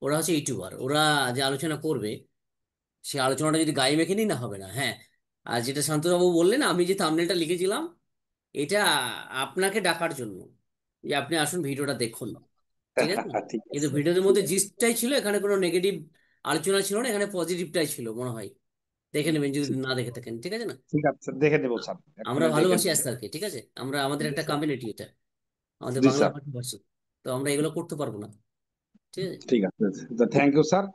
ওরা হচ্ছে ইউটিউবার, ওরা যে আলোচনা করবে সেই আলোচনাটা যদি গায়ে মেখে নিই না, হবে না। হ্যাঁ, আর যেটা শান্তবাবু বললেন, আমি যে থাম্বনেলটা লিখেছিলাম এটা আপনাকে ডাকার জন্য, যে আপনি আসুন ভিডিওটা দেখুন, ঠিক আছে? ঠিক কিন্তু আছে, ভিডিওর ঠিক মধ্যে আছে। জিস্টটাই ছিল, এখানে কোনো নেগেটিভ আলোচনা ছিল না, এখানে পজিটিভটাই ছিল মনে হয়। দেখে নেবেন যদি ঠিক না দেখে থাকেন, ঠিক আছে না? ঠিক আছে, দেখে নেবো স্যার, আমরা এক্ষুনি দেখে ভালোবাসি নেবো। আস্তারকে, ঠিক আছে? আমরা আমাদের জি একটা স্যার। কমিউনিটি এটা, আমাদের জি বাংলা স্যার। ভাষাভাষী, তো আমরা এগুলো করতে পারবো না, ঠিক আছে? ঠিক আছে, থ্যাংক ইউ স্যার।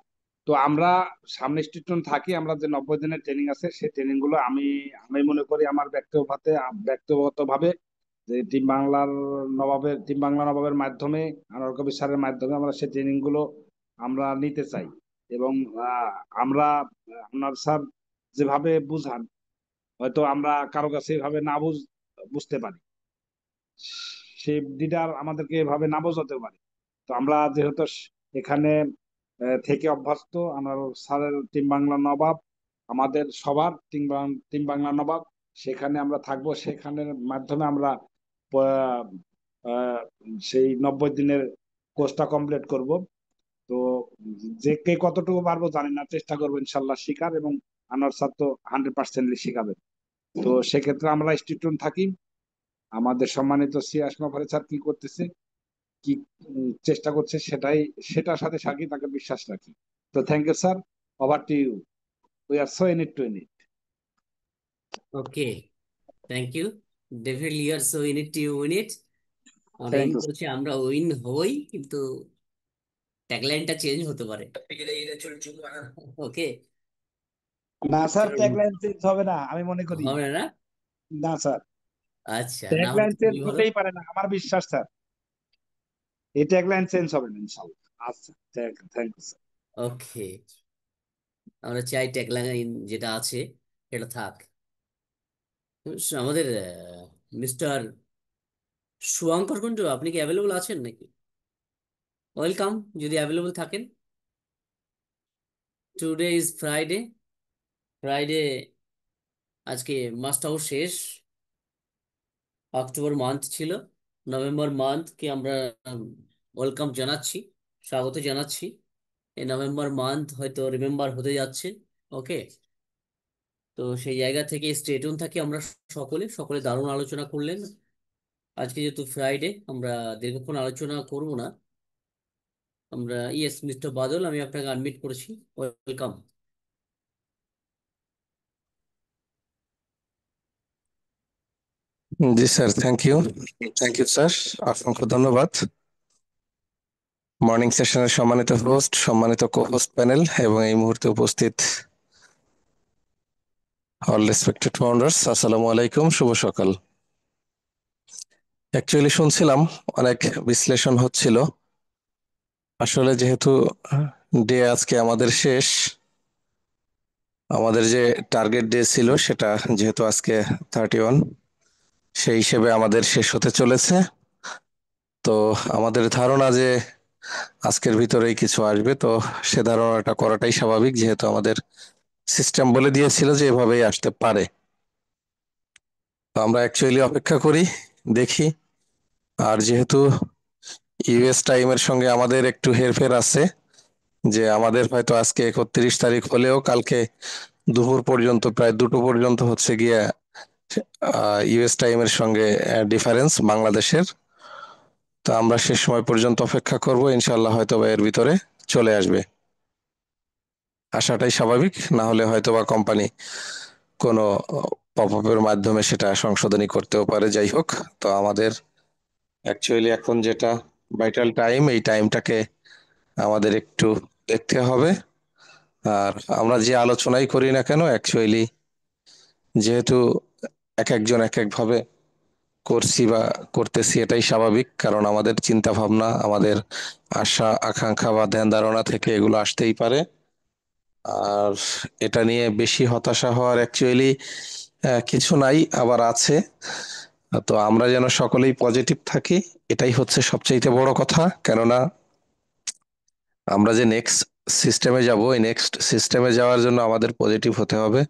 তো আমরা সামনে স্টেশন থাকি, আমরা যে 90 দিনের ট্রেনিং আছে সেই ট্রেনিং গুলো আমি আমি মনে করি আমার ব্যক্তিগতভাবে যে টিম বাংলা নবাবের মাধ্যমে, আনোয়ার কবির স্যারের মাধ্যমে আমরা সেই ট্রেনিং গুলো আমরা নিতে চাই। এবং আহ, আমরা আপনার স্যার যেভাবে বুঝান, হয়তো আমরা কারো কাছে এভাবে না বুঝতে পারি, সেই লিডার আমাদেরকে এভাবে না বোঝাতে পারে। তো আমরা যেহেতু এখানে থেকে অভ্যস্ত, আমার স্যারের টিম বাংলা নবাব, আমাদের সবার টিম বাংলা নবাব, সেখানে আমরা থাকবো, সেখানের মাধ্যমে আমরা আহ, আহ, সেই 90 দিনের কোর্সটা কমপ্লিট করব। তো যে কে কতটুকু পারবো জানি না, চেষ্টা করবো ইনশাল্লাহ শিখার, এবং আনোয়ার স্যার তো 100% শিখাবে। তো সেক্ষেত্রে আমরা স্টুডেন্ট থাকি। আমাদের সম্মানিত সি আসমা ফারে স্যার কি করতেছে, কি চেষ্টা করছে, সেটার সাথে সাকি তাকে বিশ্বাস রাখি। তো thank you sir, over to you, we are so in it to in it. Okay, thank you. Definitely you are so in it, you win it. আমরা থ্যাংক এইম ইউ। করছি আমরা উইন হই, কিন্তু ট্যাগলাইনটা change হতে পারে। ওকে, না sir, চলুন, tagline change হবে না আমি মনে করি। হবে না? না স্যার, আচ্ছা, না হলে ট্যাগলাইন তো চেঞ্জ খুবই ভালো। হতেই পারে না, আমার বিশ্বাস স্যার। এই ট্যাগলাইন চেঞ্জ হবে না ইনশাল্লাহ। আচ্ছা, থ্যাংক ইউ স্যার। ওকে, আমরা চাই ট্যাগলাইন যেটা আছে এটা থাক। আমাদের মিস্টার শুভঙ্কর কুণ্ডু, আপনি কি অ্যাভেলেবল আছেন নাকি? ওয়েলকাম, যদি অ্যাভেলেবল থাকেন। Today is Friday. ফ্রাইডে, আজকে মাসটাও শেষ। অক্টোবর মান্থ ছিল, নভেম্বর মান্থকে আমরা ওয়েলকাম জানাচ্ছি, স্বাগত জানাচ্ছি। এই নভেম্বর মান্থ হয়তো রিমেম্বার হতে যাচ্ছে। ওকে, তো সেই জায়গা থেকে স্টে টিউন থাকি আমরা। সকলে সকলে দারুণ আলোচনা করলেন। আজকে যেহেতু ফ্রাইডে, আমরা দীর্ঘক্ষণ আলোচনা করব না। আমরা, ইয়েস মিস্টার বাদল, আমি আপনাকে আনমিট করেছি। ওয়েলকাম। জি স্যার, থ্যাংক ইউ স্যার, অসংখ্য ধন্যবাদ। মর্নিং সেশনের সম্মানিত হোস্ট, সম্মানিত কো হোস্ট প্যানেল এবং এই মুহূর্তে উপস্থিত অল রেসপেক্টেড ফাউন্ডার্স, আসসালামু আলাইকুম, শুভ সকাল। অ্যাকচুয়ালি শুনছিলাম অনেক বিশ্লেষণ হচ্ছিল। আসলে যেহেতু ডে আজকে আমাদের শেষ, আমাদের যে টার্গেট ডে ছিল সেটা যেহেতু আজকে 31, সেই হিসেবে আমাদের শেষ হতে চলেছে। তো আমাদের ধারণা যে আজকের ভিতরেই কিছু আসবে, তো সে ধারণাটা করাটাই স্বাভাবিক, যেহেতু আমাদের সিস্টেম বলে দিয়েছিল যে এভাবেই আসতে পারে। তো আমরা অ্যাকচুয়ালি অপেক্ষা করি, দেখি। আর যেহেতু ইউএস টাইমের সঙ্গে আমাদের একটু হেরফের আছে, যে আমাদের হয়তো আজকে 31 তারিখ হলেও কালকে দুপুর পর্যন্ত, প্রায় 2টো পর্যন্ত হচ্ছে গিয়ে ইউএস টাইমের সঙ্গে ডিফারেন্স বাংলাদেশের। তো আমরা শেষ সময় পর্যন্ত অপেক্ষা করব, ইনশাল্লাহ হয়তো বা এর ভিতরে চলে আসবে, আসাটাই স্বাভাবিক। না হলে হয়তো বা কোম্পানি কোনো পপ আপের মাধ্যমে সেটা সংশোধনী করতেও পারে। যাই হোক, তো আমাদের অ্যাকচুয়ালি এখন যেটা ভাইটাল টাইম, এই টাইমটাকে আমাদের একটু দেখতে হবে। আর আমরা যে আলোচনাই করি না কেন, অ্যাকচুয়ালি যেহেতু এক একজন এক এক ভাবে করছি বা করতেছি, এটাই স্বাভাবিক। কারণ আমাদের চিন্তা ভাবনা, আমাদের আশা আকাঙ্ক্ষা বা ধ্যান ধারণা থেকে এগুলো আসতেই পারে। আর এটা নিয়ে বেশি হতাশা হওয়ার অ্যাকচুয়ালি কিছু নাই, আবার আছে। তো আমরা যেন সকলেই পজিটিভ থাকি, এটাই হচ্ছে সবচেয়ে বড় কথা। কেননা আমরা যে নেক্সট সিস্টেমে যাব, এই নেক্সট সিস্টেমে যাওয়ার জন্য আমাদের পজিটিভ হতে হবে,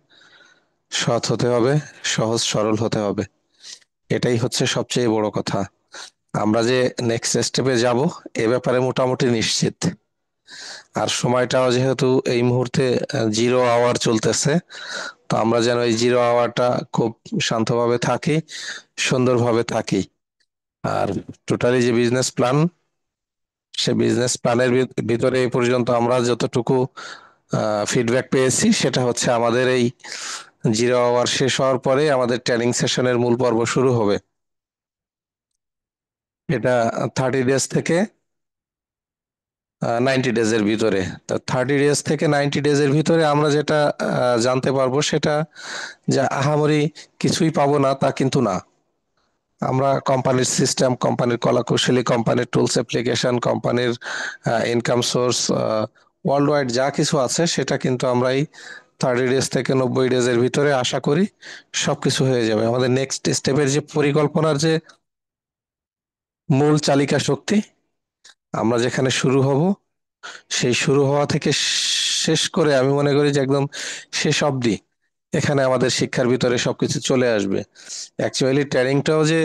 সৎ হতে হবে, সহজ সরল হতে হবে। এটাই হচ্ছে সবচেয়ে বড় কথা। আমরা যে নেক্সট স্টেপে যাব এ ব্যাপারে মোটামুটি নিশ্চিত। আর সময়টাও যেহেতু এই মুহূর্তে 0 আওয়ার চলতেছে, তো আমরা যেন এই 0 আওয়ারটা খুব শান্তভাবে থাকি, সুন্দরভাবে থাকি। আর টোটালি যে বিজনেস প্ল্যান, সে বিজনেস প্ল্যানের ভিতরে এই পর্যন্ত আমরা যতটুকু ফিডব্যাক পেয়েছি, সেটা হচ্ছে আমাদের এই 0 আওয়ার শেষ হওয়ার পরে আমাদের ট্রেনিং সেশনের মূল পর্ব শুরু হবে। এটা 30 ডেজ থেকে 90 ডেজের ভিতরে। তা 30 ডেজ থেকে 90 ডেজের ভিতরে আমরা যেটা জানতে পারবো, সেটা যে আহামরি কিছুই পাবো না তা কিন্তু না। আমরা কোম্পানির সিস্টেম, কোম্পানির কলাকৌশলী, কোম্পানির টুলস অ্যাপ্লিকেশন, কোম্পানির ইনকাম সোর্স, ওয়ার্ল্ড ওয়াইড যা কিছু আছে সেটা কিন্তু আমরা এই 30 ডেজ থেকে 90 ডেজের ভিতরে আশা করি সবকিছু হয়ে যাবে। আমাদের নেক্সট স্টেপের যে পরিকল্পনার যে মূল চালিকা শক্তি, আমরা যেখানে শুরু হব, সেই শুরু হওয়া থেকে শেষ করে আমি মনে করি যে একদম শেষ অবধি এখানে আমাদের শিক্ষার ভিতরে সবকিছু চলে আসবে। অ্যাকচুয়ালি ট্রেনিংটাও যে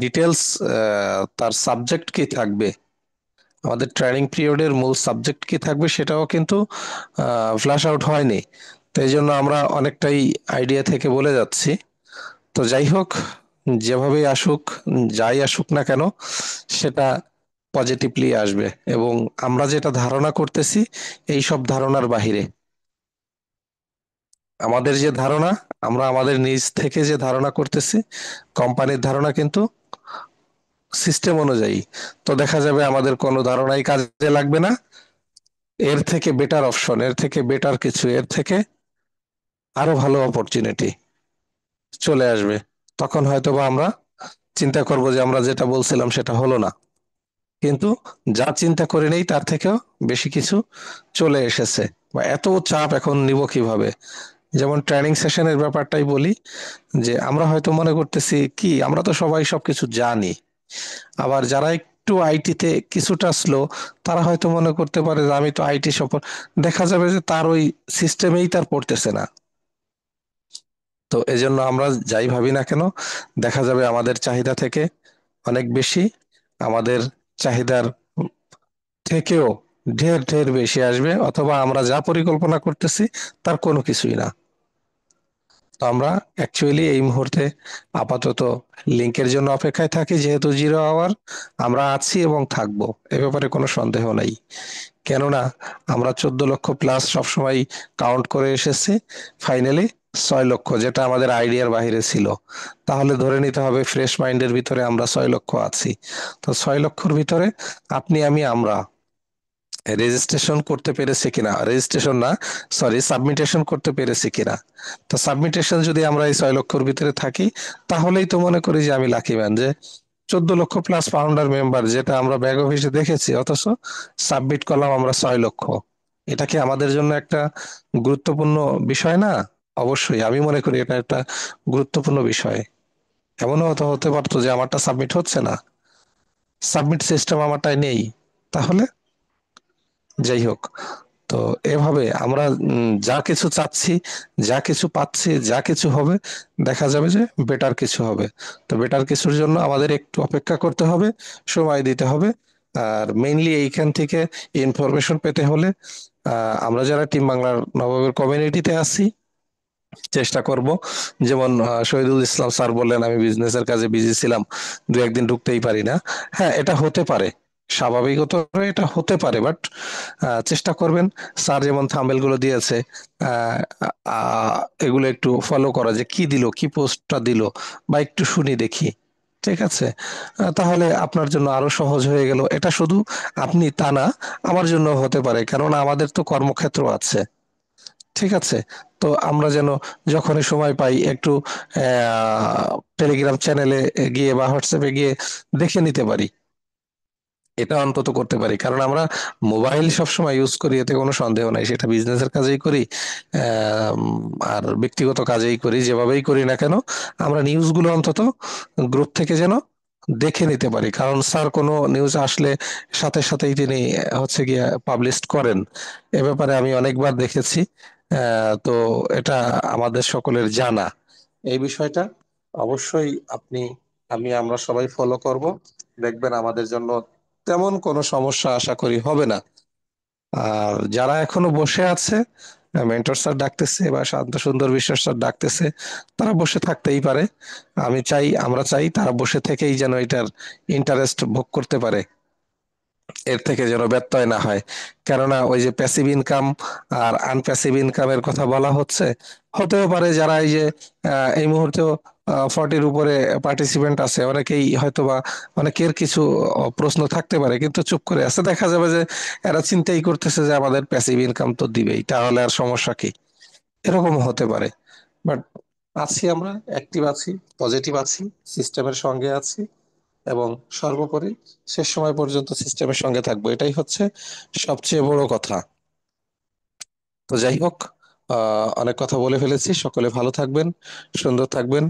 ডিটেলস, তার সাবজেক্ট কি থাকবে, আমাদের ট্রেনিং পিরিয়ডের মূল সাবজেক্ট কি থাকবে, সেটাও কিন্তু ফ্ল্যাশ আউট হয়নি। তো এই জন্য আমরা অনেকটাই আইডিয়া থেকে বলে যাচ্ছি। তো যাই হোক, যেভাবেই আসুক, যাই আসুক না কেন, সেটা পজিটিভলি আসবে। এবং আমরা যেটা ধারণা করতেছি, এই সব ধারণার বাহিরে আমাদের যে ধারণা, আমরা আমাদের নিজ থেকে যে ধারণা করতেছি, কোম্পানির ধারণা কিন্তু সিস্টেম অনুযায়ী। তো দেখা যাবে আমাদের কোনো ধারণাই কাজে লাগবে না। এর থেকে বেটার অপশন, এর থেকে বেটার কিছু, এর থেকে আরো ভালো অপরচুনিটি চলে আসবে। তখন হয়তোবা আমরা চিন্তা করব যে আমরা যেটা বলছিলাম সেটা হলো না, কিন্তু যা চিন্তা করে নেই তার থেকেও বেশি কিছু চলে এসেছে। বা এত চাপ এখন নিব কিভাবে? যেমন ট্রেনিং সেশনের ব্যাপারটাই বলি, যে আমরা হয়তো মনে করতেছি কি আমরা তো সবাই সবকিছু জানি, আবার যারা একটু আইটিতে কিছুটা স্লো তারা হয়তো মনে করতে পারে যে আমি তো আইটি সফর, দেখা যাবে যে তার ওই সিস্টেমেই তার পড়তেছে না। তো এজন্য আমরা যাই ভাবি না কেন, দেখা যাবে আমাদের চাহিদা থেকে অনেক বেশি, আমাদের চাহিদার থেকেও ঢের ঢের বেশি আসবে, অথবা আমরা যা পরিকল্পনা করতেছি তার কোনো কিছুই না। তো আমরা অ্যাকচুয়ালি এই মুহূর্তে আপাতত লিংকের জন্য অপেক্ষায় থাকি, যেহেতু 0 আওয়ার আমরা আছি এবং থাকবো, এ ব্যাপারে কোনো সন্দেহ নেই। কেননা আমরা 14 লক্ষ প্লাস সবসময় কাউন্ট করে এসেছি, ফাইনালি 6 লক্ষ, যেটা আমাদের আইডিয়ার বাইরে ছিল। তাহলে ধরে নিতে হবে ফ্রেশ মাইন্ডের ভিতরে আমরা 6 লক্ষ আছি। তো 6 লক্ষর ভিতরে আপনি আমি আমরা রেজিস্ট্রেশন করতে পেরেছি কিনা, রেজিস্ট্রেশন না, সরি, সাবমিটেশন করতে পেরেছি কিনা। তো সাবমিটেশন যদি আমরা এই 6 লক্ষর ভিতরে থাকি, তাহলেই তো মনে করি যে আমি লাকি ম্যান, যে 14 লক্ষ প্লাস ফাউন্ডার মেম্বার, যেটা আমরা ব্যাক অফিসে দেখেছি, অথচ সাবমিট করলাম আমরা 6 লক্ষ। এটা কি আমাদের জন্য একটা গুরুত্বপূর্ণ বিষয় না? অবশ্যই আমি মনে করি এটা একটা গুরুত্বপূর্ণ বিষয়। এমনও হতে হতে পারতো যে আমারটা সাবমিট হচ্ছে না, সাবমিট সিস্টেম আমারটাই নেই। তাহলে যাই হোক, তো এভাবে আমরা যা কিছু চাচ্ছি, যা কিছু পাচ্ছি, যা কিছু হবে, দেখা যাবে যে বেটার কিছু হবে। তো বেটার কিছুর জন্য আমাদের একটু অপেক্ষা করতে হবে, সময় দিতে হবে। আর মেইনলি এইখান থেকে ইনফরমেশন পেতে হলে আমরা যারা টিম বাংলার নবাবের কমিউনিটিতে আছি চেষ্টা করব। যেমন শহীদুল ইসলাম স্যার বললেন আমি বিজনেসের কাজে বিজি ছিলাম, 2-1 দিন ঢুকতেই পারি না। হ্যাঁ, এটা হতে পারে, স্বাভাবিকত এটা হতে পারে, বাট চেষ্টা করবেন স্যার যেমন থাম্বেল গুলো দিয়েছে, আহ, এগুলো একটু ফলো করা, যে কি দিল, কি পোস্টটা দিল, বা একটু শুনি দেখি। ঠিক আছে, তাহলে আপনার জন্য আরো সহজ হয়ে গেল। এটা শুধু আপনি তা না, আমার জন্য হতে পারে, কারণ আমাদের তো কর্মক্ষেত্র আছে। ঠিক আছে, তো আমরা যেন যখনই সময় পাই একটু টেলিগ্রাম চ্যানেলে গিয়ে বা হোয়াটসঅ্যাপে গিয়ে দেখে নিতে পারি, এটা অন্তত করতে পারি। কারণ আমরা মোবাইল সবসময় ইউজ করি, এতে কোনো সন্দেহ নাই, সেটা বিজনেসের কাজেই করি আর ব্যক্তিগত কাজেই করি, যেভাবেই করি না কেন, আমরা নিউজগুলো অন্তত গ্রুপ থেকে যেন দেখে নিতে পারি। কারণ স্যার কোনো নিউজ আসলে সাথে সাথেই তিনি হচ্ছে গিয়ে পাবলিশ করেন, এ ব্যাপারে আমি অনেকবার দেখেছি। তো এটা আমাদের সকলের জানা এই বিষয়টা। অবশ্যই আপনি, আমি, আমরা সবাই ফলো করব, দেখবেন আমাদের জন্য তেমন কোনো সমস্যা আশা করি হবে না। আর যারা এখনো বসে আছে, মেন্টর স্যার ডাকতেছে বা শান্ত সুন্দর বিশ্বাস স্যার ডাকতেছে, তারা বসে থাকতেই পারে। আমি চাই, আমরা চাই তারা বসে থেকেই যেন এটার ইন্টারেস্ট ভোগ করতে পারে, এর থেকে যেন ব্যত্যয় না হয়। কেননা ওই যে প্যাসিভ ইনকাম আর আনপ্যাসিভ ইনকামের কথা বলা হচ্ছে, হতেও পারে যারা এই যে এই মুহূর্তেও 40-র উপরে পার্টিসিপেন্ট আছে, অনেকেই হয়তোবা, অনেকের কিছু প্রশ্ন থাকতে পারে কিন্তু চুপ করে আছে, দেখা যাবে যে এরা চিন্তাই করতেছে যে আমাদের প্যাসিভ ইনকাম তো দিবেই, তাহলে আর সমস্যা কি, এরকম হতে পারে। বাট আছি, আমরা অ্যাক্টিভ আছি, পজিটিভ আছি, সিস্টেমের সঙ্গে আছি, এবং সর্বোপরি শেষ সময় পর্যন্ত সিস্টেমের সঙ্গে থাকবো, এটাই হচ্ছে সবচেয়ে বড় কথা। তো যাই হোক, অনেক কথা বলে ফেলেছি, সকলে ভালো থাকবেন, সুন্দর থাকবেন।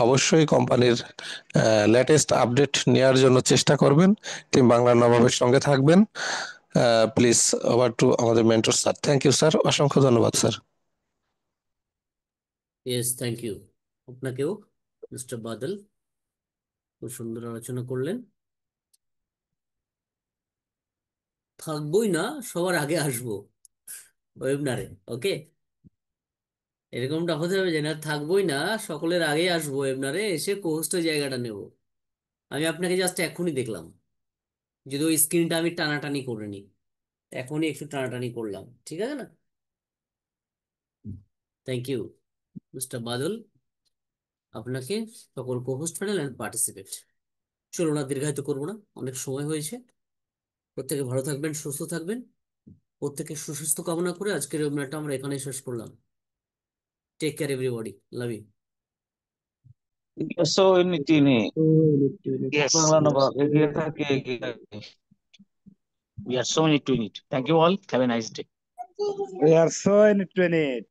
অবশ্যই কোম্পানির লেটেস্ট আপডেট নেওয়ার জন্য চেষ্টা করবেন, টিম বাংলার নবাবের সঙ্গে থাকবেন। প্লিজ, ওভার টু আমাদের mentor sir. Thank you sir, অসংখ্য ধন্যবাদ স্যার। ইয়েস, থ্যাংক ইউ আপনাকেও, মিস্টার বাদল, খুব সুন্দর আলোচনা করলেন। থাকবোই না, সবার আগে আসবো ওয়েবিনারে, ওকে? এরকমটা হতে হবে যে না, থাকবোই না, সকলের আগে আসবো ওয়েবিনারে, এসে কোহোস্টের জায়গাটা নেব। আমি আপনাকে জাস্ট এখনই দেখলাম, যদি ওই স্ক্রিনটা আমি টানাটানি করে নিই, এখনই একটু টানাটানি করলাম, ঠিক আছে না? থ্যাংক ইউ মিস্টার বাদল, আপনাকে, সকল কোহোস্ট প্যানেল অ্যান্ড পার্টিসিপেট। চলুন আর দীর্ঘায়িত করবো না, অনেক সময় হয়েছে। প্রত্যেকে ভালো থাকবেন, সুস্থ থাকবেন, প্রত্যেকে সুস্বাস্থ্য কামনা করে আজকের ওয়েবিনারটা আমরা এখানেই শেষ করলাম। Take care, everybody. Love you. So তিনি Yes, বাংলা নবাব এগিয়ে থাকে এগিয়ে থাকে। we are so in it to it. Thank you all. Have a nice day. We are so in it.